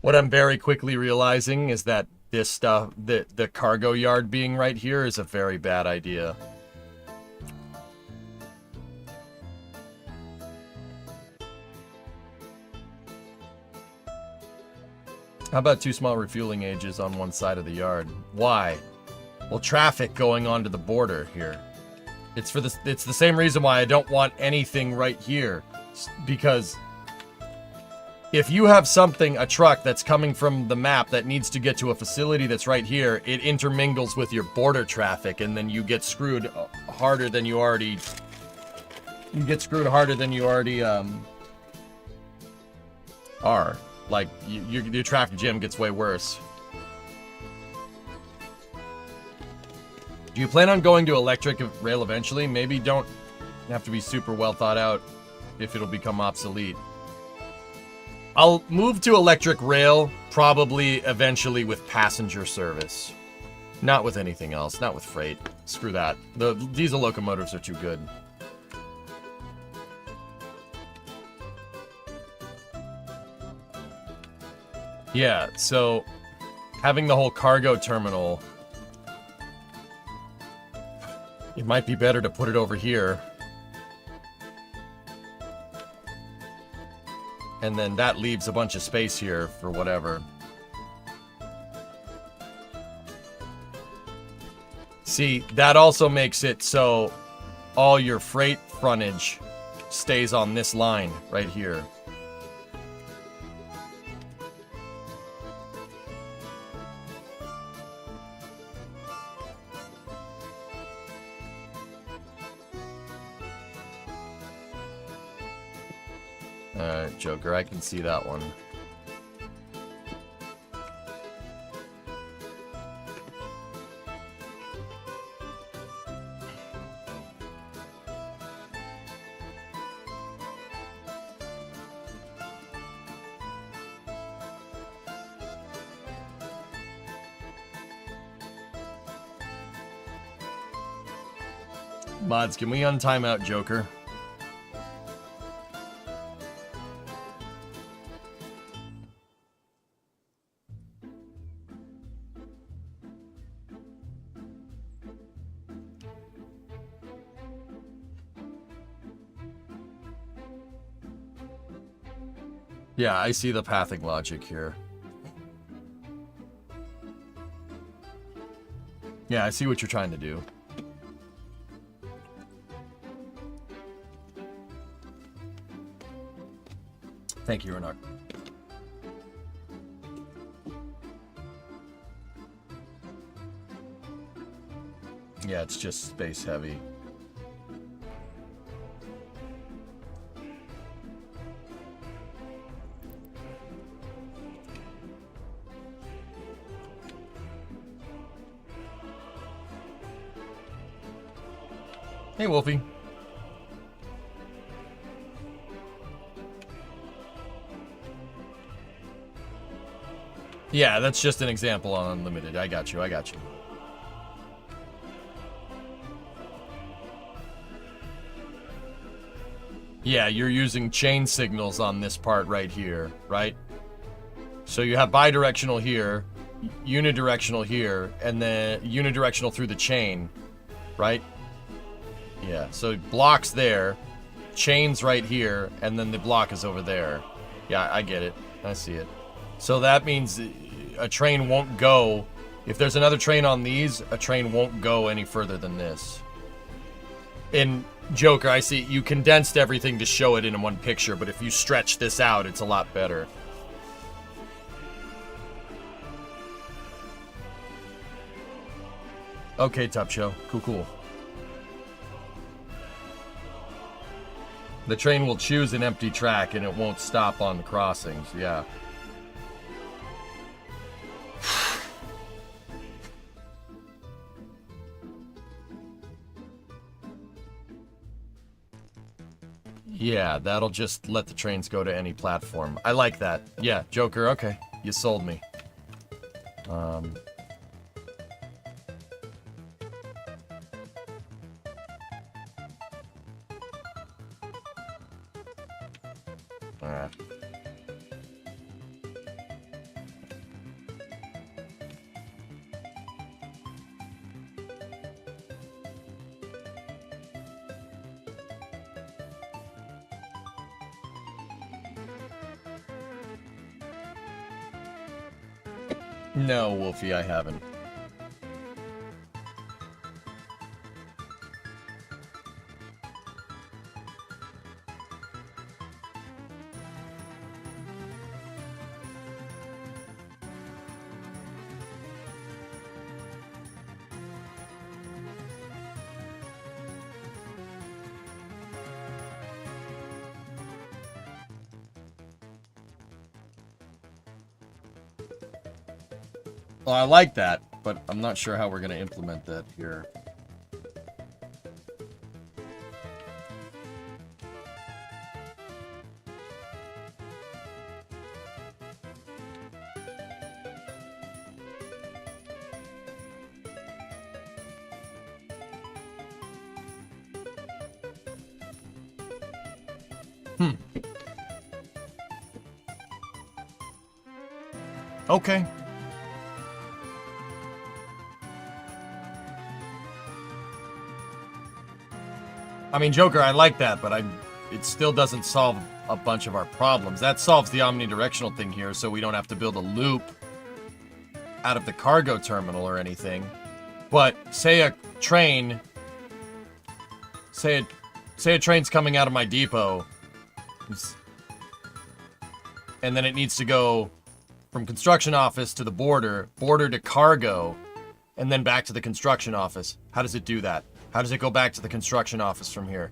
S2: What I'm very quickly realizing is that this stuff, the cargo yard being right here is a very bad idea. How about 2 small refueling ages on one side of the yard? Why? Well, traffic going onto the border here. It's the same reason why I don't want anything right here. Because if you have a truck that's coming from the map that needs to get to a facility that's right here, it intermingles with your border traffic, and then you get screwed harder than you already... are. Like, your traffic jam gets way worse. Do you plan on going to electric rail eventually? Maybe don't have to be super well thought out if it'll become obsolete. I'll move to electric rail, probably eventually with passenger service. Not with anything else, not with freight. Screw that. The diesel locomotives are too good. Yeah, so having the whole cargo terminal, it might be better to put it over here. And then that leaves a bunch of space here for whatever. See, that also makes it so all your freight frontage stays on this line right here. Joker, I can see that one. Mods, can we untime out Joker? Yeah, I see the pathing logic here. Yeah, I see what you're trying to do. Thank you, Renard. Yeah, it's just space heavy. Hey, Wolfie. Yeah, that's just an example on Unlimited. I got you, I got you. Yeah, you're using chain signals on this part right here, right? So you have bidirectional here, unidirectional here, and then unidirectional through the chain, right? Yeah, so blocks there, chains right here, and then the block is over there. Yeah, I get it. I see it. So that means a train won't go. If there's another train on these, a train won't go any further than this. In Joker, I see you condensed everything to show it in one picture, but if you stretch this out, it's a lot better. Okay, Top Show. Cool. The train will choose an empty track and it won't stop on the crossings, yeah. Yeah, that'll just let the trains go to any platform. I like that. Yeah, Joker, okay. You sold me. Alright. No, Wolfie, I haven't. Well, I like that, but I'm not sure how we're going to implement that here. Okay. I mean, Joker, I like that, but it still doesn't solve a bunch of our problems. That solves the omnidirectional thing here, so we don't have to build a loop out of the cargo terminal or anything. But say a train, say a train's coming out of my depot, and then it needs to go from construction office to the border to cargo, and then back to the construction office. How does it do that? How does it go back to the construction office from here?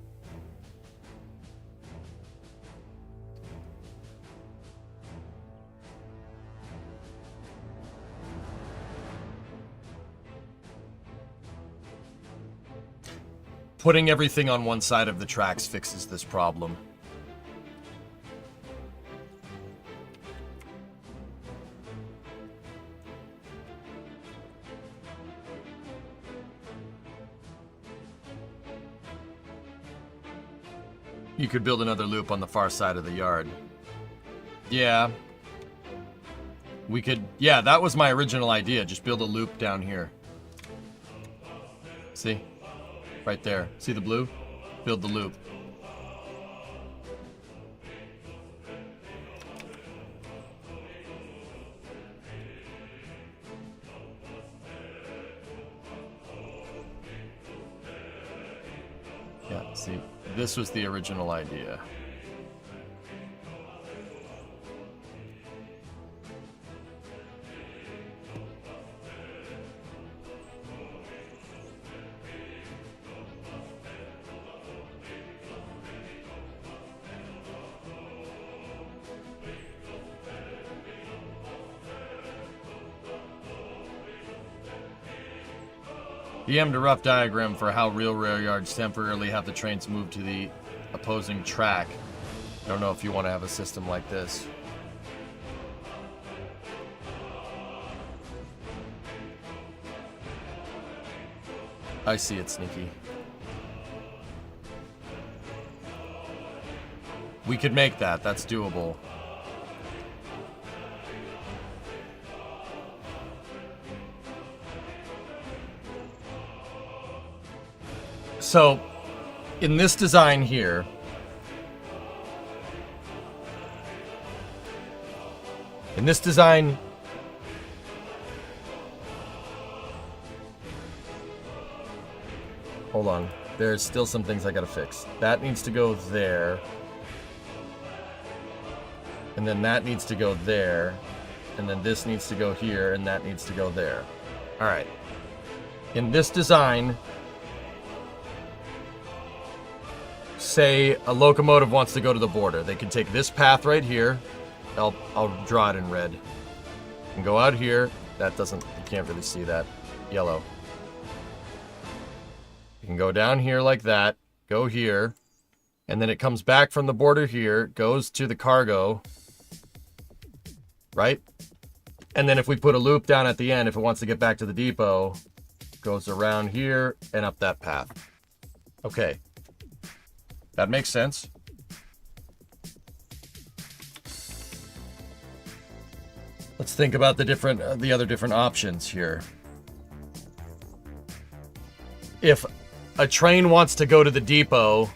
S2: Putting everything on one side of the tracks fixes this problem. You could build another loop on the far side of the yard. Yeah. We could... Yeah, that was my original idea. Just build a loop down here. See? Right there. See the blue? Build the loop. Yeah, see? This was the original idea. DM'd a rough diagram for how real rail yards temporarily have the trains move to the opposing track. I don't know if you want to have a system like this. I see it, Sneaky. We could make that. That's doable. So, in this design here, hold on. There's still some things I gotta fix. That needs to go there. And then that needs to go there. And then this needs to go here, and that needs to go there. All right. In this design, say a locomotive wants to go to the border. They can take this path right here. I'll draw it in red. And go out here. That doesn't, you can't really see that. Yellow. You can go down here like that. Go here. And then it comes back from the border here. Goes to the cargo. Right? And then if we put a loop down at the end, if it wants to get back to the depot, goes around here and up that path. Okay. That makes sense. Let's think about the other different options here. If a train wants to go to the depot,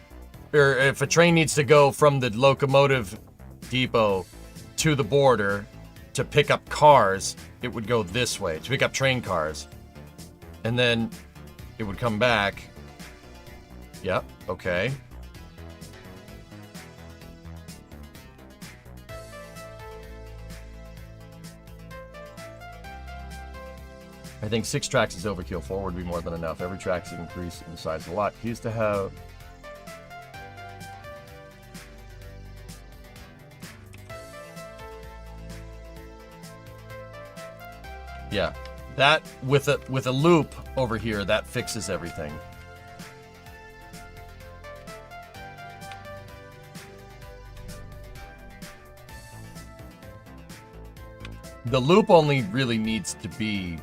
S2: or if a train needs to go from the locomotive depot to the border to pick up cars, it would go this way, to pick up train cars. And then it would come back. Yep, okay. I think 6 tracks is overkill. 4 would be more than enough. Every track's increased in size a lot. He used to have... Yeah, that with a loop over here, that fixes everything. The loop only really needs to be...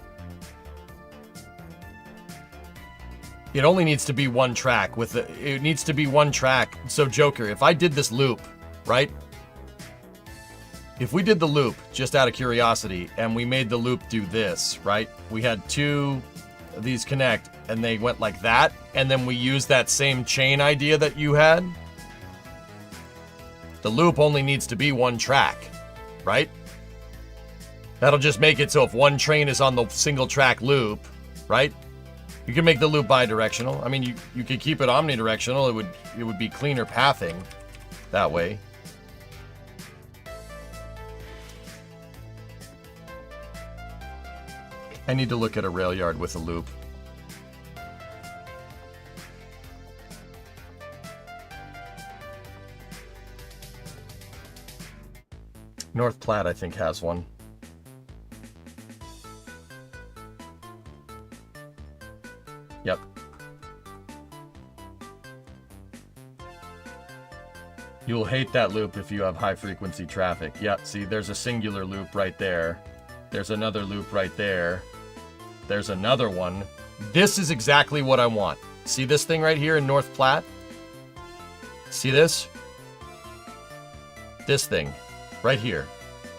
S2: It only needs to be one track. It needs to be one track. So Joker, if I did this loop, right? If we did the loop, just out of curiosity, and we made the loop do this, right? We had 2 of these connect, and they went like that, and then we used that same chain idea that you had. The loop only needs to be one track, right? That'll just make it so if one train is on the single track loop, right? You can make the loop bidirectional. I mean, you could keep it omnidirectional. It would be cleaner pathing that way. I need to look at a rail yard with a loop. North Platte, I think, has one. Yep. You'll hate that loop if you have high frequency traffic. Yep, see, there's a singular loop right there. There's another loop right there. There's another one. This is exactly what I want. See this thing right here in North Platte? See this? This thing right here.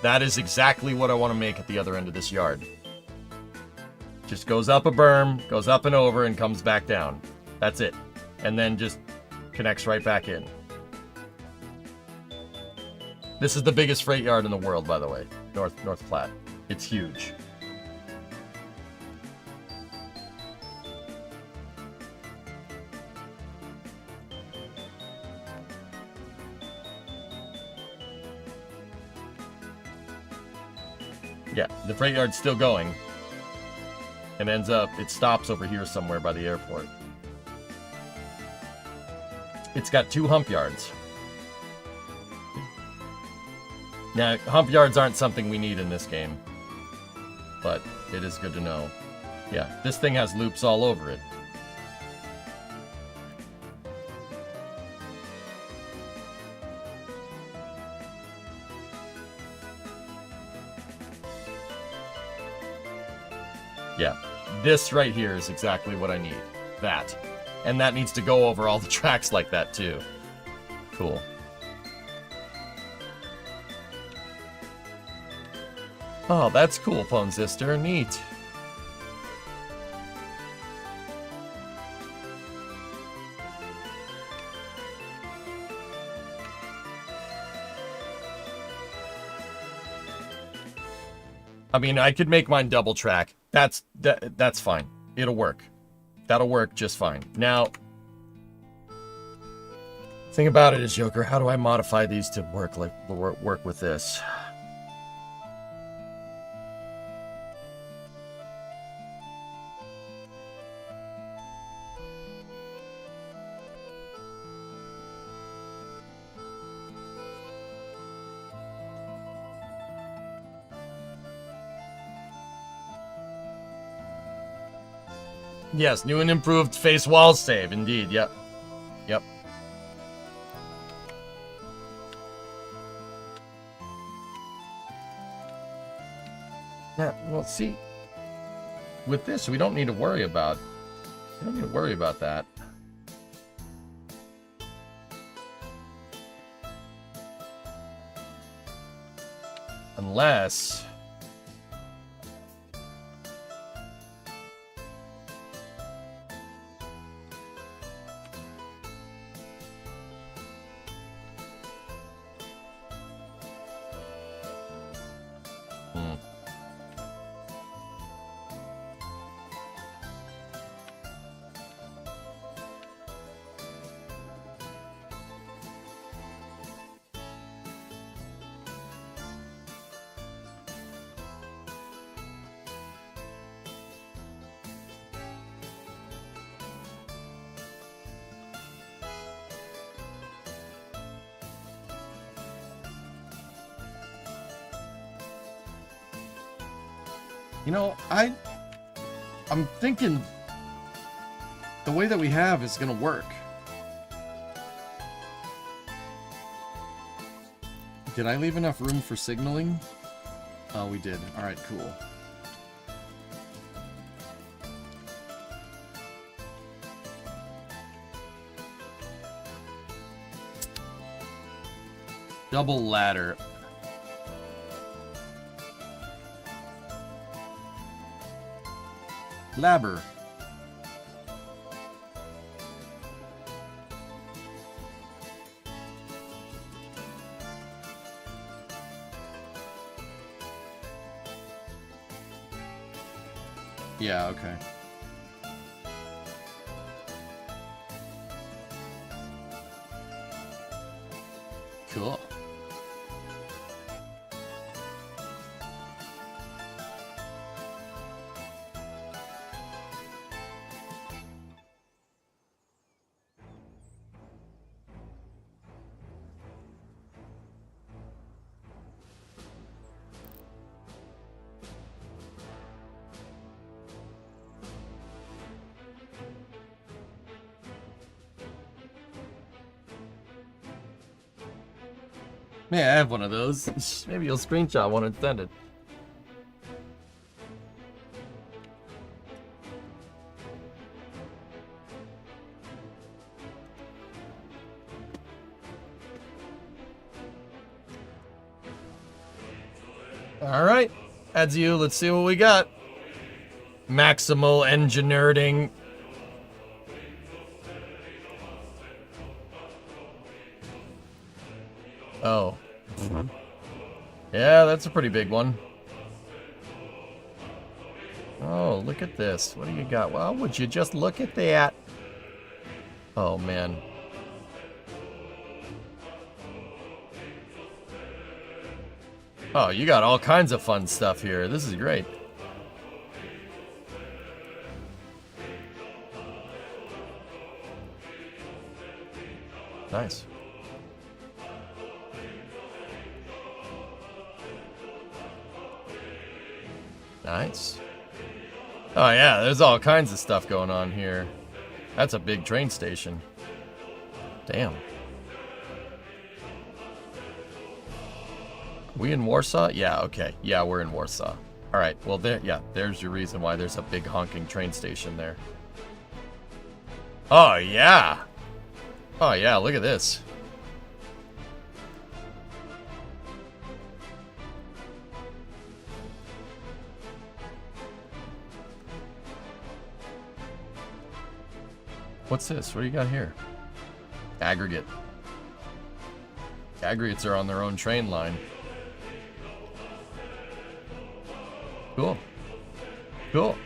S2: That is exactly what I want to make at the other end of this yard. Just goes up a berm, goes up and over, and comes back down. That's it. And then just connects right back in. This is the biggest freight yard in the world, by the way. North Platte. It's huge. Yeah, the freight yard's still going. And ends up, it stops over here somewhere by the airport. It's got 2 hump yards. Now, hump yards aren't something we need in this game. But it is good to know. Yeah, this thing has loops all over it. Yeah, this right here is exactly what I need. That. And that needs to go over all the tracks like that too. Cool. Oh, that's cool, Phone Sister. Neat. I mean, I could make mine double track. That's fine. It'll work. That'll work just fine. Now, thing about it is, Joker, how do I modify these to work with this? Yes, new and improved face wall save, indeed. Yep. Yep. Yeah, well, see, with this, we don't need to worry about that. Unless... You know, I'm thinking the way that we have is gonna work. Did I leave enough room for signaling? Oh, we did. Alright, cool. Double ladder. Labber. Yeah, okay. Cool. May I have one of those? Maybe you'll screenshot one and send it. Alright, that's you. Let's see what we got. Maximal engineering. Oh. Yeah, that's a pretty big one. Oh, look at this. What do you got? Well, would you just look at that? Oh, man. Oh, you got all kinds of fun stuff here. This is great. Nice. Nice. Oh yeah, there's all kinds of stuff going on here. That's a big train station. Damn. We in Warsaw? Yeah, okay. Yeah, we're in Warsaw. Alright, well there, yeah, there's your reason why there's a big honking train station there. Oh yeah! Oh yeah, look at this. What's this? What do you got here? Aggregate. Aggregates are on their own train line. Cool. Cool.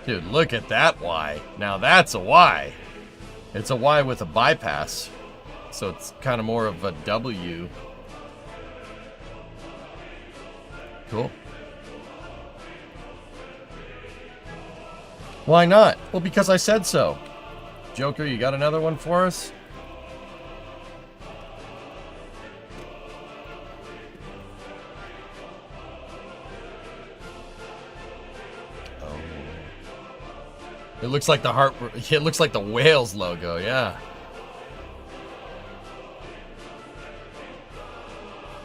S2: Dude, look at that Y. Now that's a Y. It's a Y with a bypass. So it's kind of more of a W. Cool. Why not? Well, because I said so. Joker, you got another one for us? It looks like the heart. It looks like the whales logo. Yeah.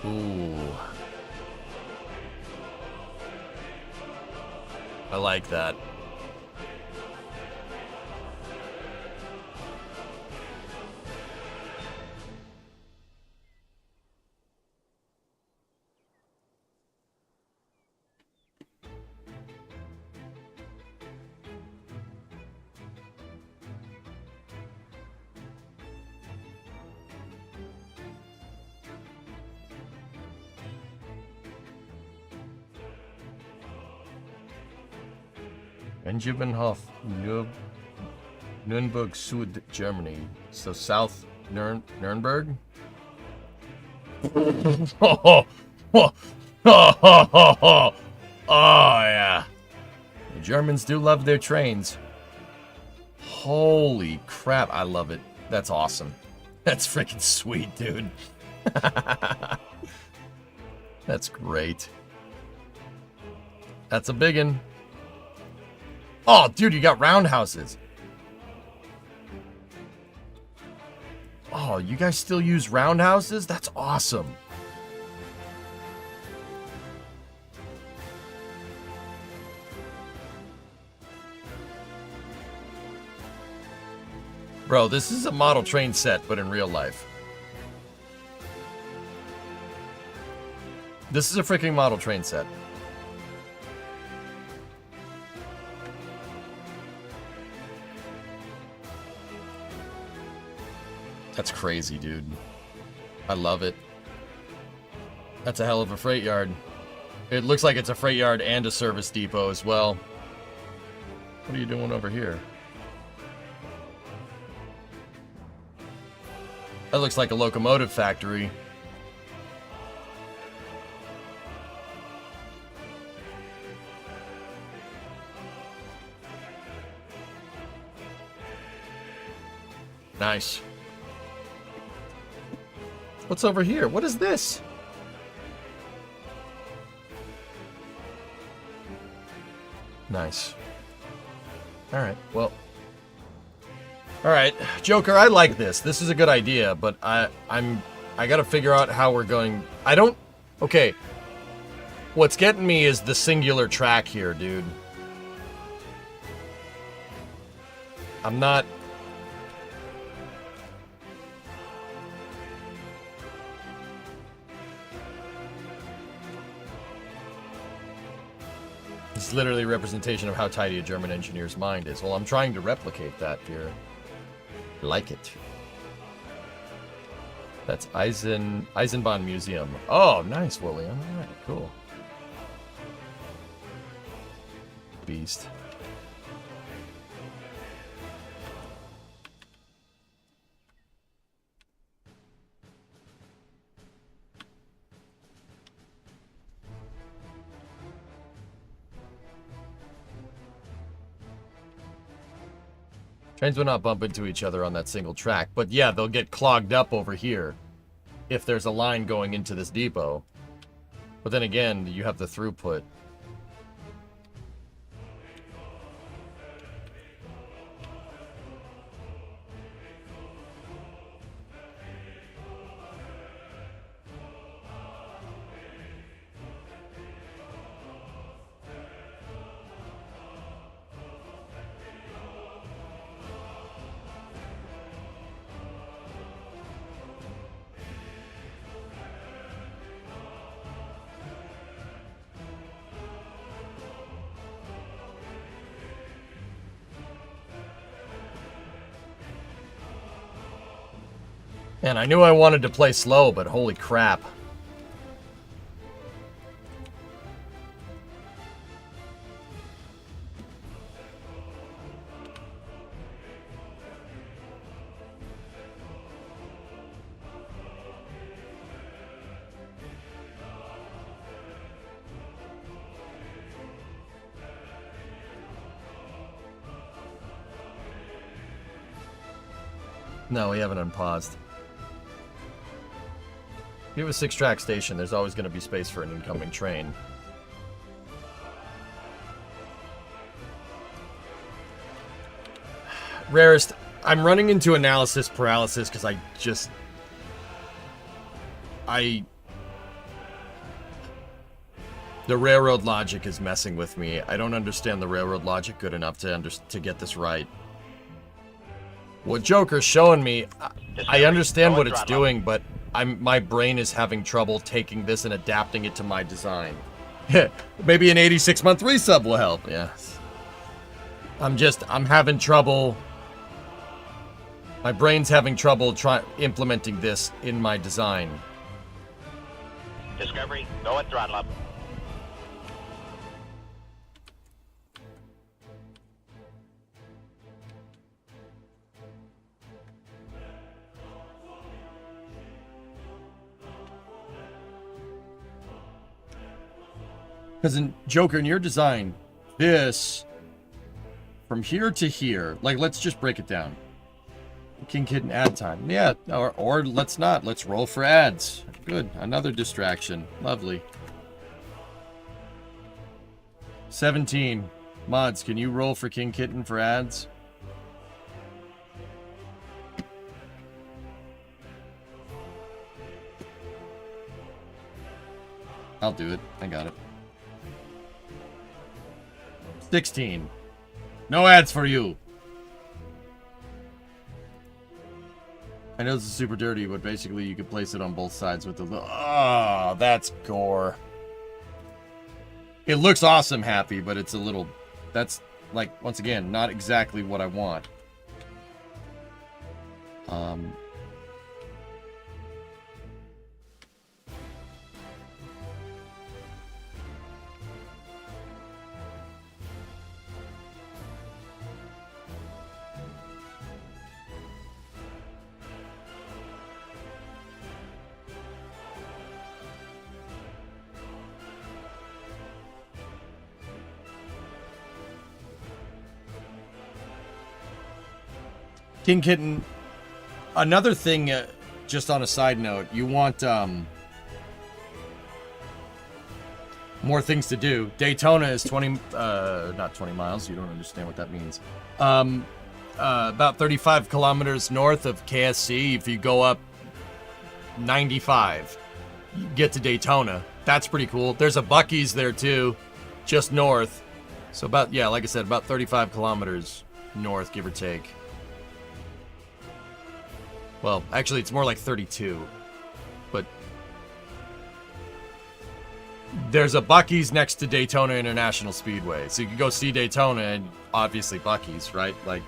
S2: Ooh. I like that. Benjaminhof, Nürnberg, Süd, Germany. So South Nürnberg? Oh, yeah. The Germans do love their trains. Holy crap, I love it. That's awesome. That's freaking sweet, dude. That's great. That's a biggin'. Oh, dude, you got roundhouses. Oh, you guys still use roundhouses? That's awesome. Bro, this is a model train set, but in real life. This is a freaking model train set. That's crazy, dude. I love it. That's a hell of a freight yard. It looks like it's a freight yard and a service depot as well. What are you doing over here? That looks like a locomotive factory. Nice. What's over here? What is this? Nice. Alright, well. Alright, Joker, I like this. This is a good idea, but I gotta figure out how we're going. Okay. What's getting me is the singular track here, dude. I'm not... It's literally a representation of how tidy a German engineer's mind is. Well, I'm trying to replicate that here. Like it. That's Eisenbahn Museum. Oh, nice, William. All right, cool. Beast. Trains will not bump into each other on that single track, but yeah, they'll get clogged up over here if there's a line going into this depot. But then again, you have the throughput. Man, I knew I wanted to play slow, but holy crap. No, we haven't unpaused. If you have a 6-track station, there's always going to be space for an incoming train. Rarest, I'm running into analysis paralysis because the railroad logic is messing with me. I don't understand the railroad logic good enough to get this right. What Joker's showing me, I understand what it's doing, but my brain is having trouble taking this and adapting it to my design. Maybe an 86-month resub will help. Yes. I'm having trouble. My brain's having trouble implementing this in my design.
S4: Discovery, go and throttle up.
S2: Because in Joker, in your design, this, from here to here, like, let's just break it down. King Kitten ad time. Yeah, or let's not. Let's roll for ads. Good. Another distraction. Lovely. 17. Mods, can you roll for King Kitten for ads? I'll do it. I got it. 16. No ads for you. I know this is super dirty, but basically you could place it on both sides with the... Oh, that's gore. It looks awesome, Happy, but it's a little... That's, like, once again, not exactly what I want. King Kitten, another thing, just on a side note, you want more things to do. Daytona is not 20 miles, you don't understand what that means. About 35 kilometers north of KSC. If you go up 95, you get to Daytona. That's pretty cool. There's a Buc-ee's there too, just north. So about, yeah, like I said, about 35 kilometers north, give or take. Well, actually, it's more like 32, but there's a Buc-ee's next to Daytona International Speedway, so you can go see Daytona and obviously Buc-ee's, right? Like,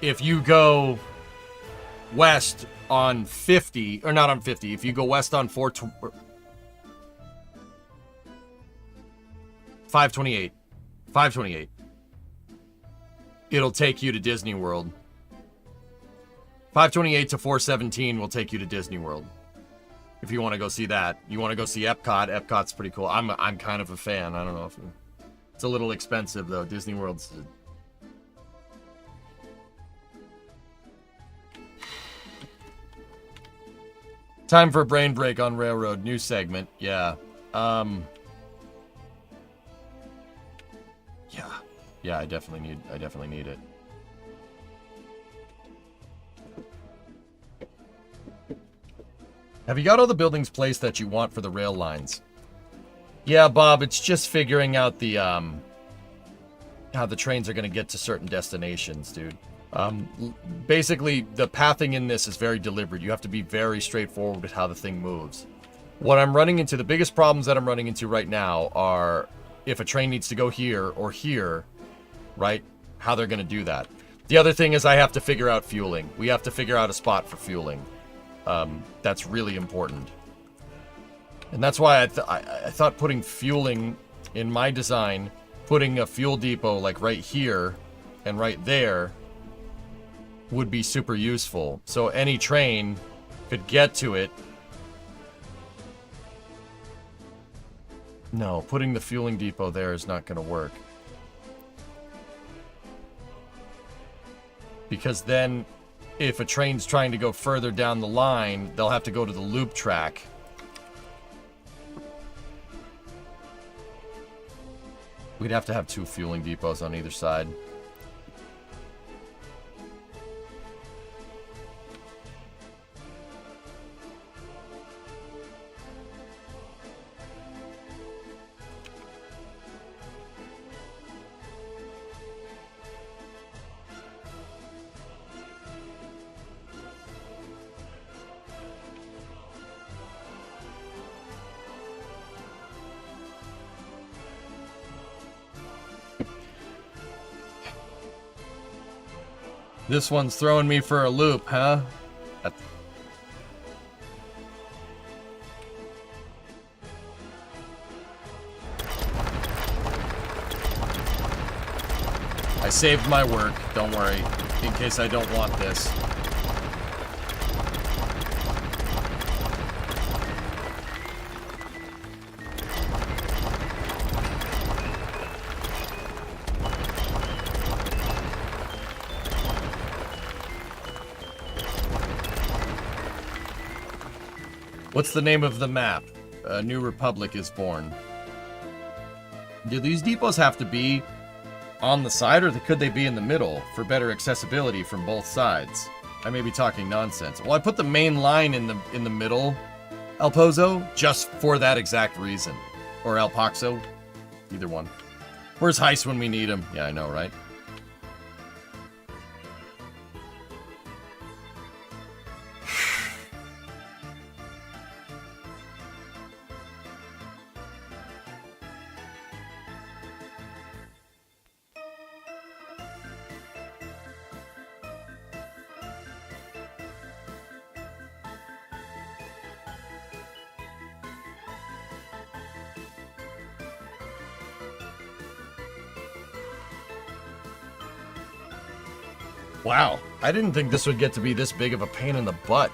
S2: if you go west on 50, or not on 50, if you go west on 528, it'll take you to Disney World. 528 to 417 will take you to Disney World. If you want to go see that. You want to go see Epcot. Epcot's pretty cool. I'm kind of a fan. I don't know if... It's a little expensive, though. Disney World's... Time for a brain break on Railroad. New segment. Yeah. Yeah, I definitely need it. Have you got all the buildings placed that you want for the rail lines? Yeah, Bob, it's just figuring out the, how the trains are going to get to certain destinations, dude. Basically, the pathing in this is very deliberate. You have to be very straightforward with how the thing moves. What I'm running into, the biggest problems that I'm running into right now are if a train needs to go here or here, right? How they're going to do that. The other thing is I have to figure out fueling. We have to figure out a spot for fueling. That's really important. And that's why I thought putting fueling in my design, putting a fuel depot like right here and right there would be super useful. So any train could get to it. No, putting the fueling depot there is not going to work. Because then, if a train's trying to go further down the line, they'll have to go to the loop track. We'd have to have 2 fueling depots on either side. This one's throwing me for a loop, huh? I saved my work, don't worry, in case I don't want this. What's the name of the map? A new republic is born. Do these depots have to be on the side, or could they be in the middle for better accessibility from both sides? I may be talking nonsense. Well, I put the main line in the middle, El Pozo, just for that exact reason. Or El Paxo, either one. Where's Heist when we need him? Yeah, I know, right? Wow, I didn't think this would get to be this big of a pain in the butt.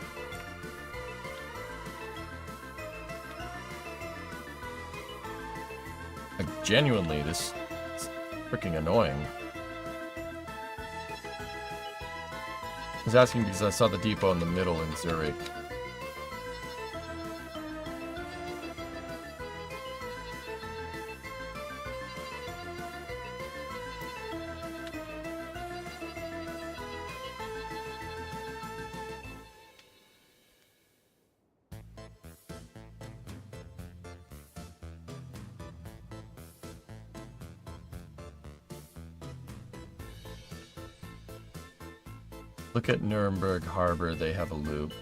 S2: Like, genuinely, this is freaking annoying. I was asking because I saw the depot in the middle in Zurich. Look at Nuremberg Harbor, they have a loop.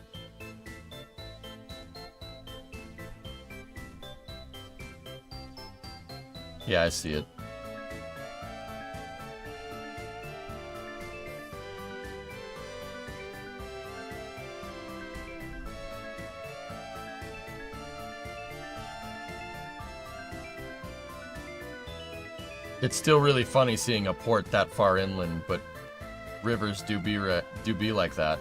S2: Yeah, I see it. It's still really funny seeing a port that far inland, but rivers do be like that.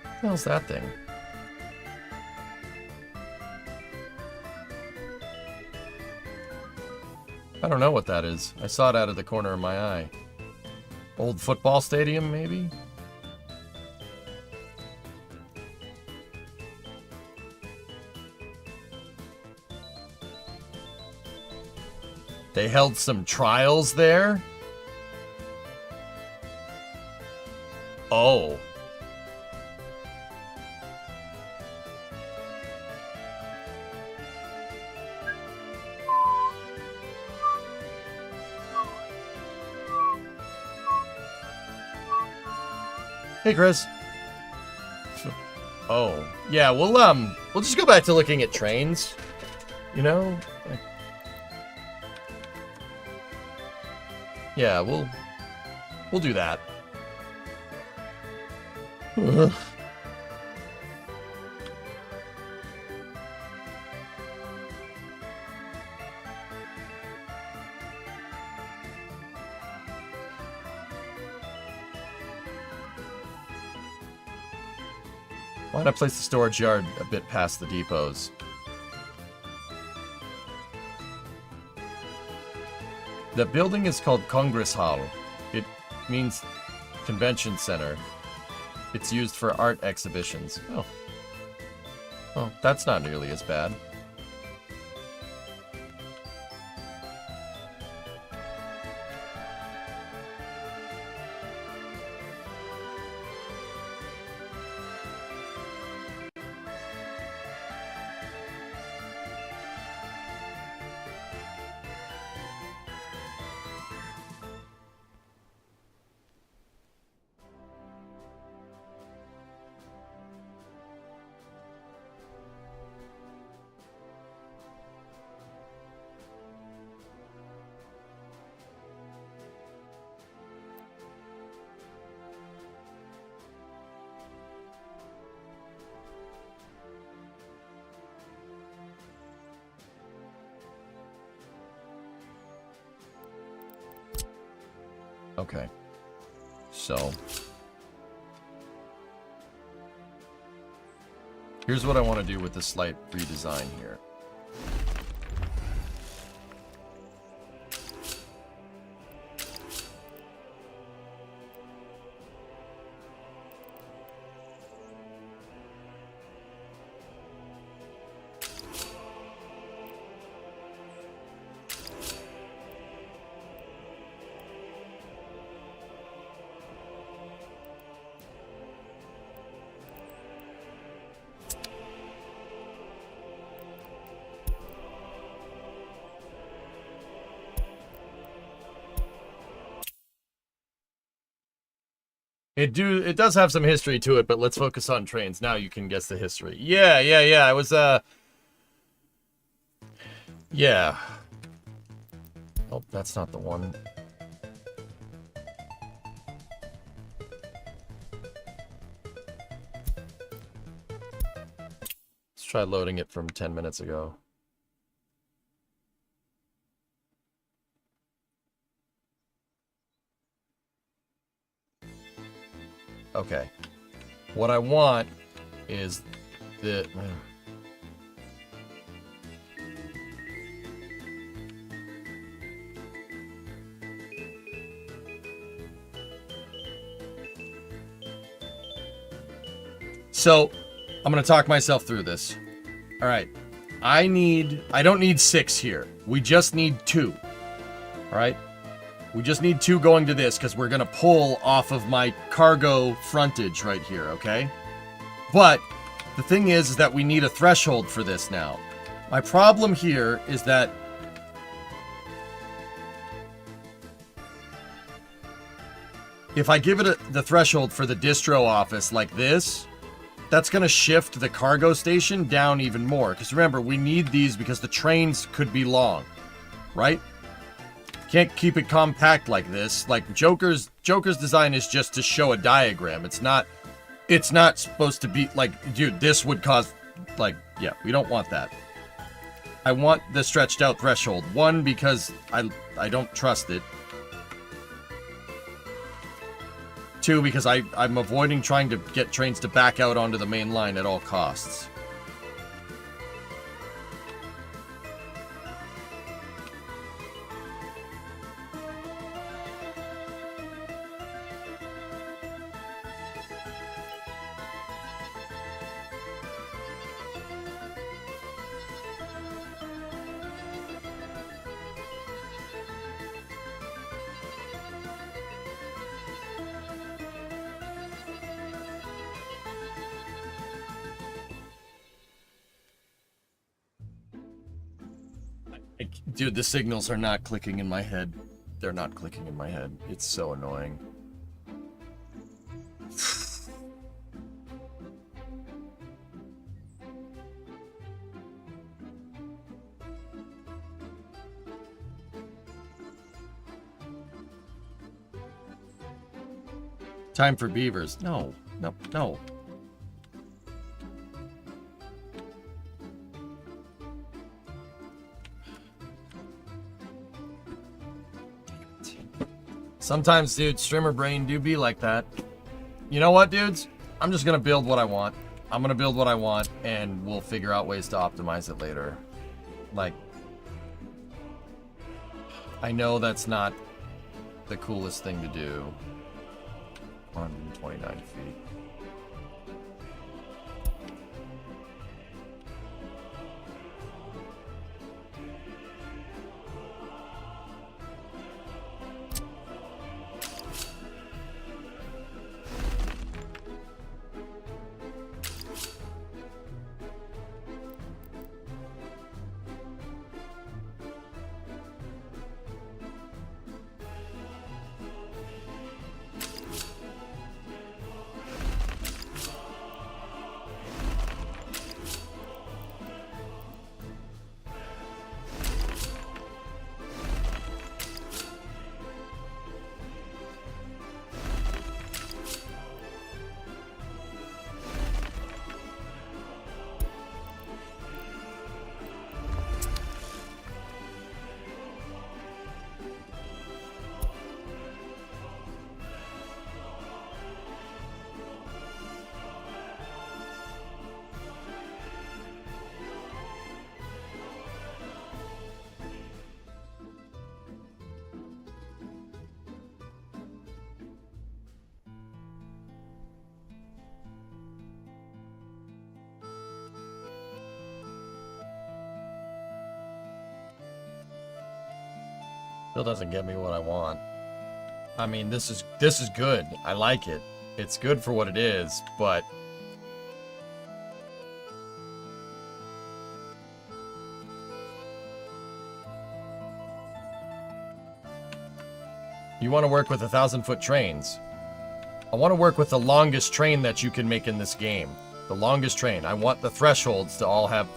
S2: What the hell's that thing? I don't know what that is. I saw it out of the corner of my eye. Old football stadium, maybe? They held some trials there? Oh. Hey, Chris. Oh. Yeah, we'll just go back to looking at trains. You know? Like, yeah, we'll do that. Ugh. Why not place the storage yard a bit past the depots? The building is called Congress Hall. It means convention center. It's used for art exhibitions. Oh. Oh, that's not nearly as bad. Okay, so here's what I want to do with this slight redesign here. It does have some history to it, but let's focus on trains. Now you can guess the history. Yeah. I was, yeah. Oh, that's not the one. Let's try loading it from 10 minutes ago. Okay. What I want is the... So, I'm going to talk myself through this. All right. I don't need 6 here. We just need 2. All right. We just need 2 going to this because we're going to pull off of my cargo frontage right here, okay? But the thing is that we need a threshold for this now. My problem here is that if I give it the threshold for the distro office like this, that's going to shift the cargo station down even more. Because remember, we need these because the trains could be long, right? Can't keep it compact like this. Like Joker's design is just to show a diagram. It's not supposed to be like, dude, this would cause, like, yeah, we don't want that. I want the stretched out threshold. 1, because I don't trust it. 2, because I'm avoiding trying to get trains to back out onto the main line at all costs. Dude, the signals are not clicking in my head. They're not clicking in my head. It's so annoying. Time for beavers. No. Sometimes, dude, streamer brain do be like that. You know what, dudes? I'm just gonna build what I want. I'm gonna build what I want, and we'll figure out ways to optimize it later. Like, I know that's not the coolest thing to do. 129 feet. Still doesn't get me what I want. I mean, this is good. I like it. It's good for what it is, but you want to work with 1,000-foot trains. I want to work with the longest train that you can make in this game. The longest train. I want the thresholds to all have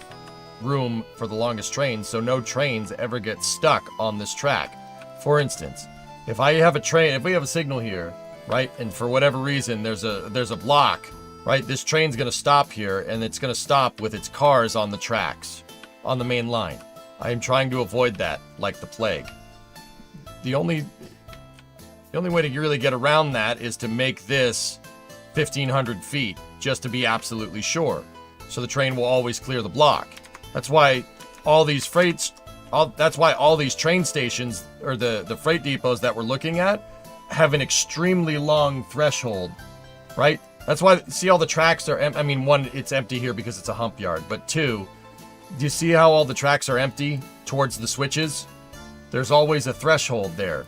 S2: room for the longest train, so no trains ever get stuck on this track. For instance, if we have a signal here, right, and for whatever reason there's a block, right, this train's gonna stop here, and it's gonna stop with its cars on the tracks, on the main line. I am trying to avoid that like the plague. The only way to really get around that is to make this 1,500 feet, just to be absolutely sure. So the train will always clear the block. That's why all these train stations, or the freight depots that we're looking at, have an extremely long threshold, right? That's why, see, all the tracks are, I mean, one, it's empty here because it's a hump yard, but two, do you see how all the tracks are empty towards the switches? There's always a threshold there.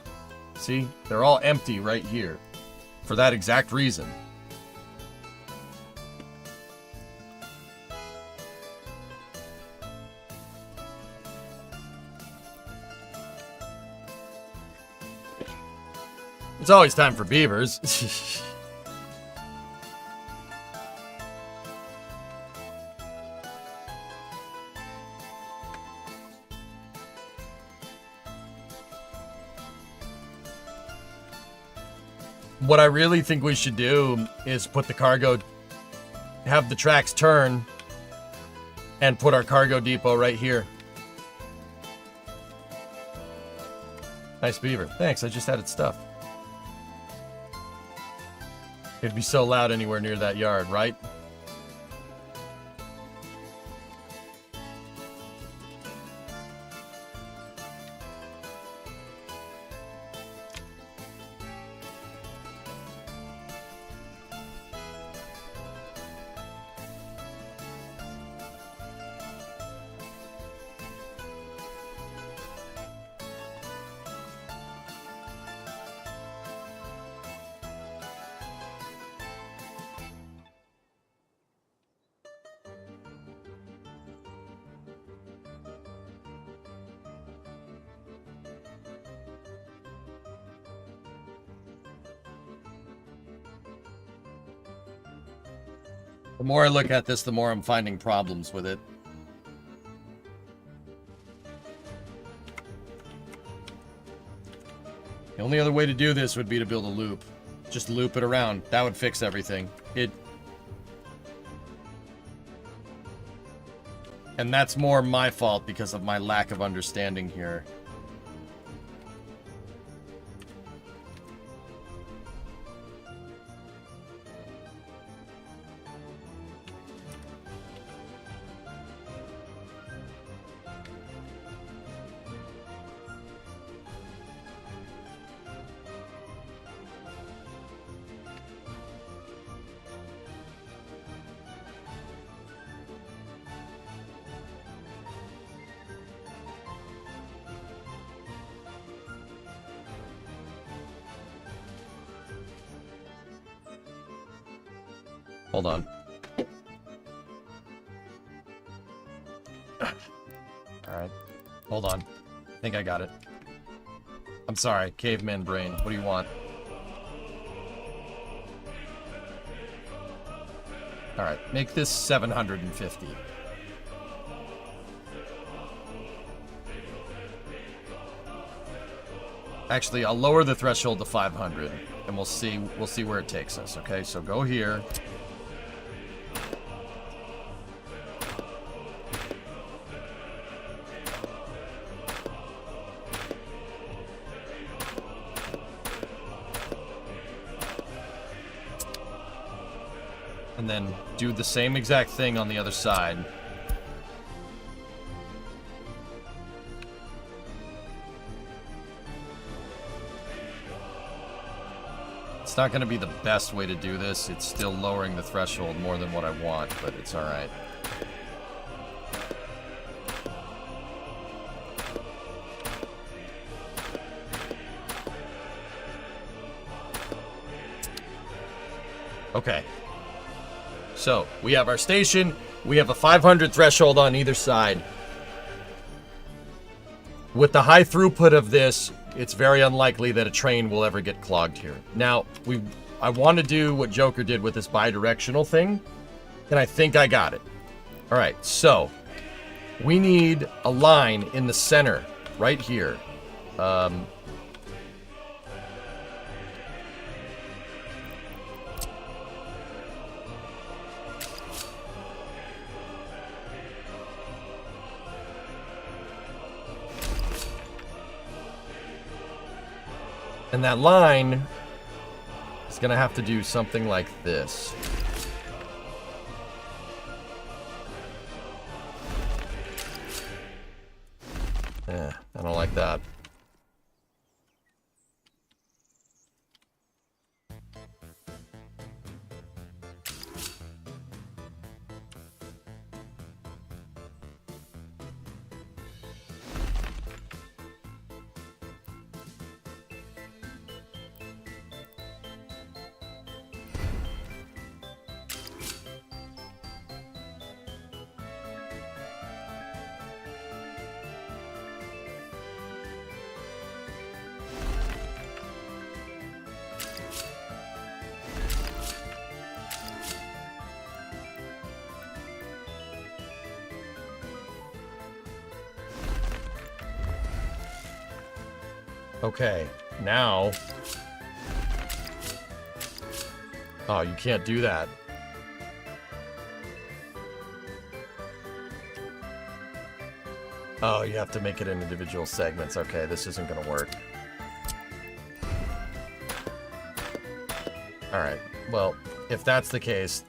S2: See? They're all empty right here for that exact reason. It's always time for beavers. What I really think we should do is put the cargo, have the tracks turn, and put our cargo depot right here. Nice beaver. Thanks, I just added stuff. It'd be so loud anywhere near that yard, right? The more I look at this, the more I'm finding problems with it. The only other way to do this would be to build a loop. Just loop it around. That would fix everything. And that's more my fault because of my lack of understanding here. Hold on. Alright. Hold on. I think I got it. I'm sorry. Caveman brain. What do you want? Alright. Make this 750. Actually, I'll lower the threshold to 500, and we'll see where it takes us. Okay, so go here. And then do the same exact thing on the other side. It's not going to be the best way to do this. It's still lowering the threshold more than what I want, but it's alright. Okay. So, we have our station. We have a 500 threshold on either side. With the high throughput of this, it's very unlikely that a train will ever get clogged here. Now, I want to do what Joker did with this bi-directional thing, and I think I got it. All right, so we need a line in the center, right here. And that line is going to have to do something like this. I don't like that. Okay, now... Oh, you can't do that. Oh, you have to make it in individual segments. Okay, this isn't gonna work. Alright, well, if that's the case...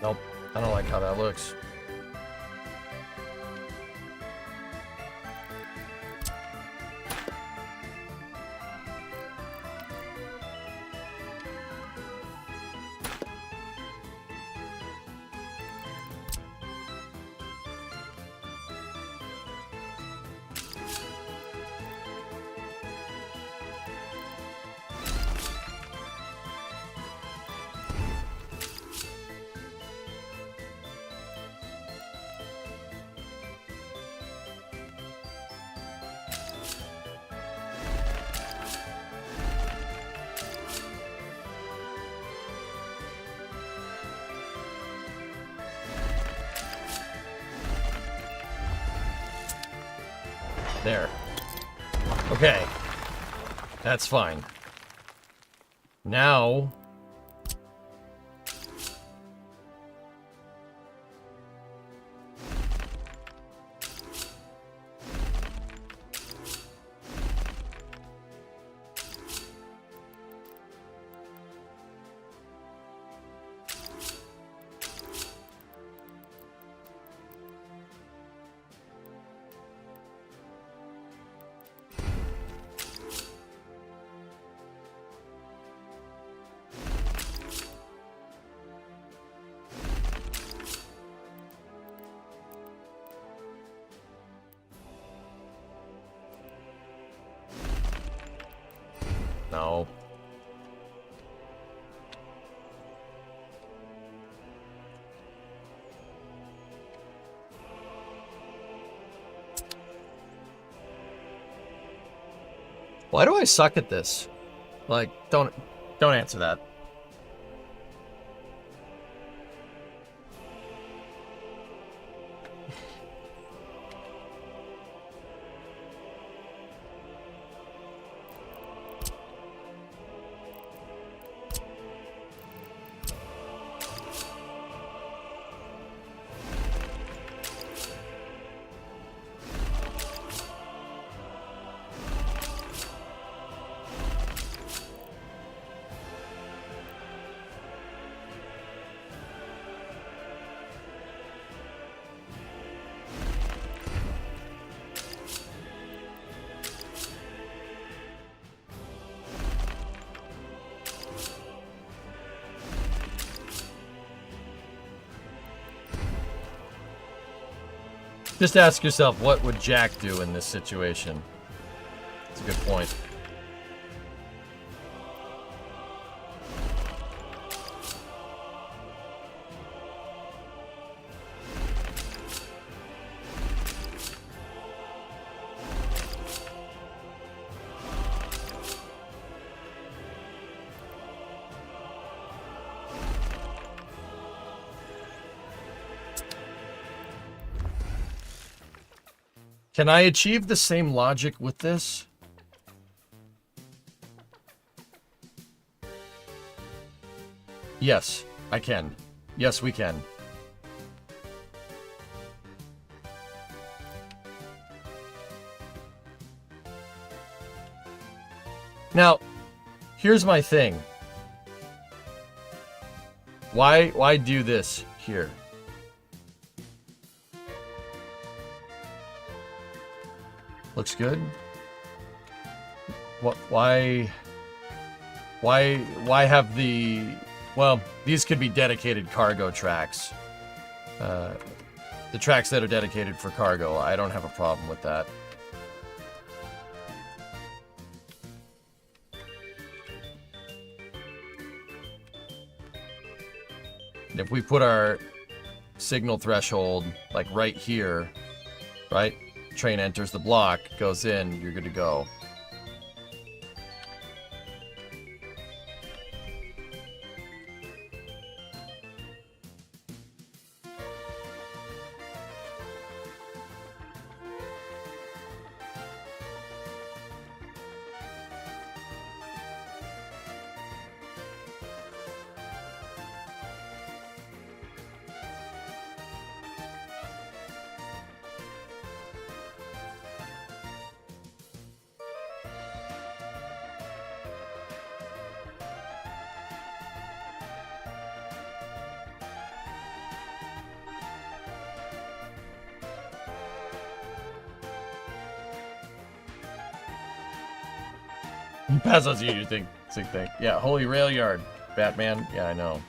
S2: Nope, I don't like how that looks. There. Okay. That's fine. Now... No. Why do I suck at this? Like, don't answer that. Just ask yourself, what would Jack do in this situation? That's a good point. Can I achieve the same logic with this? Yes, I can. Yes, we can. Now, here's my thing. Why do this here? Looks good. What? Why have the... Well, these could be dedicated cargo tracks. The tracks that are dedicated for cargo, I don't have a problem with that. And if we put our signal threshold, like right here, right? Train enters the block, goes in, you're good to go. Pass us you think sick thing. Yeah, Holy Rail Yard. Batman. Yeah, I know.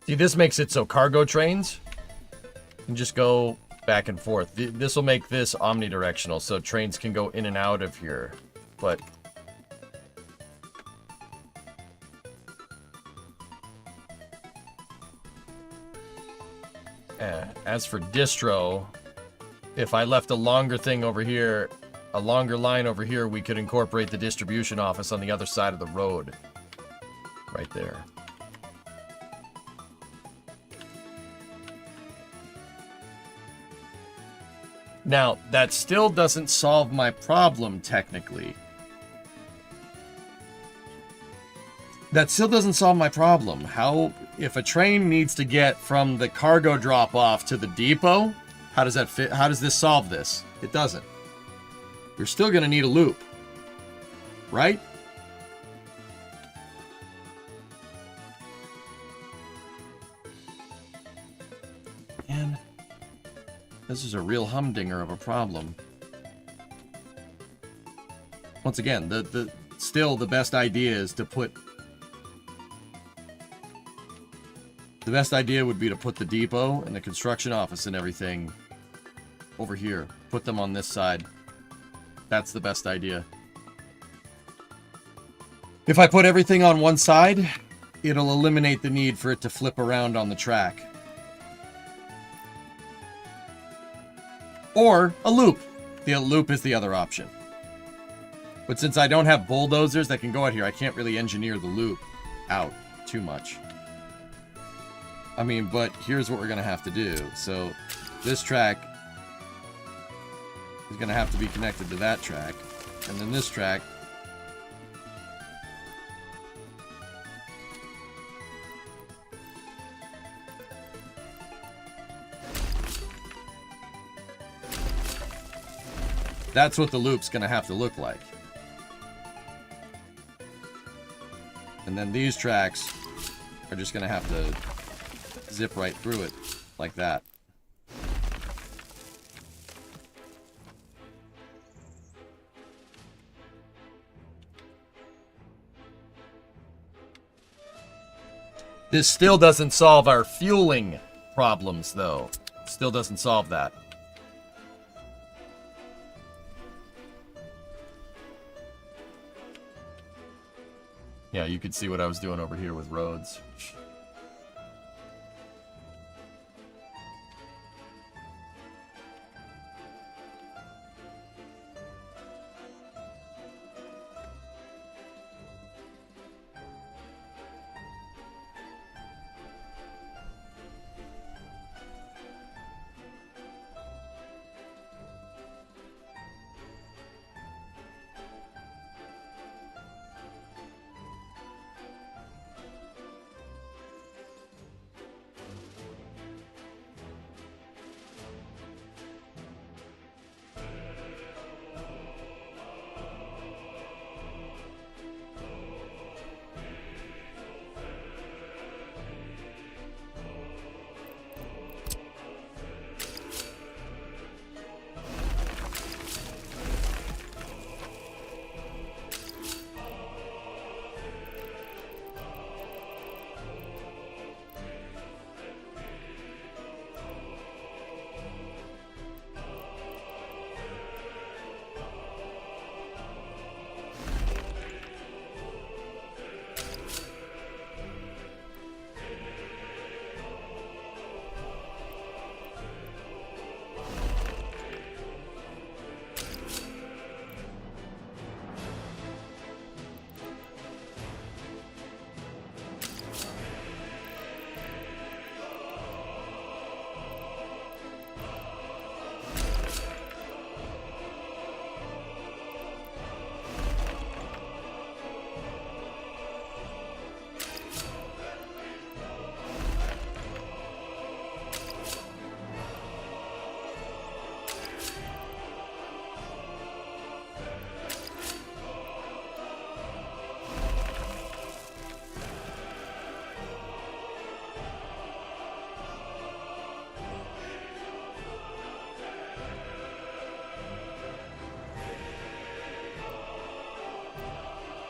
S2: See, this makes it so cargo trains can just go back and forth. This will make this omnidirectional, so trains can go in and out of here. But as for distro, if I left a longer thing over here, a longer line over here, we could incorporate the distribution office on the other side of the road. Right there. Now, that still doesn't solve my problem, technically. That still doesn't solve my problem. How, if a train needs to get from the cargo drop-off to the depot, how does that fit? How does this solve this? It doesn't. You're still going to need a loop. Right? Man, this is a real humdinger of a problem. Once again, still the best idea is to put... The best idea would be to put the depot and the construction office and everything over here. Put them on this side. That's the best idea. If I put everything on one side, it'll eliminate the need for it to flip around on the track. Or a loop. The loop is the other option. But since I don't have bulldozers that can go out here, I can't really engineer the loop out too much. I mean, but here's what we're going to have to do. So this track is going to have to be connected to that track. And then this track that's what the loop's going to have to look like. And then these tracks are just going to have to zip right through it like that. This still doesn't solve our fueling problems, though. Still doesn't solve that. Yeah, you could see what I was doing over here with roads.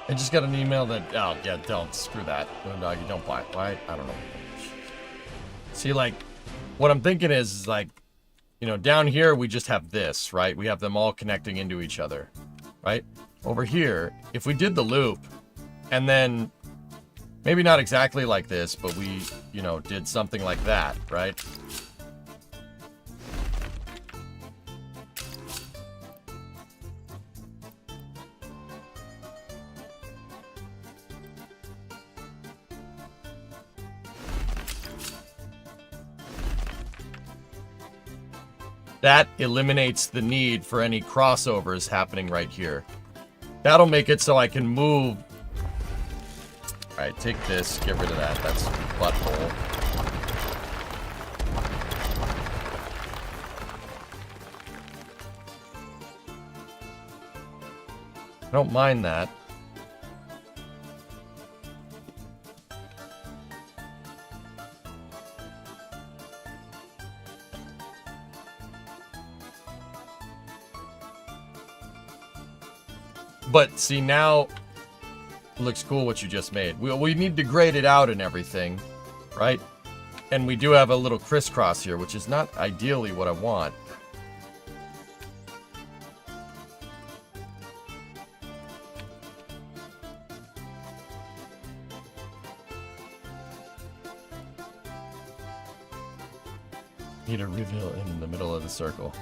S2: I just got an email that, oh, yeah, don't, screw that. No, doggy, don't buy it. Why? I don't know. See, like, what I'm thinking is, like, you know, down here, we just have this, right? We have them all connecting into each other, right? Over here, if we did the loop, and then, maybe not exactly like this, but we, you know, did something like that, right? That eliminates the need for any crossovers happening right here. That'll make it so I can move. Alright, take this, get rid of that. That's butthole. I don't mind that. But see, now it looks cool what you just made. We need to grade it out and everything, right? And we do have a little crisscross here, which is not ideally what I want. Need a reveal in the middle of the circle.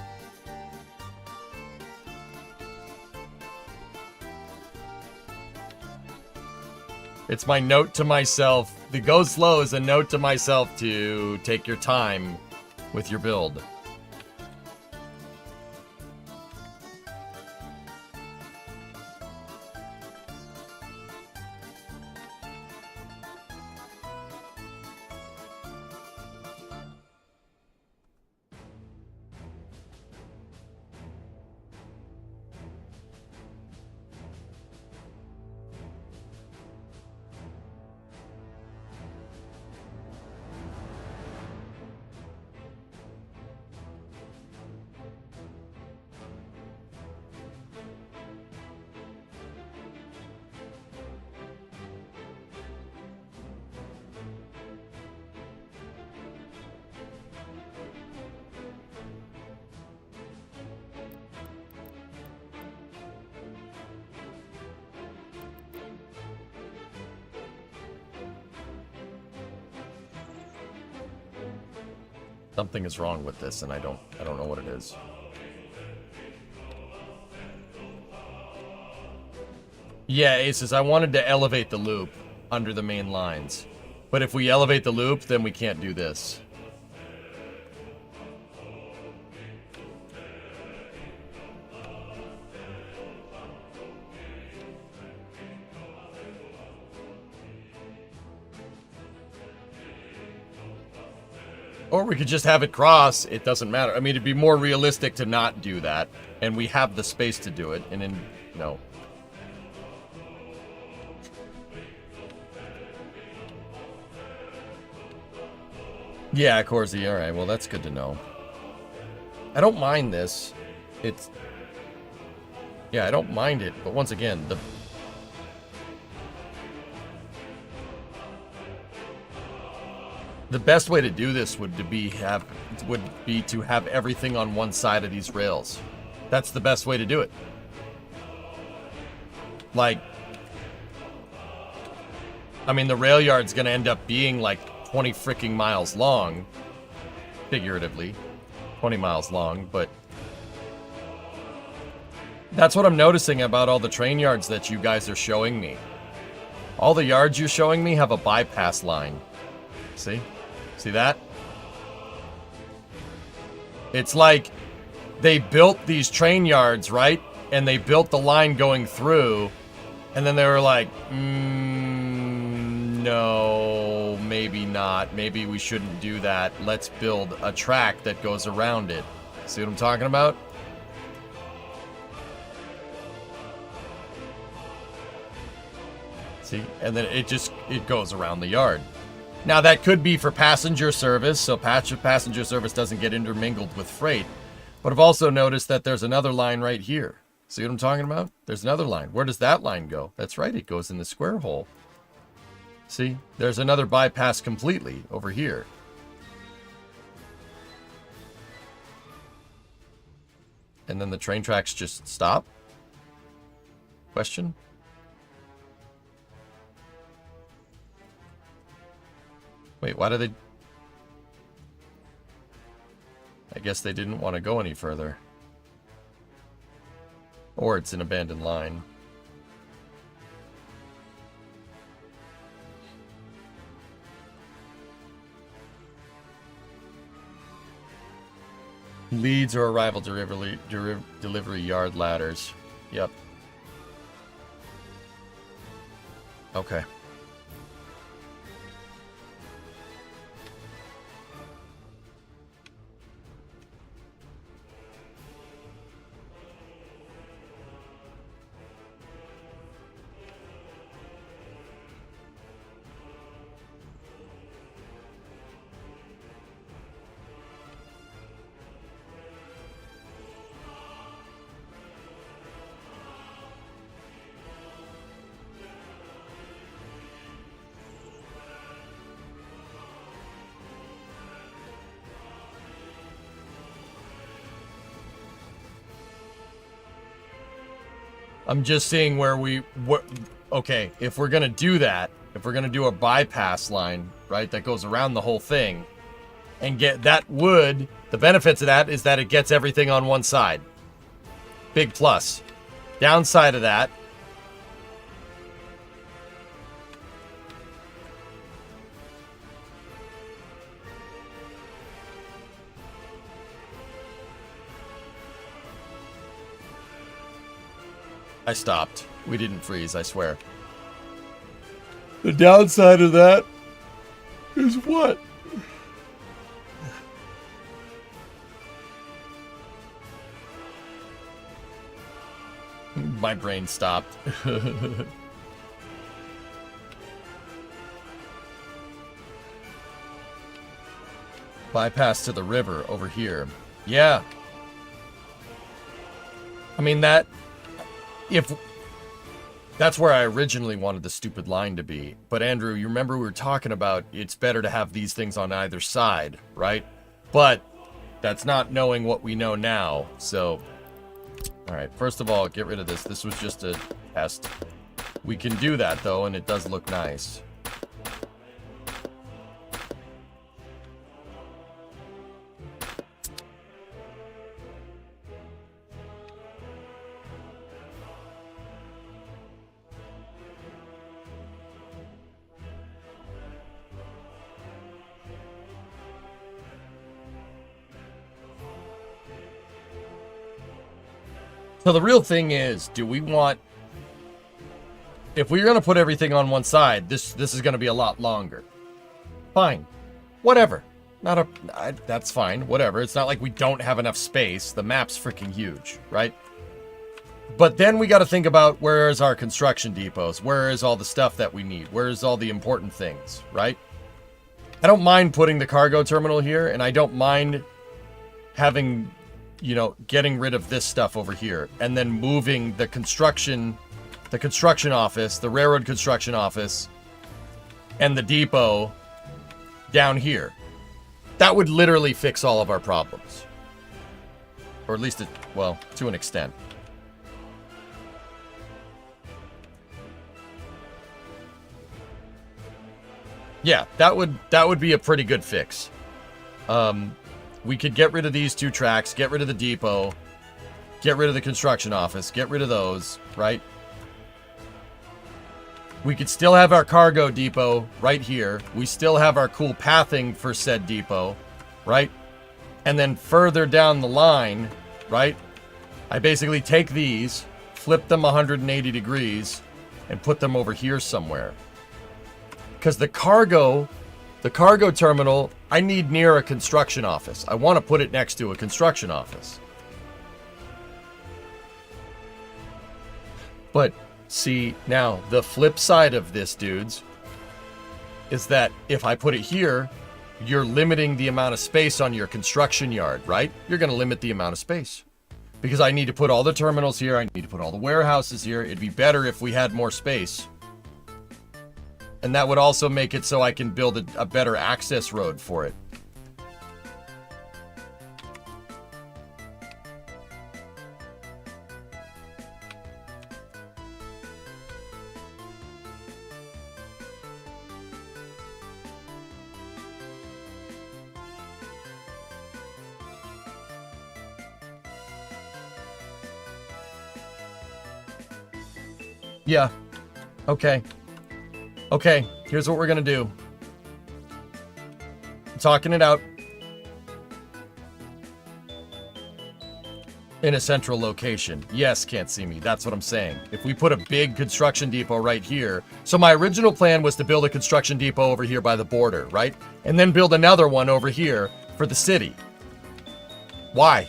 S2: It's my note to myself. The go slow is a note to myself to take your time with your build. Something is wrong with this, and I don't know what it is. Yeah, Aces, I wanted to elevate the loop under the main lines. But if we elevate the loop, then we can't do this. Or we could just have it cross. It doesn't matter. I mean, it'd be more realistic to not do that. And we have the space to do it. And then, no. Yeah, Corsi. All right. Well, that's good to know. I don't mind this. It's... Yeah, I don't mind it. But once again, the best way to do this would be to have everything on one side of these rails. That's the best way to do it. Like, I mean, the rail yard's gonna end up being like 20 freaking miles long, figuratively, 20 miles long, but that's what I'm noticing about all the train yards that you guys are showing me. All the yards you're showing me have a bypass line. See? See that? It's like they built these train yards, right? And they built the line going through, and then they were like, no, maybe not. Maybe we shouldn't do that. Let's build a track that goes around it. See what I'm talking about? See? And then it goes around the yard. Now, that could be for passenger service, so passenger service doesn't get intermingled with freight. But I've also noticed that there's another line right here. See what I'm talking about? There's another line. Where does that line go? That's right, it goes in the square hole. See? There's another bypass completely over here. And then the train tracks just stop? Question? Wait, why do they... I guess they didn't want to go any further. Or it's an abandoned line. leads or arrival delivery yard ladders. Yep. Okay. I'm just seeing where okay, if we're gonna do that, if we're gonna do a bypass line, right, that goes around the whole thing, and get that wood, the benefits of that is that it gets everything on one side. Big plus. Downside of that, I stopped. We didn't freeze, I swear. The downside of that is what? My brain stopped. Bypass to the river over here. Yeah. I mean, that... If that's where I originally wanted the stupid line to be. But Andrew, you remember we were talking about it's better to have these things on either side, right? But that's not knowing what we know now. So, all right, first of all, get rid of this. This was just a test. We can do that, though, and it does look nice. So the real thing is, do we want... If we're going to put everything on one side, this is going to be a lot longer. Fine. Whatever. That's fine. Whatever. It's not like we don't have enough space. The map's freaking huge, right? But then we got to think about, where is our construction depots? Where is all the stuff that we need? Where is all the important things, right? I don't mind putting the cargo terminal here, and I don't mind having... you know, getting rid of this stuff over here and then moving the construction office, the railroad construction office, and the depot down here. That would literally fix all of our problems. Or at least, well, to an extent. Yeah, that would be a pretty good fix. We could get rid of these two tracks, get rid of the depot, get rid of the construction office, get rid of those, right? We could still have our cargo depot right here. We still have our cool pathing for said depot, right? And then further down the line, right? I basically take these, flip them 180 degrees, and put them over here somewhere. Because the cargo terminal, I need near a construction office. I want to put it next to a construction office. But see, now the flip side of this, dudes, is that if I put it here, you're limiting the amount of space on your construction yard, right? You're going to limit the amount of space. Because I need to put all the terminals here. I need to put all the warehouses here. It'd be better if we had more space. And that would also make it so I can build a better access road for it. Yeah. Okay. Okay, here's what we're gonna do. I'm talking it out. In a central location. Yes, can't see me. That's what I'm saying. If we put a big construction depot right here. So my original plan was to build a construction depot over here by the border, right? And then build another one over here for the city. Why?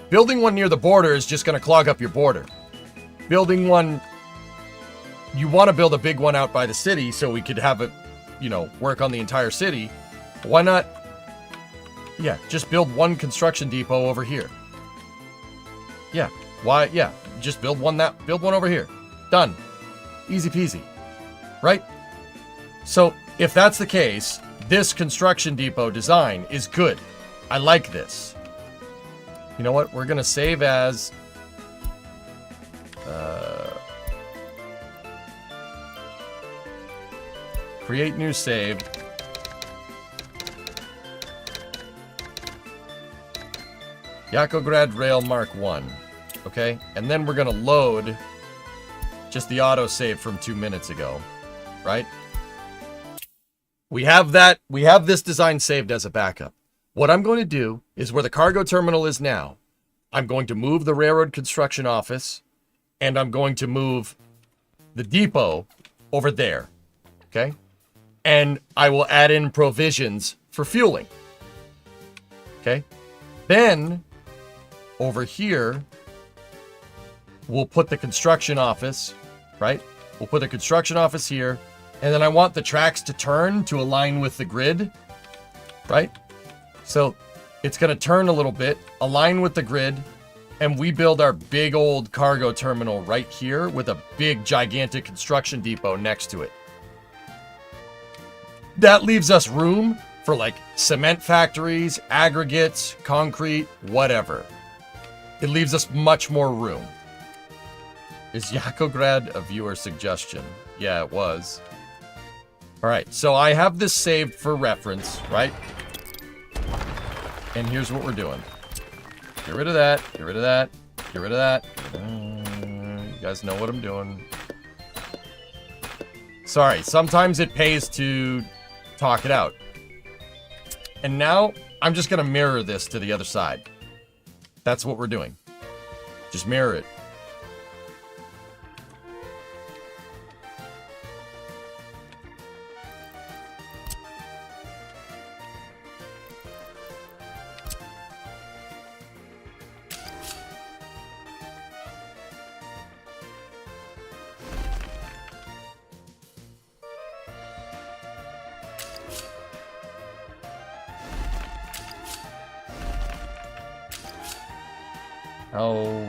S2: Building one near the border is just going to clog up your border. Building one... You want to build a big one out by the city so we could have it, you know, work on the entire city. Why not? Yeah, just build one construction depot over here. Yeah. Why? Yeah. Just build one over here. Done. Easy peasy. Right? So, if that's the case, this construction depot design is good. I like this. You know what? We're going to save as... create new save. YAKOGRAD Rail Mark 1. Okay? And then we're going to load just the autosave from 2 minutes ago. Right? We have that. We have this design saved as a backup. What I'm going to do is where the cargo terminal is now, I'm going to move the railroad construction office, and I'm going to move the depot over there. Okay? And I will add in provisions for fueling. Okay? Then, over here, we'll put the construction office, right? We'll put the construction office here. And then I want the tracks to turn to align with the grid, right? So it's going to turn a little bit, align with the grid, and we build our big old cargo terminal right here with a big, gigantic construction depot next to it. That leaves us room for like cement factories, aggregates, concrete, whatever. It leaves us much more room. Is YAKOGRAD a viewer suggestion? Yeah, it was. All right, so I have this saved for reference, right? And here's what we're doing. Get rid of that, get rid of that, get rid of that. You guys know what I'm doing. Sorry, sometimes it pays to talk it out. And now I'm just gonna mirror this to the other side. That's what we're doing. Just mirror it. Oh.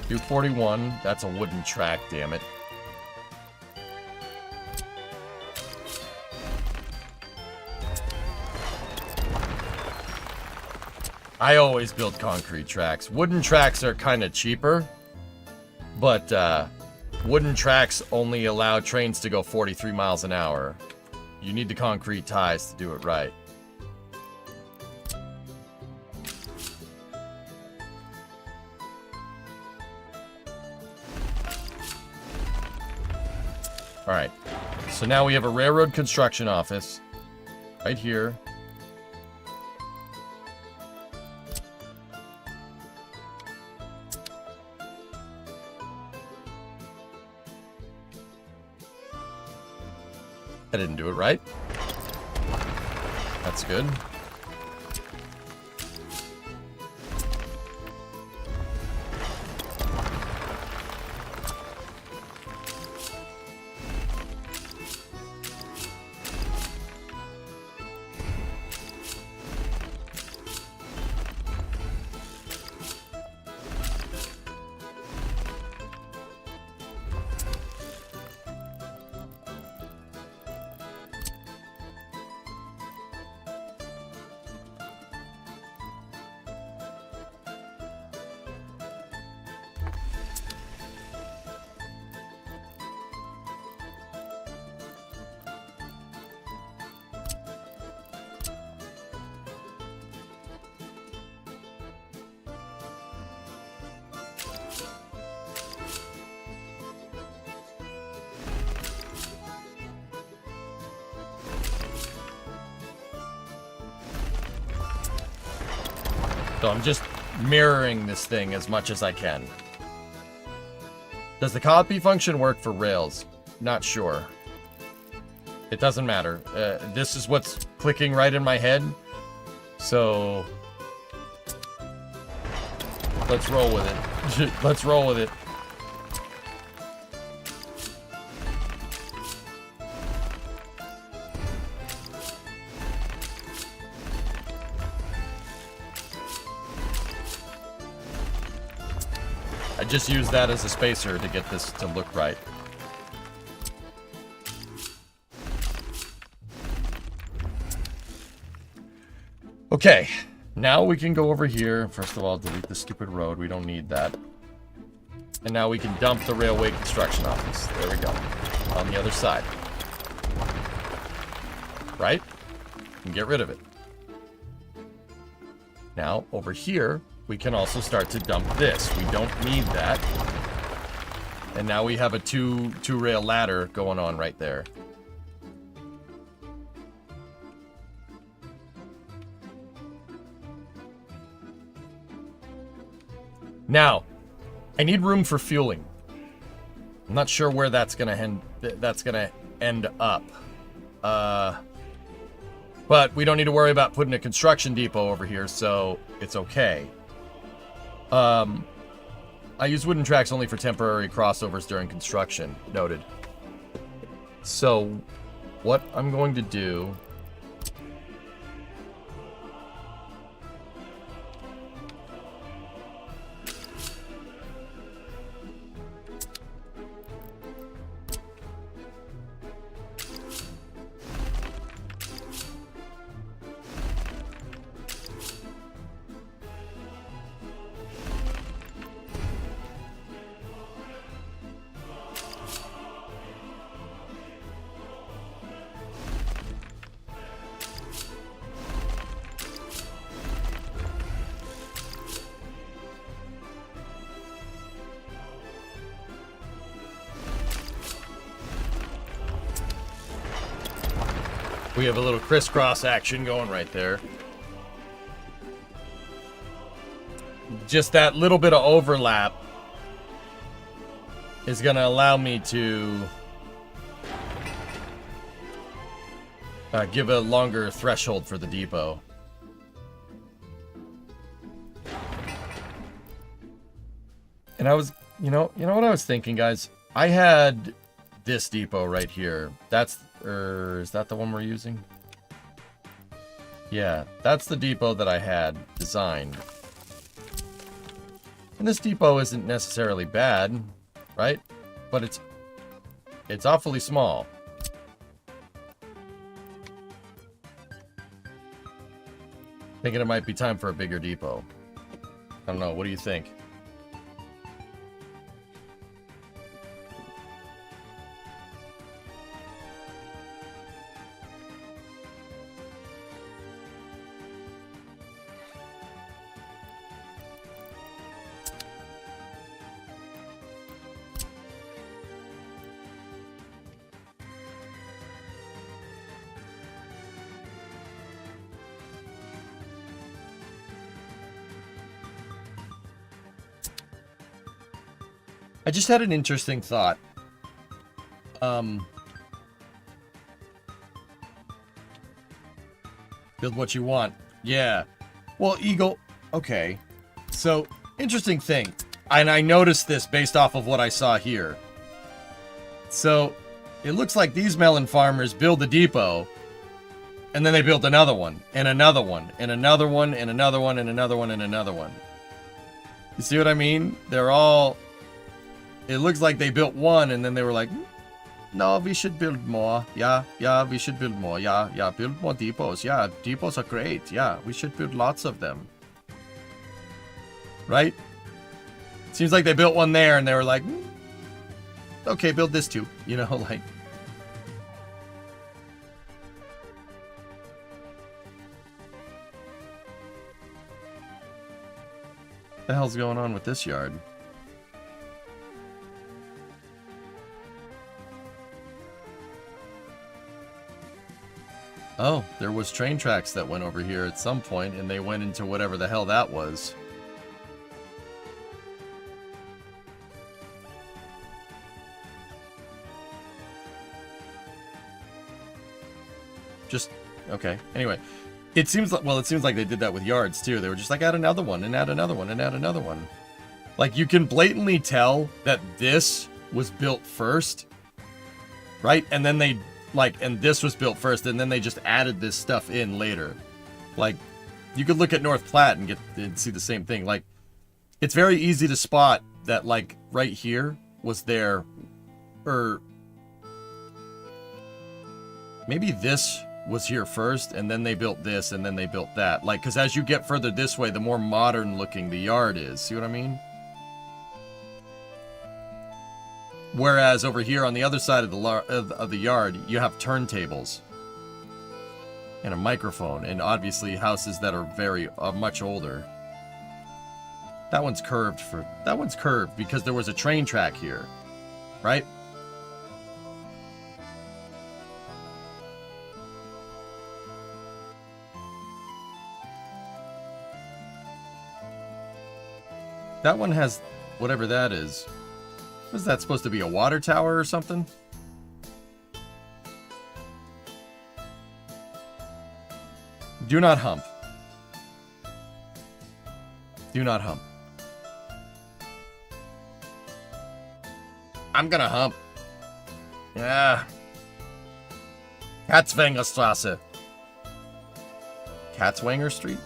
S2: $241. That's a wooden track, damn it. I always build concrete tracks. Wooden tracks are kind of cheaper, but wooden tracks only allow trains to go 43 miles an hour. You need the concrete ties to do it right. All right, so now we have a railroad construction office right here. I didn't do it right. That's good. So I'm just mirroring this thing as much as I can. Does the copy function work for Rails? Not sure. It doesn't matter. This is what's clicking right in my head. So let's roll with it. Let's roll with it. I just use that as a spacer to get this to look right. Okay, now we can go over here. First of all, delete the stupid road. We don't need that. And now we can dump the railway construction office. There we go. On the other side. Right? And get rid of it. Now, over here, we can also start to dump this. We don't need that. And now we have a two-rail ladder going on right there. Now, I need room for fueling. I'm not sure where that's gonna end up. But we don't need to worry about putting a construction depot over here, so it's okay. I use wooden tracks only for temporary crossovers during construction. Noted. So, what I'm going to do... We have a little crisscross action going right there. Just that little bit of overlap is going to allow me to give a longer threshold for the depot. And I was, you know what I was thinking, guys? I had this depot right here. Is that the one we're using? Yeah, that's the depot that I had designed. And this depot isn't necessarily bad, right? But it's awfully small. Thinking it might be time for a bigger depot. I don't know, what do you think? I just had an interesting thought. Build what you want. Yeah. Well, Eagle, okay. So, interesting thing. And I noticed this based off of what I saw here. So, it looks like these melon farmers build a depot, and then they build another one, and another one, and another one, and another one, and another one, and another one. You see what I mean? They're all... It looks like they built one, and then they were like, no, we should build more. Yeah, we should build more. Yeah, build more depots. Yeah, depots are great. Yeah, we should build lots of them. Right? Seems like they built one there, and they were like, okay, build this too. You know, like... What the hell's going on with this yard? Oh, there was train tracks that went over here at some point, and they went into whatever the hell that was. Just, okay. Anyway, it seems like, well, it seems like they did that with yards too. They were just like, add another one, and add another one, and add another one. Like, you can blatantly tell that this was built first, right? And then they, like, and this was built first, and then they just added this stuff in later. Like, you could look at North Platte and see the same thing. Like, it's very easy to spot that, like, right here was there, or maybe this was here first, and then they built this, and then they built that. Like, because as you get further this way, the more modern looking the yard is. See what I mean? Whereas over here on the other side of the yard, you have turntables and a microphone, and obviously houses that are very much older. That one's curved because there was a train track here, right? That one has whatever that is. Was that supposed to be a water tower or something? Do not hump. Do not hump. I'm gonna hump. Yeah. Katzwangerstraße. Katzwanger Street?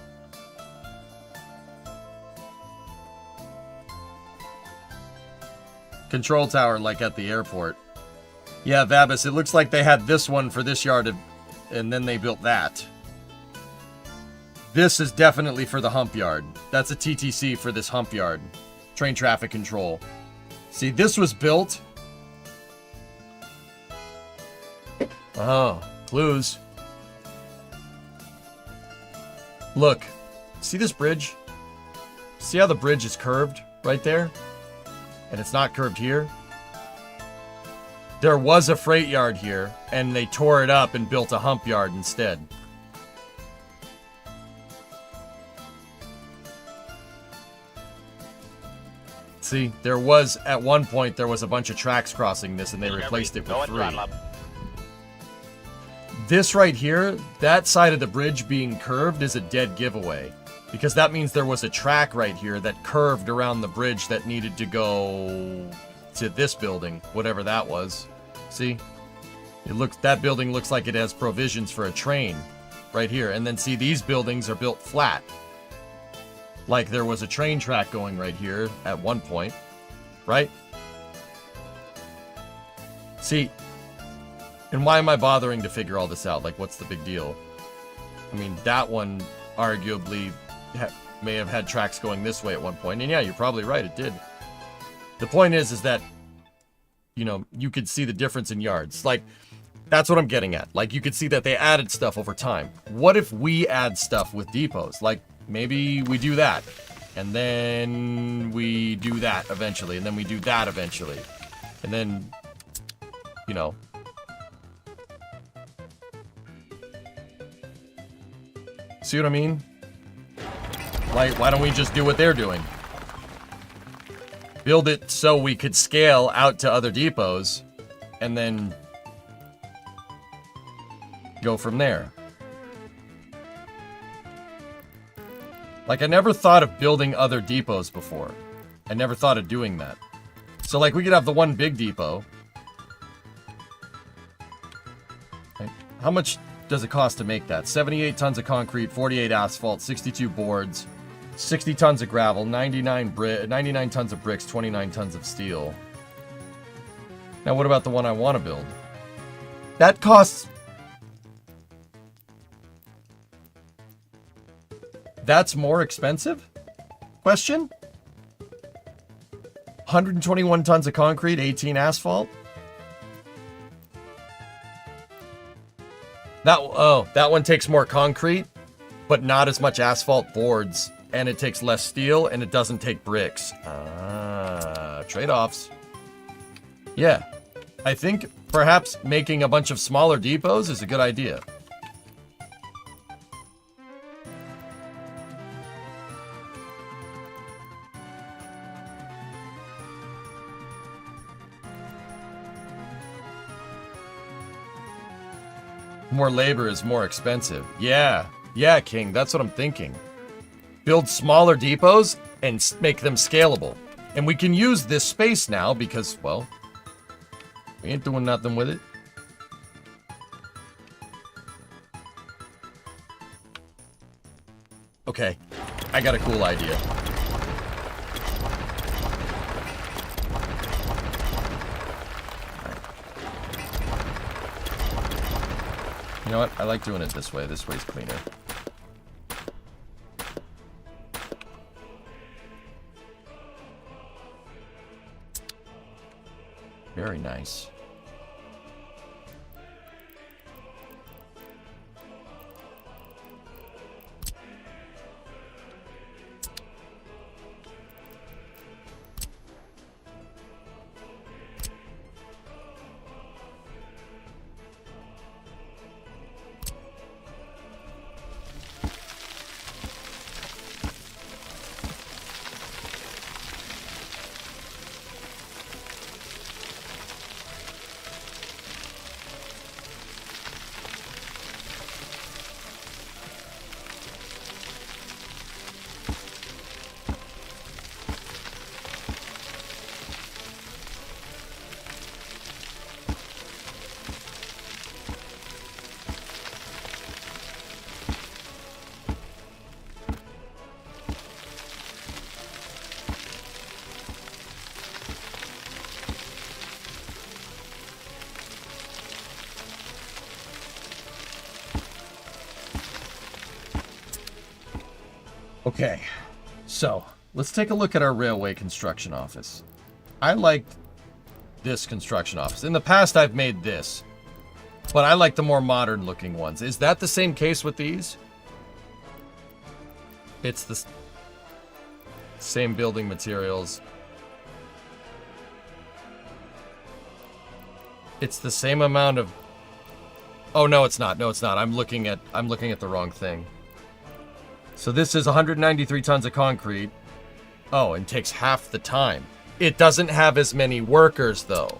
S2: Control tower like at the airport. Yeah, Vabis, it looks like they had this one for this yard and then they built that. This is definitely for the hump yard. That's a TTC for this hump yard. Train traffic control. See, this was built. Oh, clues. Look, see this bridge? See how the bridge is curved right there? And it's not curved here. There was a freight yard here, and they tore it up and built a hump yard instead. See, there was, at one point, there was a bunch of tracks crossing this, and they replaced it with 3. This right here, that side of the bridge being curved is a dead giveaway. Because that means there was a track right here that curved around the bridge that needed to go to this building, whatever that was. See? That building looks like it has provisions for a train right here. And then see, these buildings are built flat. Like there was a train track going right here at one point, right? See, and why am I bothering to figure all this out? Like, what's the big deal? I mean, that one arguably may have had tracks going this way at one point, and yeah, you're probably right, it did. The point is that, you know, you could see the difference in yards. Like, that's what I'm getting at. Like, you could see that they added stuff over time. What if we add stuff with depots? Like, maybe we do that, and then we do that eventually, and then we do that eventually, and then, you know. See what I mean? Like, why don't we just do what they're doing? Build it so we could scale out to other depots, and then go from there. Like, I never thought of building other depots before. I never thought of doing that. So, like, we could have the one big depot. Okay. How much does it cost to make that? 78 tons of concrete, 48 asphalt, 62 boards, 60 tons of gravel, 99 tons of bricks, 29 tons of steel. Now, what about the one I want to build? That costs... That's more expensive? Question? 121 tons of concrete, 18 asphalt? That one takes more concrete, but not as much asphalt boards, and it takes less steel, and it doesn't take bricks. Trade-offs. Yeah. I think perhaps making a bunch of smaller depots is a good idea. More labor is more expensive. Yeah. Yeah, King, that's what I'm thinking. Build smaller depots and make them scalable. And we can use this space now because, well, we ain't doing nothing with it. Okay, I got a cool idea. You know what? I like doing it this way. This way's cleaner. Very nice. Okay, so let's take a look at our railway construction office. I liked this construction office. In the past, I've made this, but I like the more modern looking ones. Is that the same case with these? It's the same building materials. It's the same amount of... Oh, no, it's not. No, it's not. I'm looking at the wrong thing. So this is 193 tons of concrete. Oh, and takes half the time. It doesn't have as many workers, though.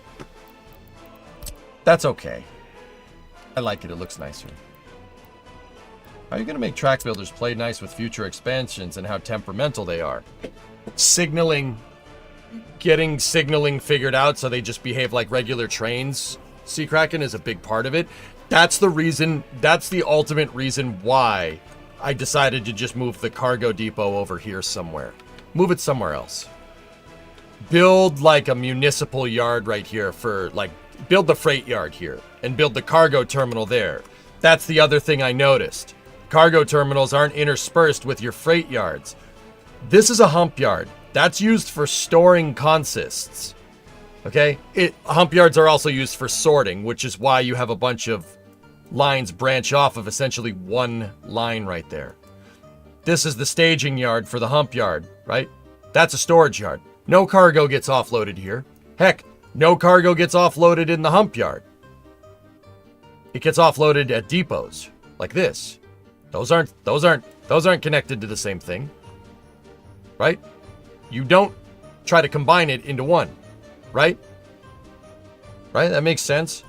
S2: That's okay. I like it. It looks nicer. How are you going to make track builders play nice with future expansions and how temperamental they are? Signaling. Getting signaling figured out so they just behave like regular trains, Sea Kraken, is a big part of it. That's the reason. That's the ultimate reason why I decided to just move the cargo depot over here somewhere. Move it somewhere else. Build like a municipal yard right here for like, build the freight yard here and build the cargo terminal there. That's the other thing I noticed. Cargo terminals aren't interspersed with your freight yards. This is a hump yard. That's used for storing consists. Okay? Hump yards are also used for sorting, which is why you have a bunch of lines branch off of essentially one line right there. This is the staging yard for the hump yard, right? That's a storage yard. No cargo gets offloaded here. Heck, no cargo gets offloaded in the hump yard. It gets offloaded at depots like this. Those aren't connected to the same thing. Right? You don't try to combine it into one, right? Right? That makes sense.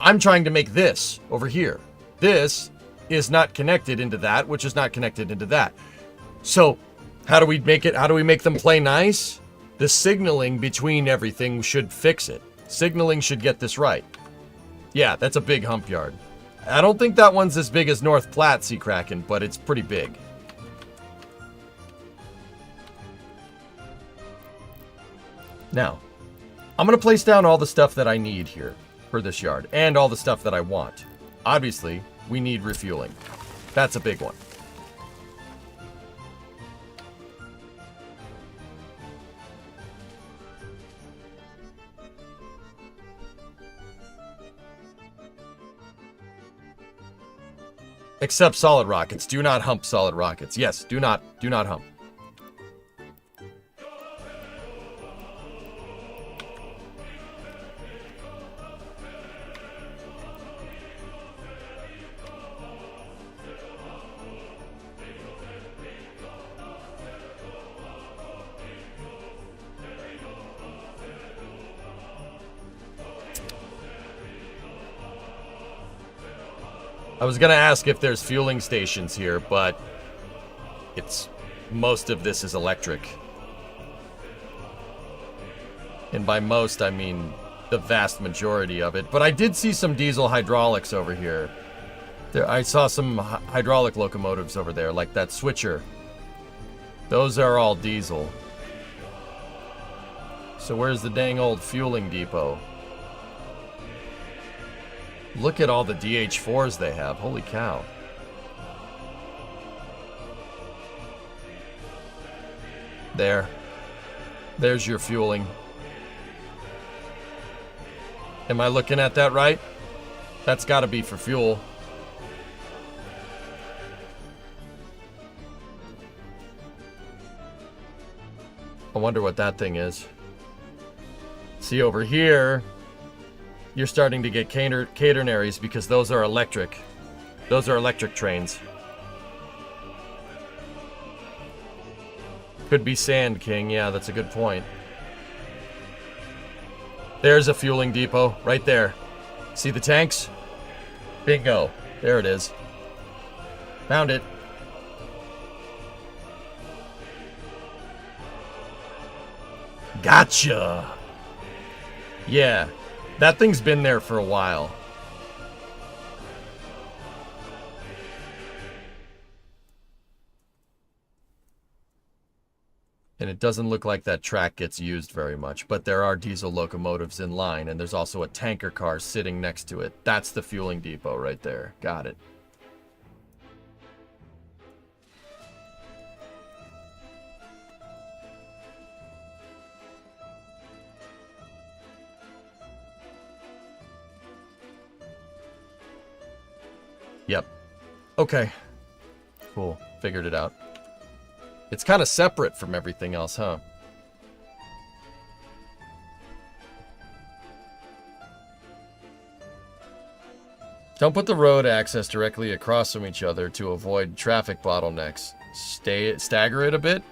S2: I'm trying to make this over here. This is not connected into that, which is not connected into that. So, how do we make it? How do we make them play nice? The signaling between everything should fix it. Signaling should get this right. Yeah, that's a big hump yard. I don't think that one's as big as North Platte, Sea Kraken, but it's pretty big. Now, I'm going to place down all the stuff that I need here for this yard, and all the stuff that I want. Obviously, we need refueling. That's a big one. Except solid rockets. Do not hump solid rockets. Yes, do not hump. I was gonna ask if there's fueling stations here, but most of this is electric. And by most, I mean the vast majority of it. But I did see some diesel hydraulics over here. I saw some hydraulic locomotives over there, like that switcher. Those are all diesel. So where's the dang old fueling depot? Look at all the DH4s they have. Holy cow. There's your fueling. Am I looking at that right? That's got to be for fuel. I wonder what that thing is. See, over here, you're starting to get catenaries because those are electric. Those are electric trains. Could be Sand King. Yeah, that's a good point. There's a fueling depot right there. See the tanks? Bingo. There it is. Found it. Gotcha. Yeah, that thing's been there for a while. And it doesn't look like that track gets used very much, but there are diesel locomotives in line, and there's also a tanker car sitting next to it. That's the fueling depot right there. Got it. Yep. Okay. Cool. Figured it out. It's kind of separate from everything else, huh? Don't put the road access directly across from each other to avoid traffic bottlenecks. Stagger it a bit?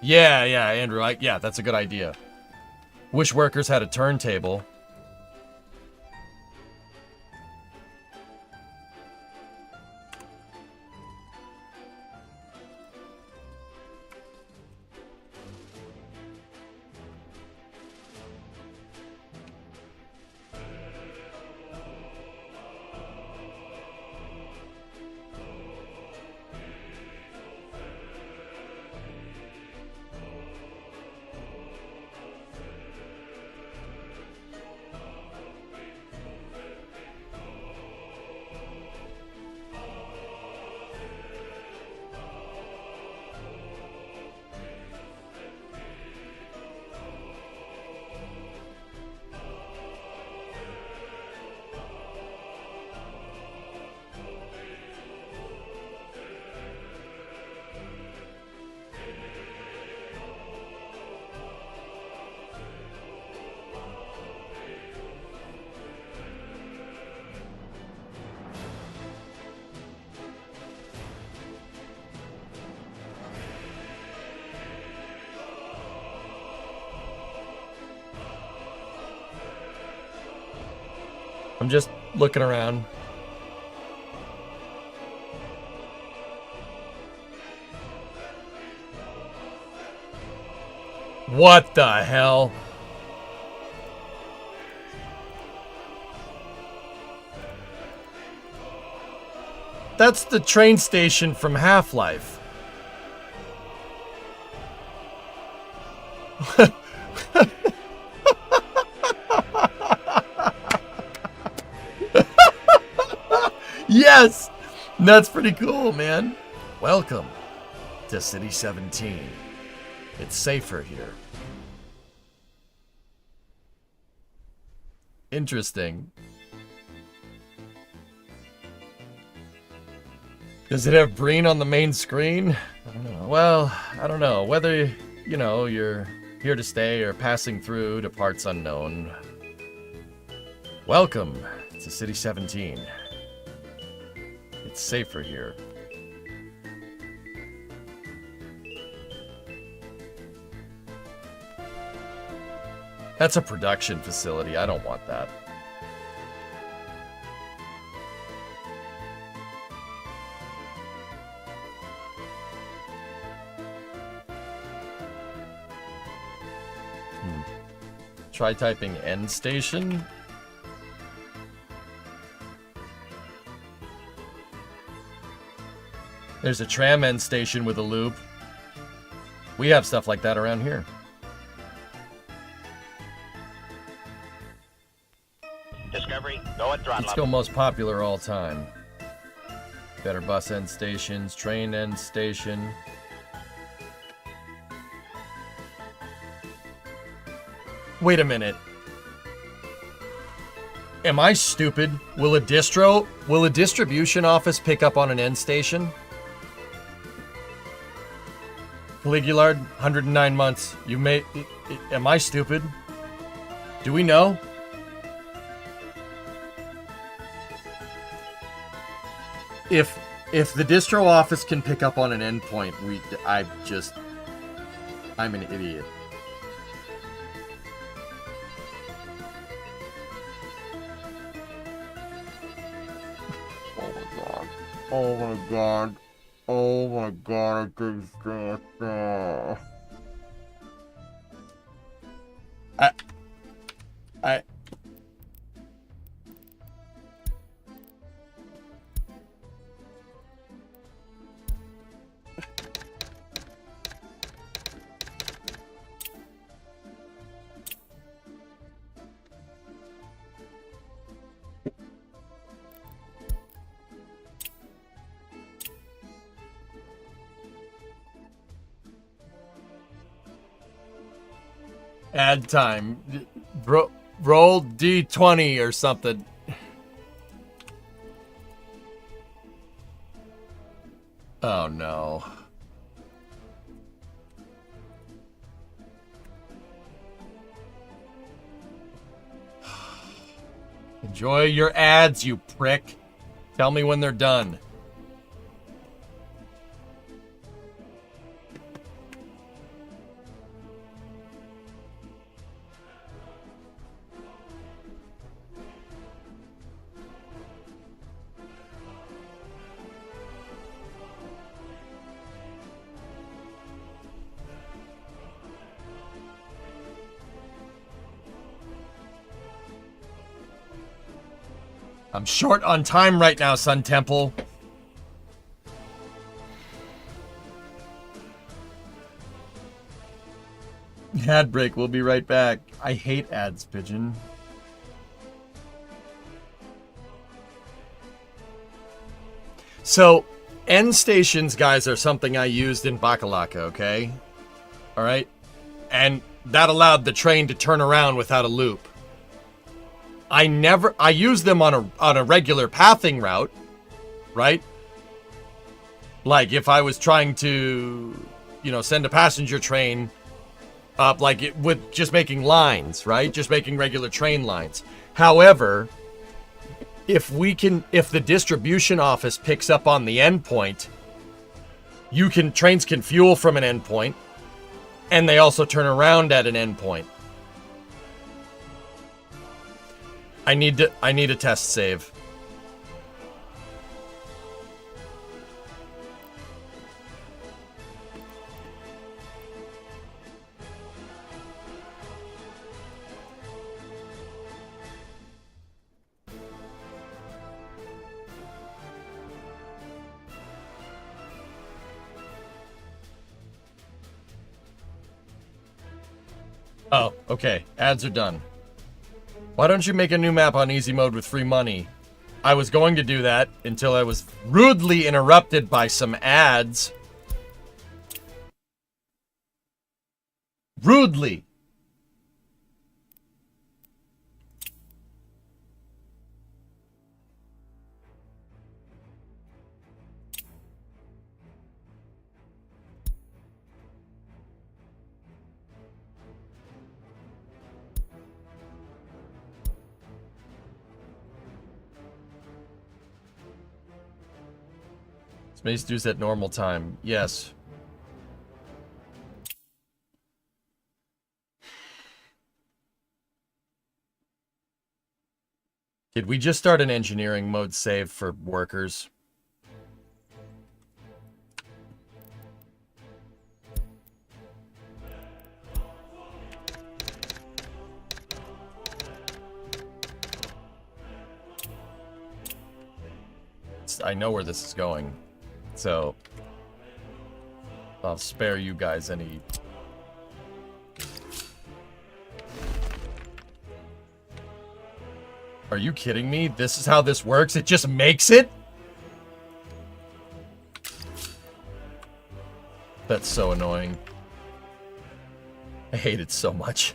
S2: Yeah, Andrew. Yeah, that's a good idea. Wish workers had a turntable. I'm just looking around. What the hell? That's the train station from Half-Life. Yes! That's pretty cool, man. Welcome to City 17. It's safer here. Interesting. Does it have Breen on the main screen? I don't know. Well, I don't know. Whether, you know, you're here to stay or passing through to parts unknown. Welcome to City 17. It's safer here. That's a production facility. I don't want that. Try typing end station. There's a tram end station with a loop. We have stuff like that around here.
S4: Discovery, go at throttle
S2: Let's
S4: up.
S2: go most popular all time. Better bus end stations, train end station. Wait a minute. Am I stupid? Will a distribution office pick up on an end station? Caligulard, 109 months. You may... Am I stupid? Do we know? If the distro office can pick up on an endpoint, I'm an idiot. Oh my god. Oh my god. Oh my god, I Ad time. Roll D20 or something. Oh no. Enjoy your ads, you prick. Tell me when they're done. I'm short on time right now, Sun Temple. Ad break, we'll be right back. I hate ads, Pigeon. So, end stations, guys, are something I used in Bakalaka, okay? Alright? And that allowed the train to turn around without a loop. I use them on a regular pathing route, right? Like if I was trying to, send a passenger train up, like it with just making lines, right? Just making regular train lines. However, if the distribution office picks up on the endpoint, trains can fuel from an endpoint, and they also turn around at an endpoint. I need a test save. Oh, okay. Ads are done. Why don't you make a new map on easy mode with free money? I was going to do that until I was rudely interrupted by some ads. Rudely. Space Deuce at normal time. Yes. Did we just start an engineering mode save for workers? I know where this is going. So I'll spare you guys any... Are you kidding me? This is how this works? It just makes it? That's so annoying. I hate it so much.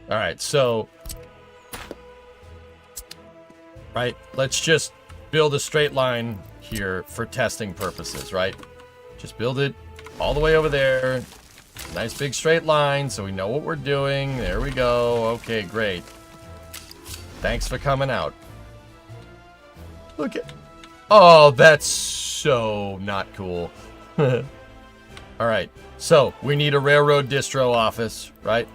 S2: All right, so, right, let's just build a straight line here for testing purposes, right? Just build it all the way over there. Nice big straight line so we know what we're doing. There we go. Okay, great. Thanks for coming out. Look at... Oh, that's so not cool. All right, so we need a railroad distro office, right?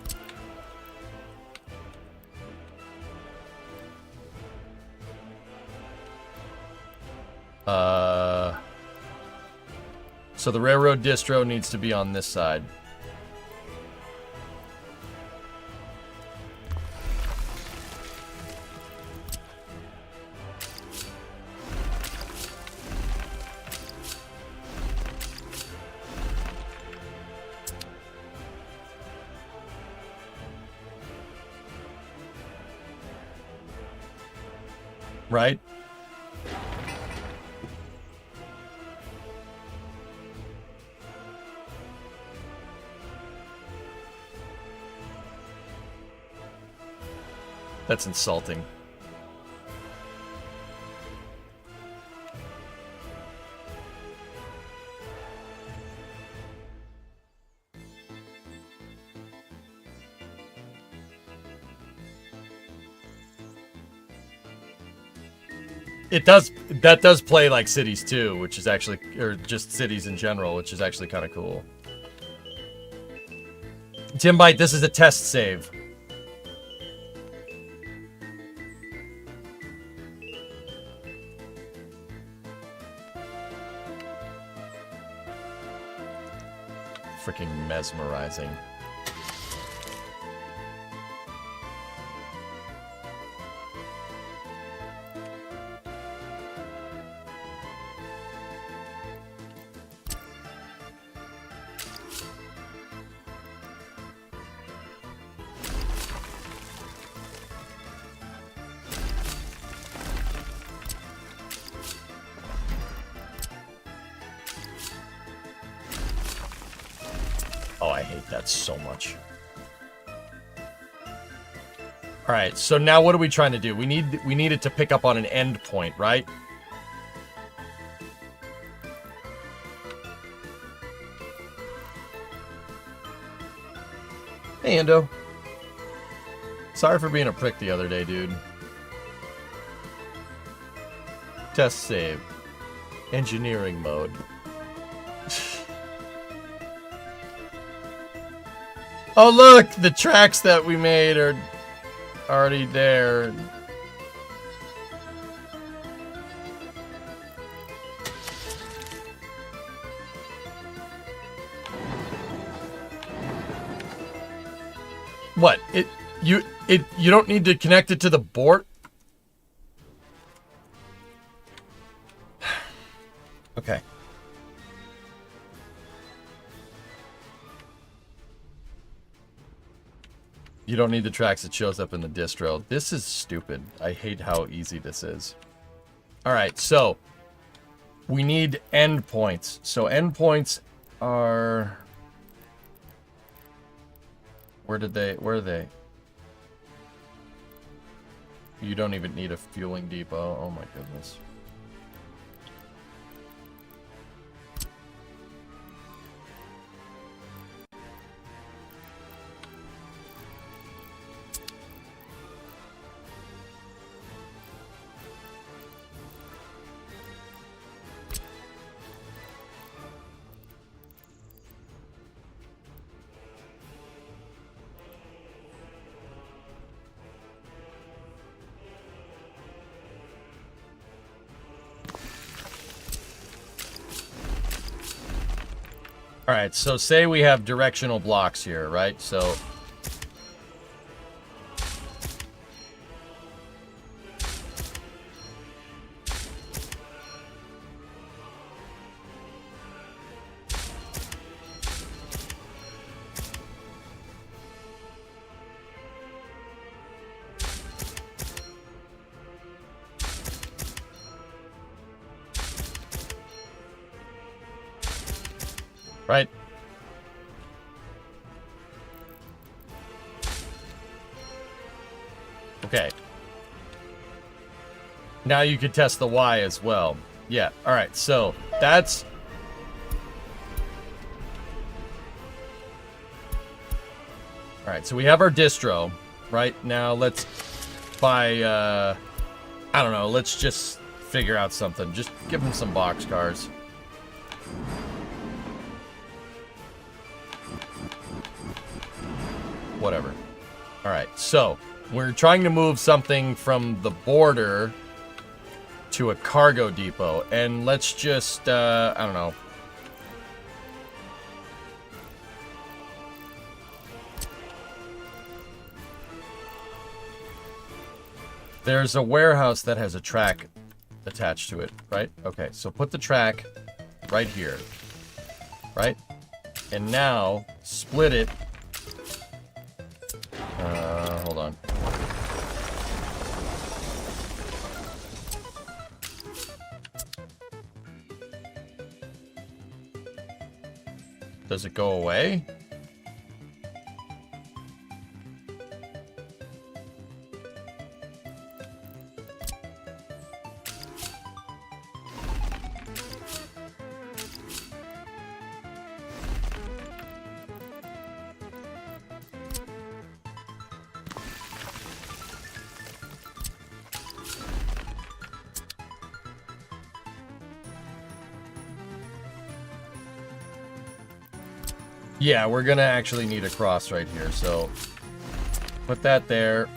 S2: So the railroad distro needs to be on this side. Right? That's insulting. It does, that does play like cities too, which is actually, or just cities in general, which is actually kind of cool. Timbite, this is a test save. Freaking mesmerizing. Oh, I hate that so much. All right, so now what are we trying to do? We need it to pick up on an end point, right? Hey, Endo. Sorry for being a prick the other day, dude. Test save. Engineering mode. Oh, look! The tracks that we made are already there. What? You don't need to connect it to the board? Okay. You don't need the tracks, it shows up in the distro. This is stupid. I hate how easy this is. Alright, so we need endpoints. So endpoints are... Where are they? You don't even need a fueling depot. Oh my goodness. All right, so say we have directional blocks here, right? So right? Okay. Now you could test the Y as well. Yeah, all right, so that's... All right, so we have our distro. Right, now let's buy, I don't know, let's just figure out something. Just give them some boxcars. Whatever. All right, so we're trying to move something from the border to a cargo depot, and let's just, I don't know. There's a warehouse that has a track attached to it, right? Okay, so put the track right here, right? And now split it. Hold on. Does it go away? Yeah, we're gonna actually need a cross right here, so put that there.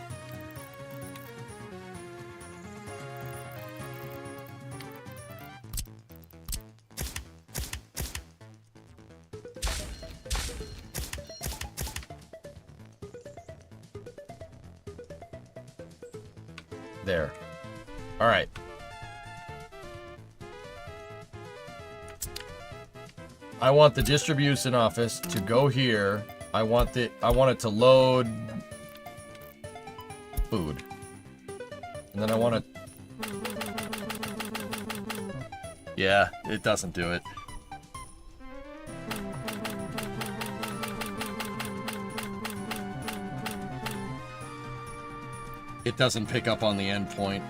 S2: There. All right. I want the distribution office to go here. I want it to load food. And then I want to... Yeah, it doesn't do it. It doesn't pick up on the endpoint.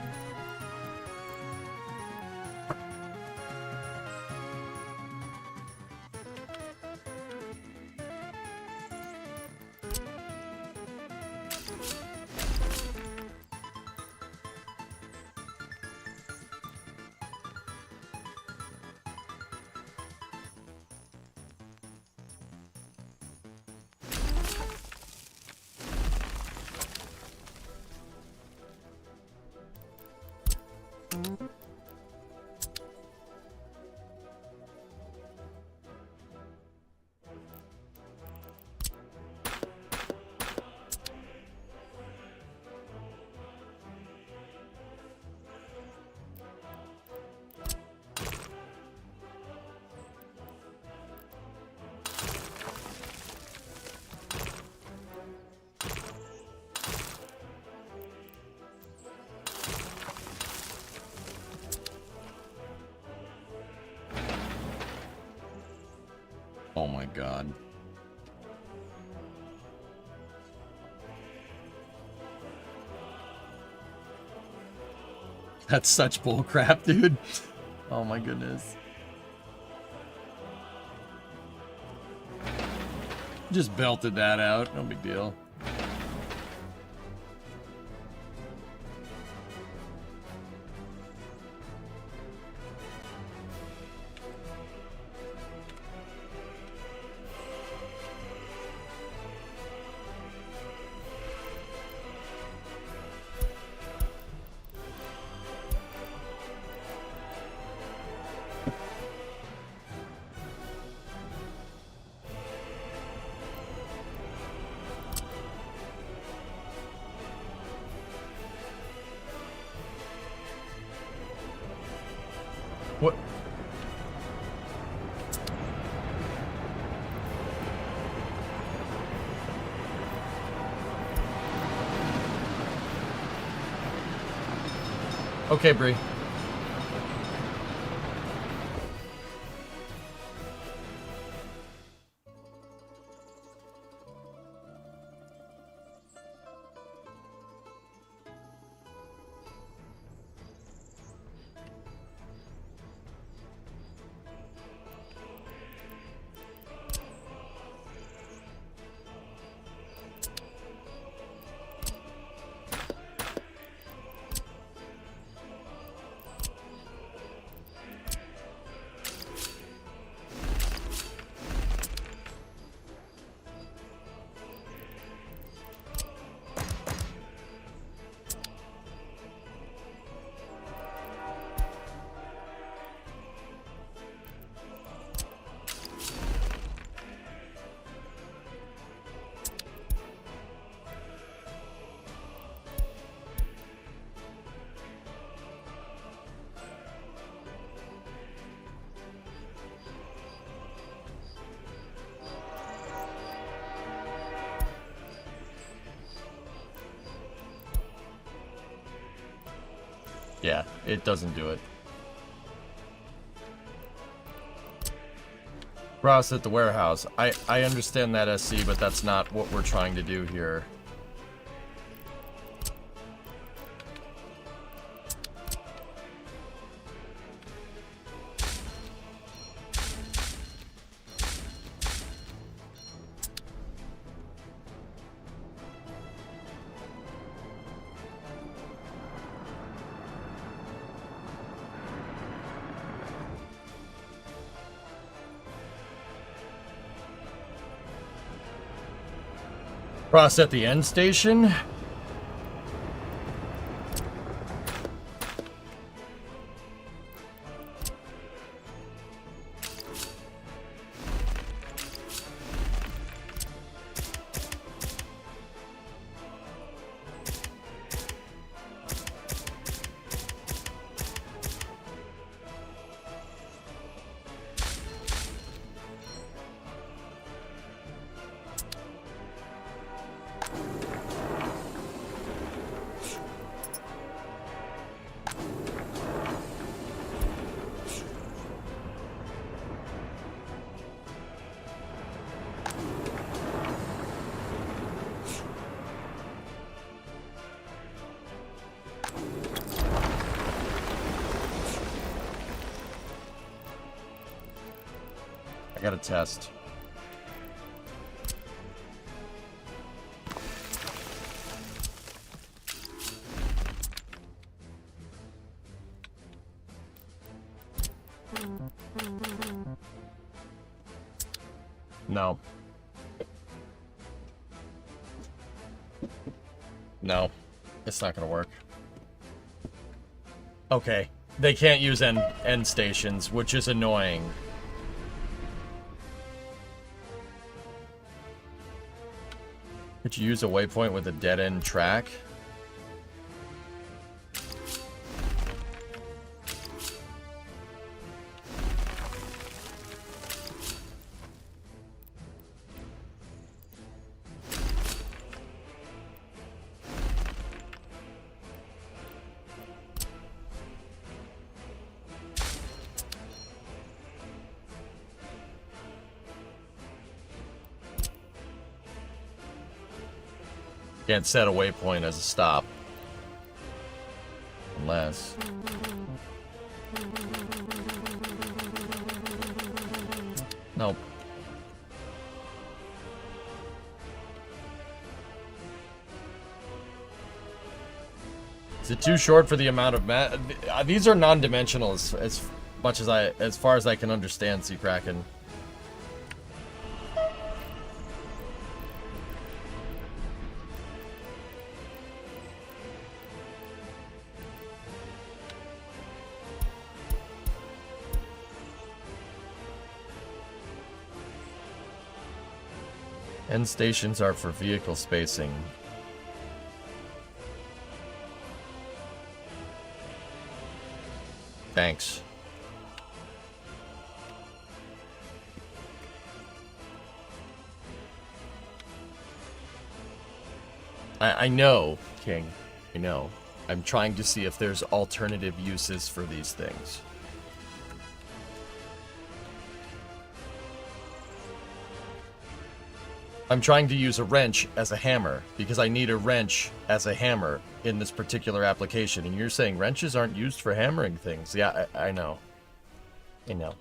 S2: Oh my god. That's such bullcrap, dude. Oh my goodness. Just belted that out. No big deal. What? Okay, Bree. Yeah, it doesn't do it. Ross at the warehouse. I understand that, SC, but that's not what we're trying to do here. Ross at the end station. I got a test. No. No. It's not gonna work. Okay. They can't use end stations, which is annoying. Could you use a waypoint with a dead-end track? Can't set a waypoint as a stop. Unless... Nope. Is it too short for the amount of these are non-dimensional as much as far as I can understand, Sea Kraken. End stations are for vehicle spacing. Thanks. I know, King. I know. I'm trying to see if there's alternative uses for these things. I'm trying to use a wrench as a hammer, because I need a wrench as a hammer in this particular application. And you're saying wrenches aren't used for hammering things. Yeah, I know. I know.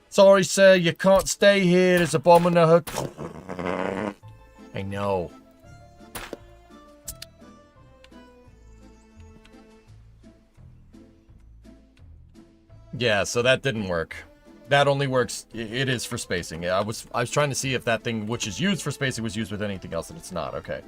S2: Sorry, sir, you can't stay here. There's a bomb in the hook. I know. Yeah, so that didn't work. That only works, it is for spacing. Yeah, I was trying to see if that thing which is used for spacing was used with anything else, and it's not. Okay.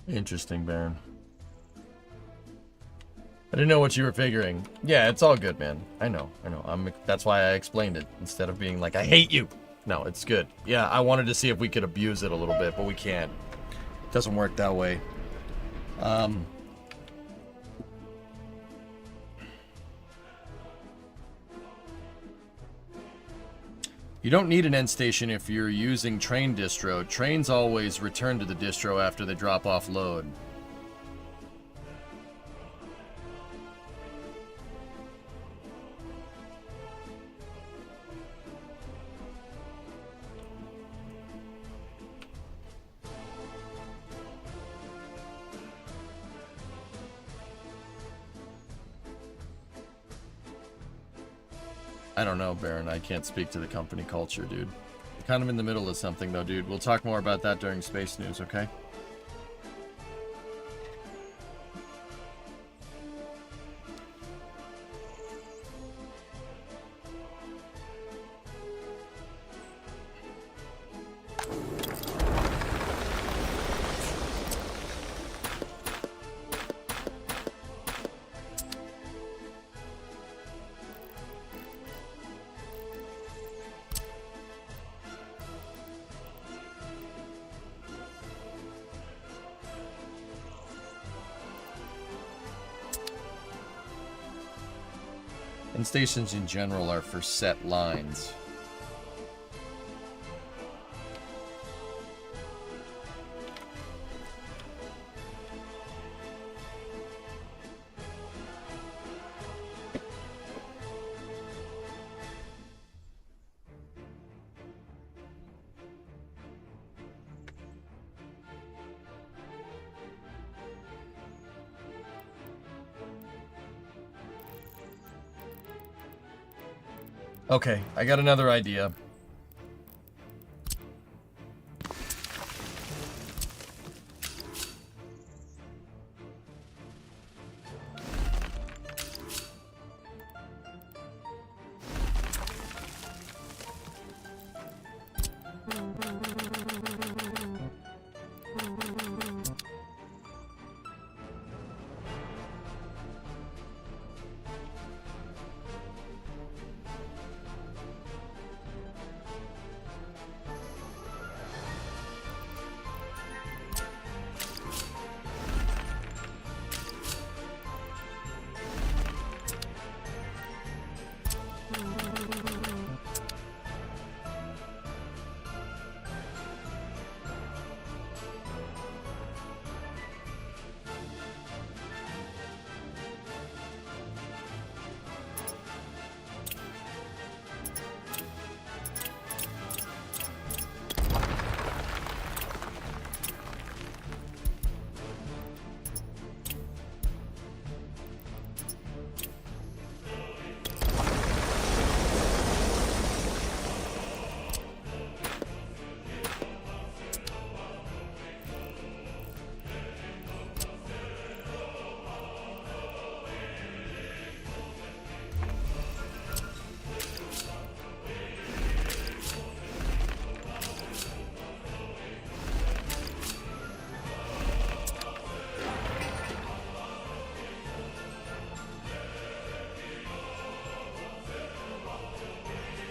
S2: Interesting, Baron. I didn't know what you were figuring. Yeah, it's all good, man. I know. That's why I explained it, instead of being like, I hate you. No, it's good. Yeah, I wanted to see if we could abuse it a little bit, but we can't. It doesn't work that way. You don't need an end station if you're using train distro. Trains always return to the distro after they drop off load. I don't know, Baron. I can't speak to the company culture, dude. We're kind of in the middle of something, though, dude. We'll talk more about that during Space News, okay? And stations in general are for set lines. Okay, I got another idea.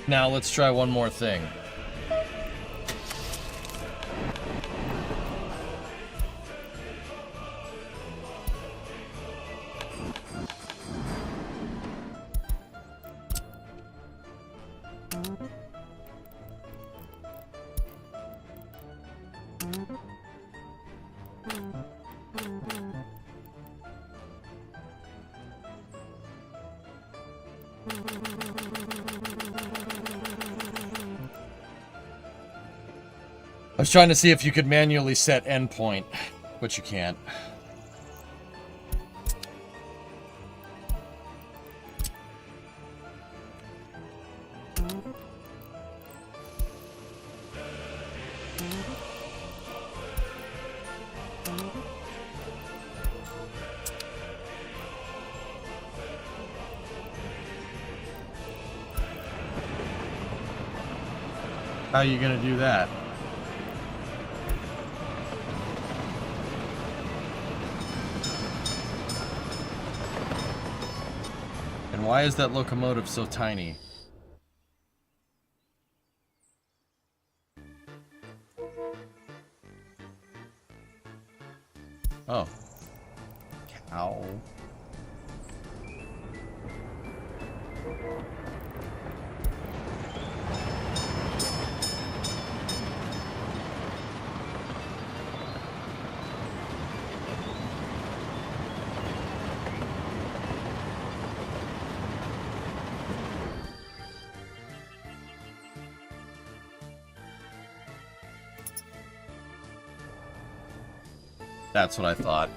S2: Now let's try one more thing. I was trying to see if you could manually set endpoint, but you can't. How are you gonna do that? And why is that locomotive so tiny? Oh. Cow. That's what I thought.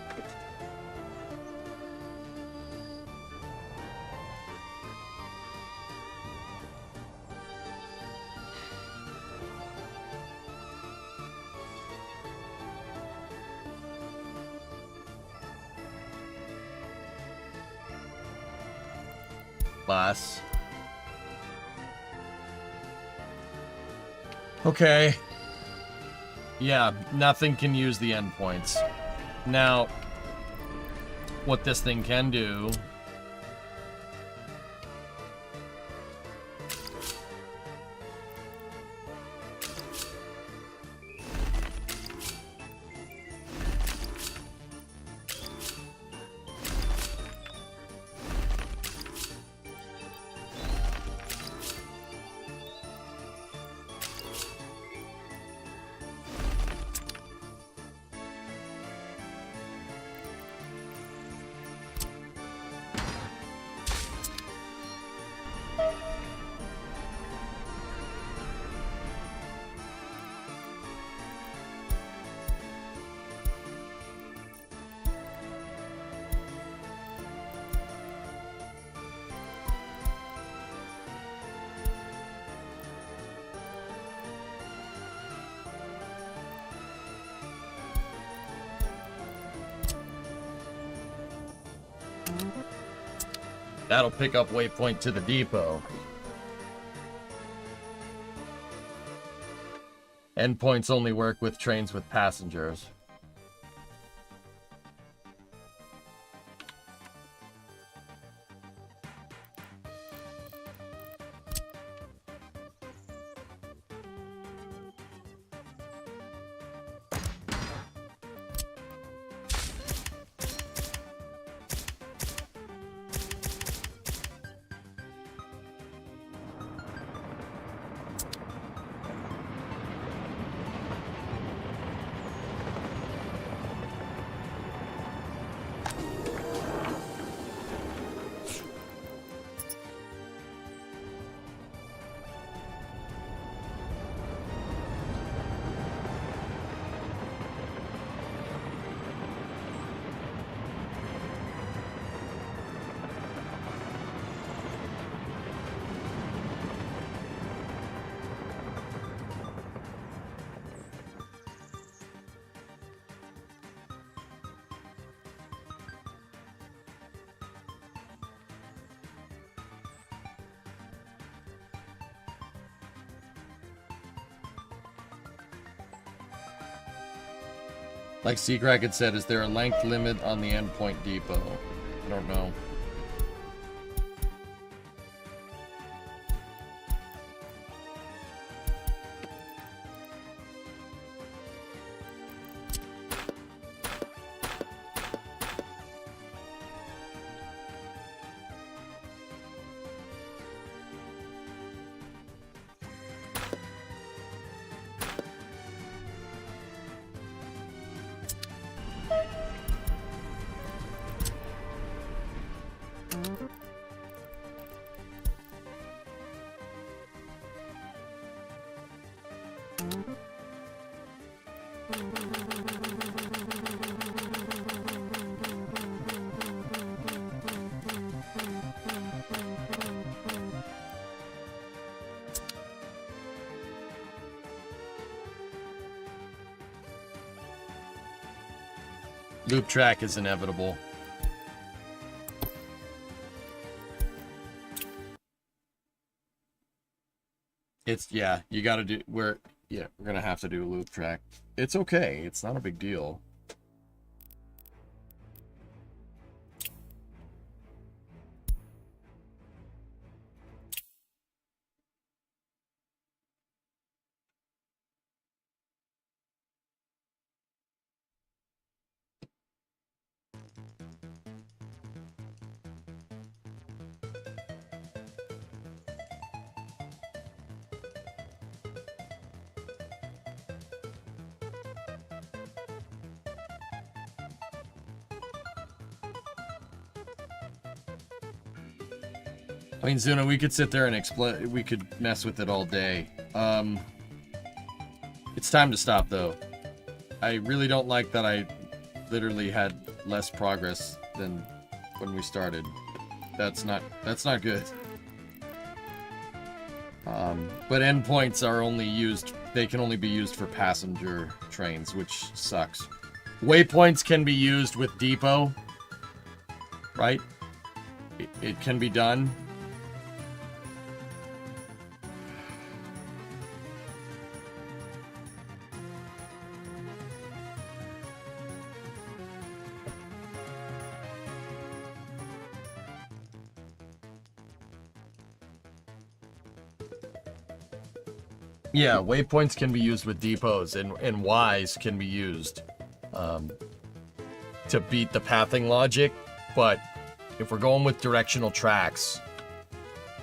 S2: Boss. Okay. Yeah, nothing can use the endpoints. Now, what this thing can do... That'll pick up waypoint to the depot. Endpoints only work with trains with passengers. Like Seacrack had said, is there a length limit on the endpoint depot? I don't know. Loop track is inevitable. It's, yeah, you gotta do, we're gonna have to do a loop track. It's okay, it's not a big deal. I mean, Zuna, we could sit there and we could mess with it all day. It's time to stop, though. I really don't like that I literally had less progress than when we started. That's not good. But endpoints are only used, they can only be used for passenger trains, which sucks. Waypoints can be used with depot, right? It can be done. Yeah, waypoints can be used with depots, and Ys can be used to beat the pathing logic, but if we're going with directional tracks,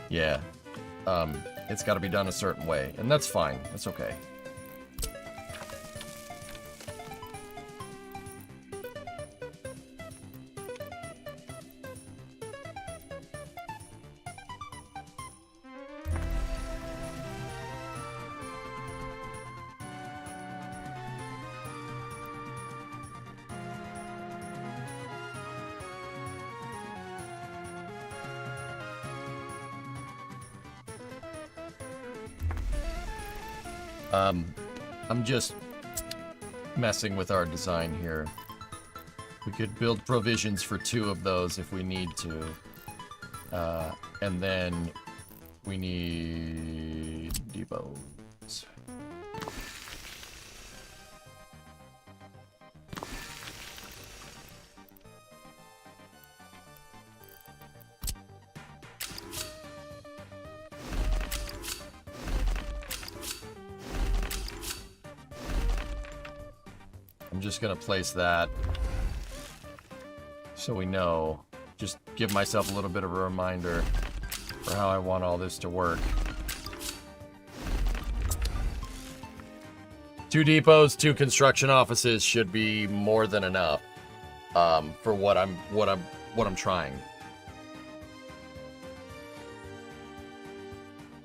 S2: yeah, it's got to be done a certain way, and that's fine. That's okay. I'm just messing with our design here. We could build provisions for 2 of those if we need to. And then we need depots. I'm just gonna place that so we know. Just give myself a little bit of a reminder for how I want all this to work. 2 depots, 2 construction offices should be more than enough for what I'm trying.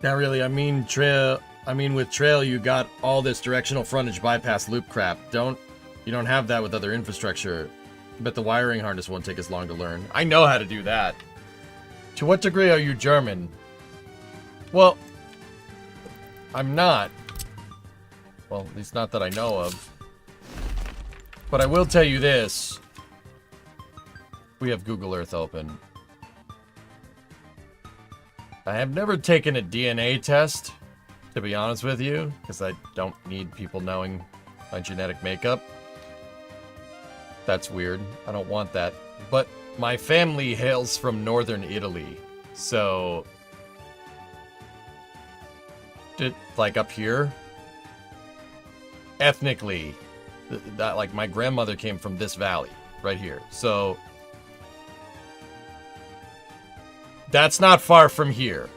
S2: Not really. I mean, with trail, you got all this directional frontage bypass loop crap. You don't have that with other infrastructure. But the wiring harness won't take as long to learn. I know how to do that. To what degree are you German? Well, I'm not. Well, at least not that I know of. But I will tell you this. We have Google Earth open. I have never taken a DNA test, to be honest with you, because I don't need people knowing my genetic makeup. That's weird. I don't want that. But my family hails from northern Italy, so like up here, ethnically, that like my grandmother came from this valley right here. So that's not far from here.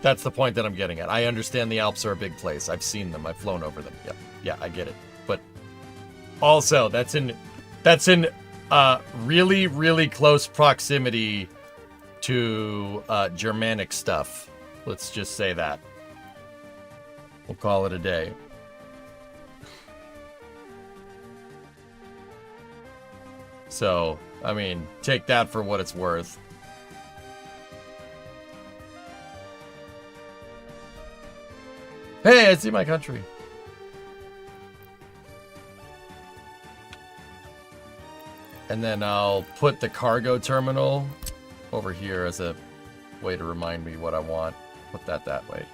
S2: That's the point that I'm getting at. I understand the Alps are a big place. I've seen them. I've flown over them. Yep. Yeah, I get it. But also, that's in really, really close proximity to Germanic stuff. Let's just say that. We'll call it a day. So, I mean, take that for what it's worth. Hey, I see my country. And then I'll put the cargo terminal over here as a way to remind me what I want. Put that way.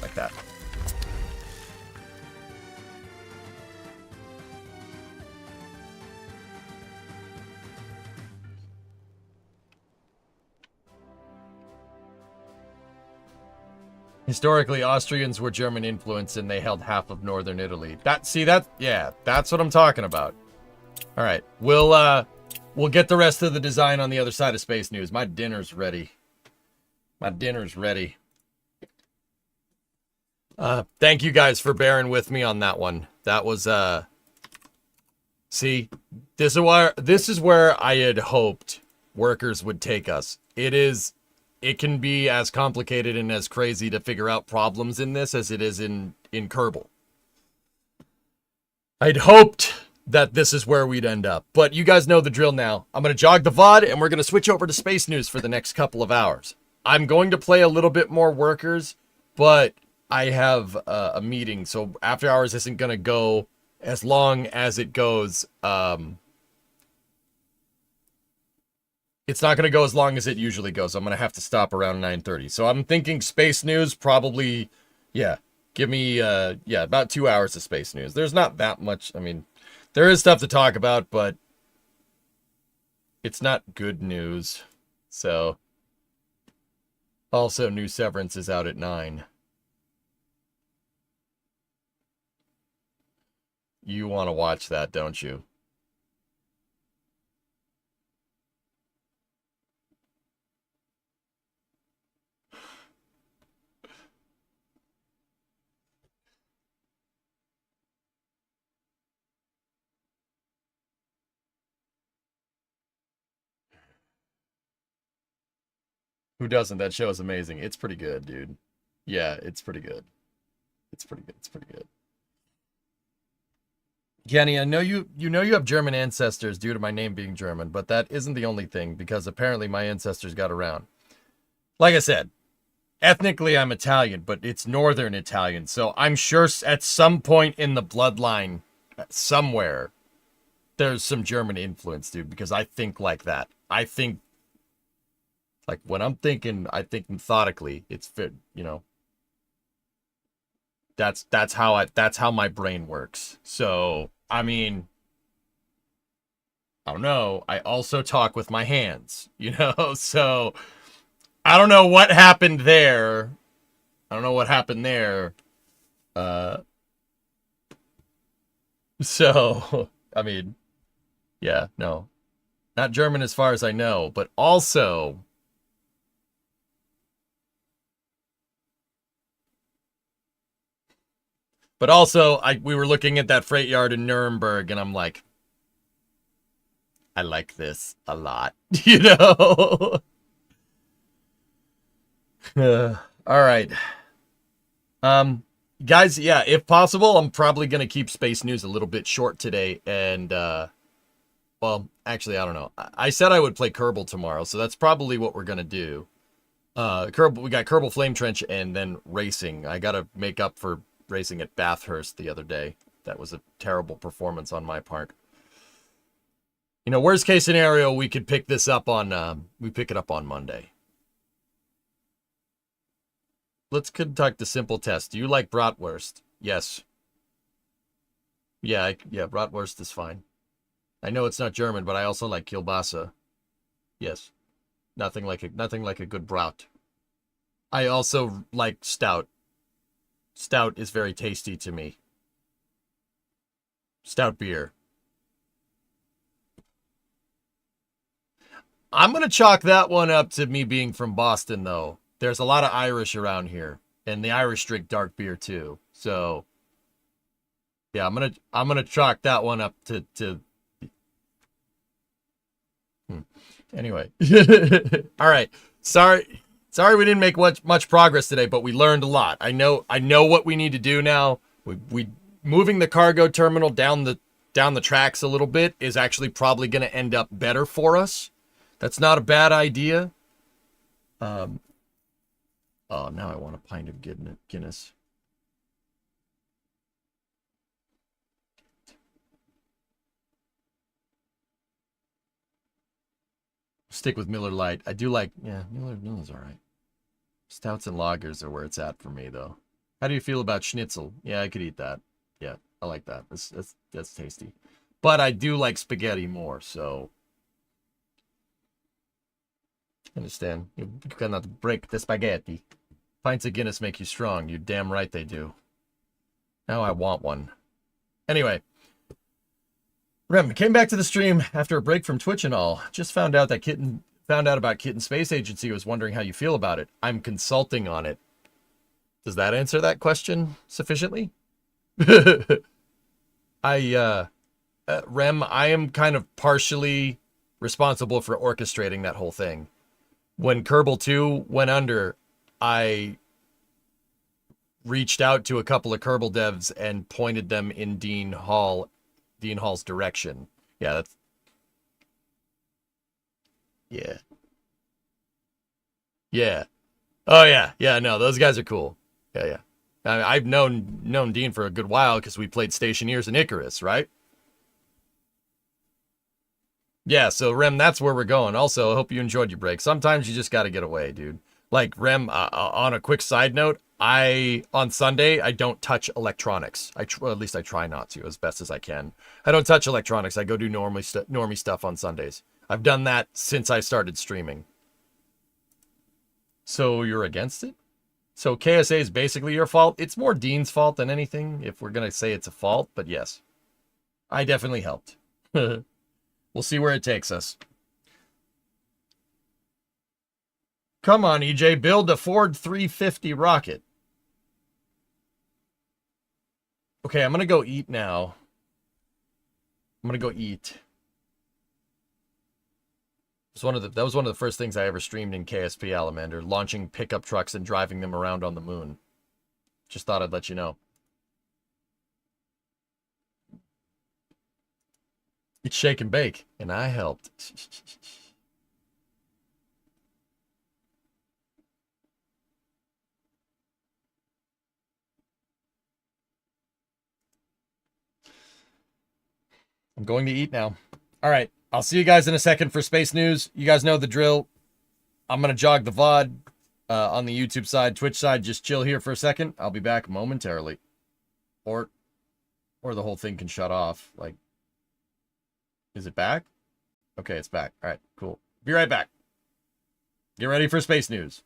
S2: Like that. Historically, Austrians were German influenced and they held half of northern Italy. That's what I'm talking about. All right, we'll get the rest of the design on the other side of Space News. My dinner's ready. Thank you guys for bearing with me on that one. That was see, this is where I had hoped workers would take us. It can be as complicated and as crazy to figure out problems in this as it is in Kerbal. I'd hoped that this is where we'd end up, but you guys know the drill now. I'm going to jog the VOD and we're going to switch over to Space News for the next couple of hours. I'm going to play a little bit more workers, but I have a meeting, so after hours isn't going to go as long as it goes. It's not going to go as long as it usually goes. I'm going to have to stop around 9:30. So I'm thinking Space News probably, give me, about 2 hours of Space News. There's not that much. I mean, there is stuff to talk about, but it's not good news. So, also, new Severance is out at 9. You want to watch that, don't you? Who doesn't? That show is amazing. It's pretty good, dude. Yeah, it's pretty good. It's pretty good. Kenny, I know you have German ancestors due to my name being German, but that isn't the only thing, because apparently my ancestors got around. Like I said, ethnically I'm Italian, but it's Northern Italian, so I'm sure at some point in the bloodline, somewhere, there's some German influence, dude, because I think like that. I think, like, when I'm thinking, I think methodically. It's fit, you know. That's how my brain works. So, I mean, I don't know. I also talk with my hands, you know? So, I don't know what happened there. So, I mean, yeah, no. Not German as far as I know, but also we were looking at that freight yard in Nuremberg, and I'm like, I like this a lot, you know? All right. Guys, yeah, if possible, I'm probably going to keep Space News a little bit short today, and, well, actually, I don't know. I said I would play Kerbal tomorrow, so that's probably what we're going to do. We got Kerbal Flame Trench and then racing. I got to make up for racing at Bathurst the other day. That was a terrible performance on my part. You know, worst case scenario, we could pick this up on, we pick it up on Monday. Let's conduct the simple test. Do you like bratwurst? Yes. Yeah, bratwurst is fine. I know it's not German, but I also like kielbasa. Yes. Nothing like a good brat. I also like stout. Stout is very tasty to me. Stout beer. I'm going to chalk that one up to me being from Boston, though. There's a lot of Irish around here, and the Irish drink dark beer too. So, yeah, I'm gonna chalk that one up to Anyway. All right. Sorry we didn't make much progress today, but we learned a lot. I know what we need to do now. We moving the cargo terminal down the tracks a little bit is actually probably going to end up better for us. That's not a bad idea. Oh, now I want a pint of Guinness. Stick with Miller Lite. I do like, yeah, Miller's all right. Stouts and lagers are where it's at for me, though. How do you feel about schnitzel? Yeah, I could eat that. Yeah, I like that. That's tasty. But I do like spaghetti more, so... Understand. You cannot break the spaghetti. Pints of Guinness make you strong. You're damn right they do. Now I want one. Anyway. Rem, came back to the stream after a break from Twitch and all. Just found out about Kitten Space Agency. Was wondering how you feel about it. I'm consulting on it. Does that answer that question sufficiently? Rem, I am kind of partially responsible for orchestrating that whole thing. When Kerbal 2 went under, I reached out to a couple of Kerbal devs and pointed them in Dean Hall's direction. Yeah, that's... Yeah. Yeah. Oh, yeah. Yeah, no, those guys are cool. Yeah. I've known Dean for a good while because we played Stationeers and Icarus, right? Yeah, so Rem, that's where we're going. Also, I hope you enjoyed your break. Sometimes you just got to get away, dude. Like, Rem, on a quick side note, on Sunday, I don't touch electronics. At least I try not to as best as I can. I don't touch electronics. I go do normie stuff on Sundays. I've done that since I started streaming. So you're against it? So KSA is basically your fault? It's more Dean's fault than anything, if we're going to say it's a fault, but yes. I definitely helped. We'll see where it takes us. Come on, EJ, build a Ford 350 rocket. Okay, I'm going to go eat now. I'm going to go eat. That was one of the first things I ever streamed in KSP Alamander, launching pickup trucks and driving them around on the moon. Just thought I'd let you know. It's shake and bake, and I helped. I'm going to eat now. All right. I'll see you guys in a second for Space News. You guys know the drill. I'm going to jog the VOD on the YouTube side, Twitch side. Just chill here for a second. I'll be back momentarily. Or the whole thing can shut off. Like, is it back? Okay, it's back. All right, cool. Be right back. Get ready for Space News.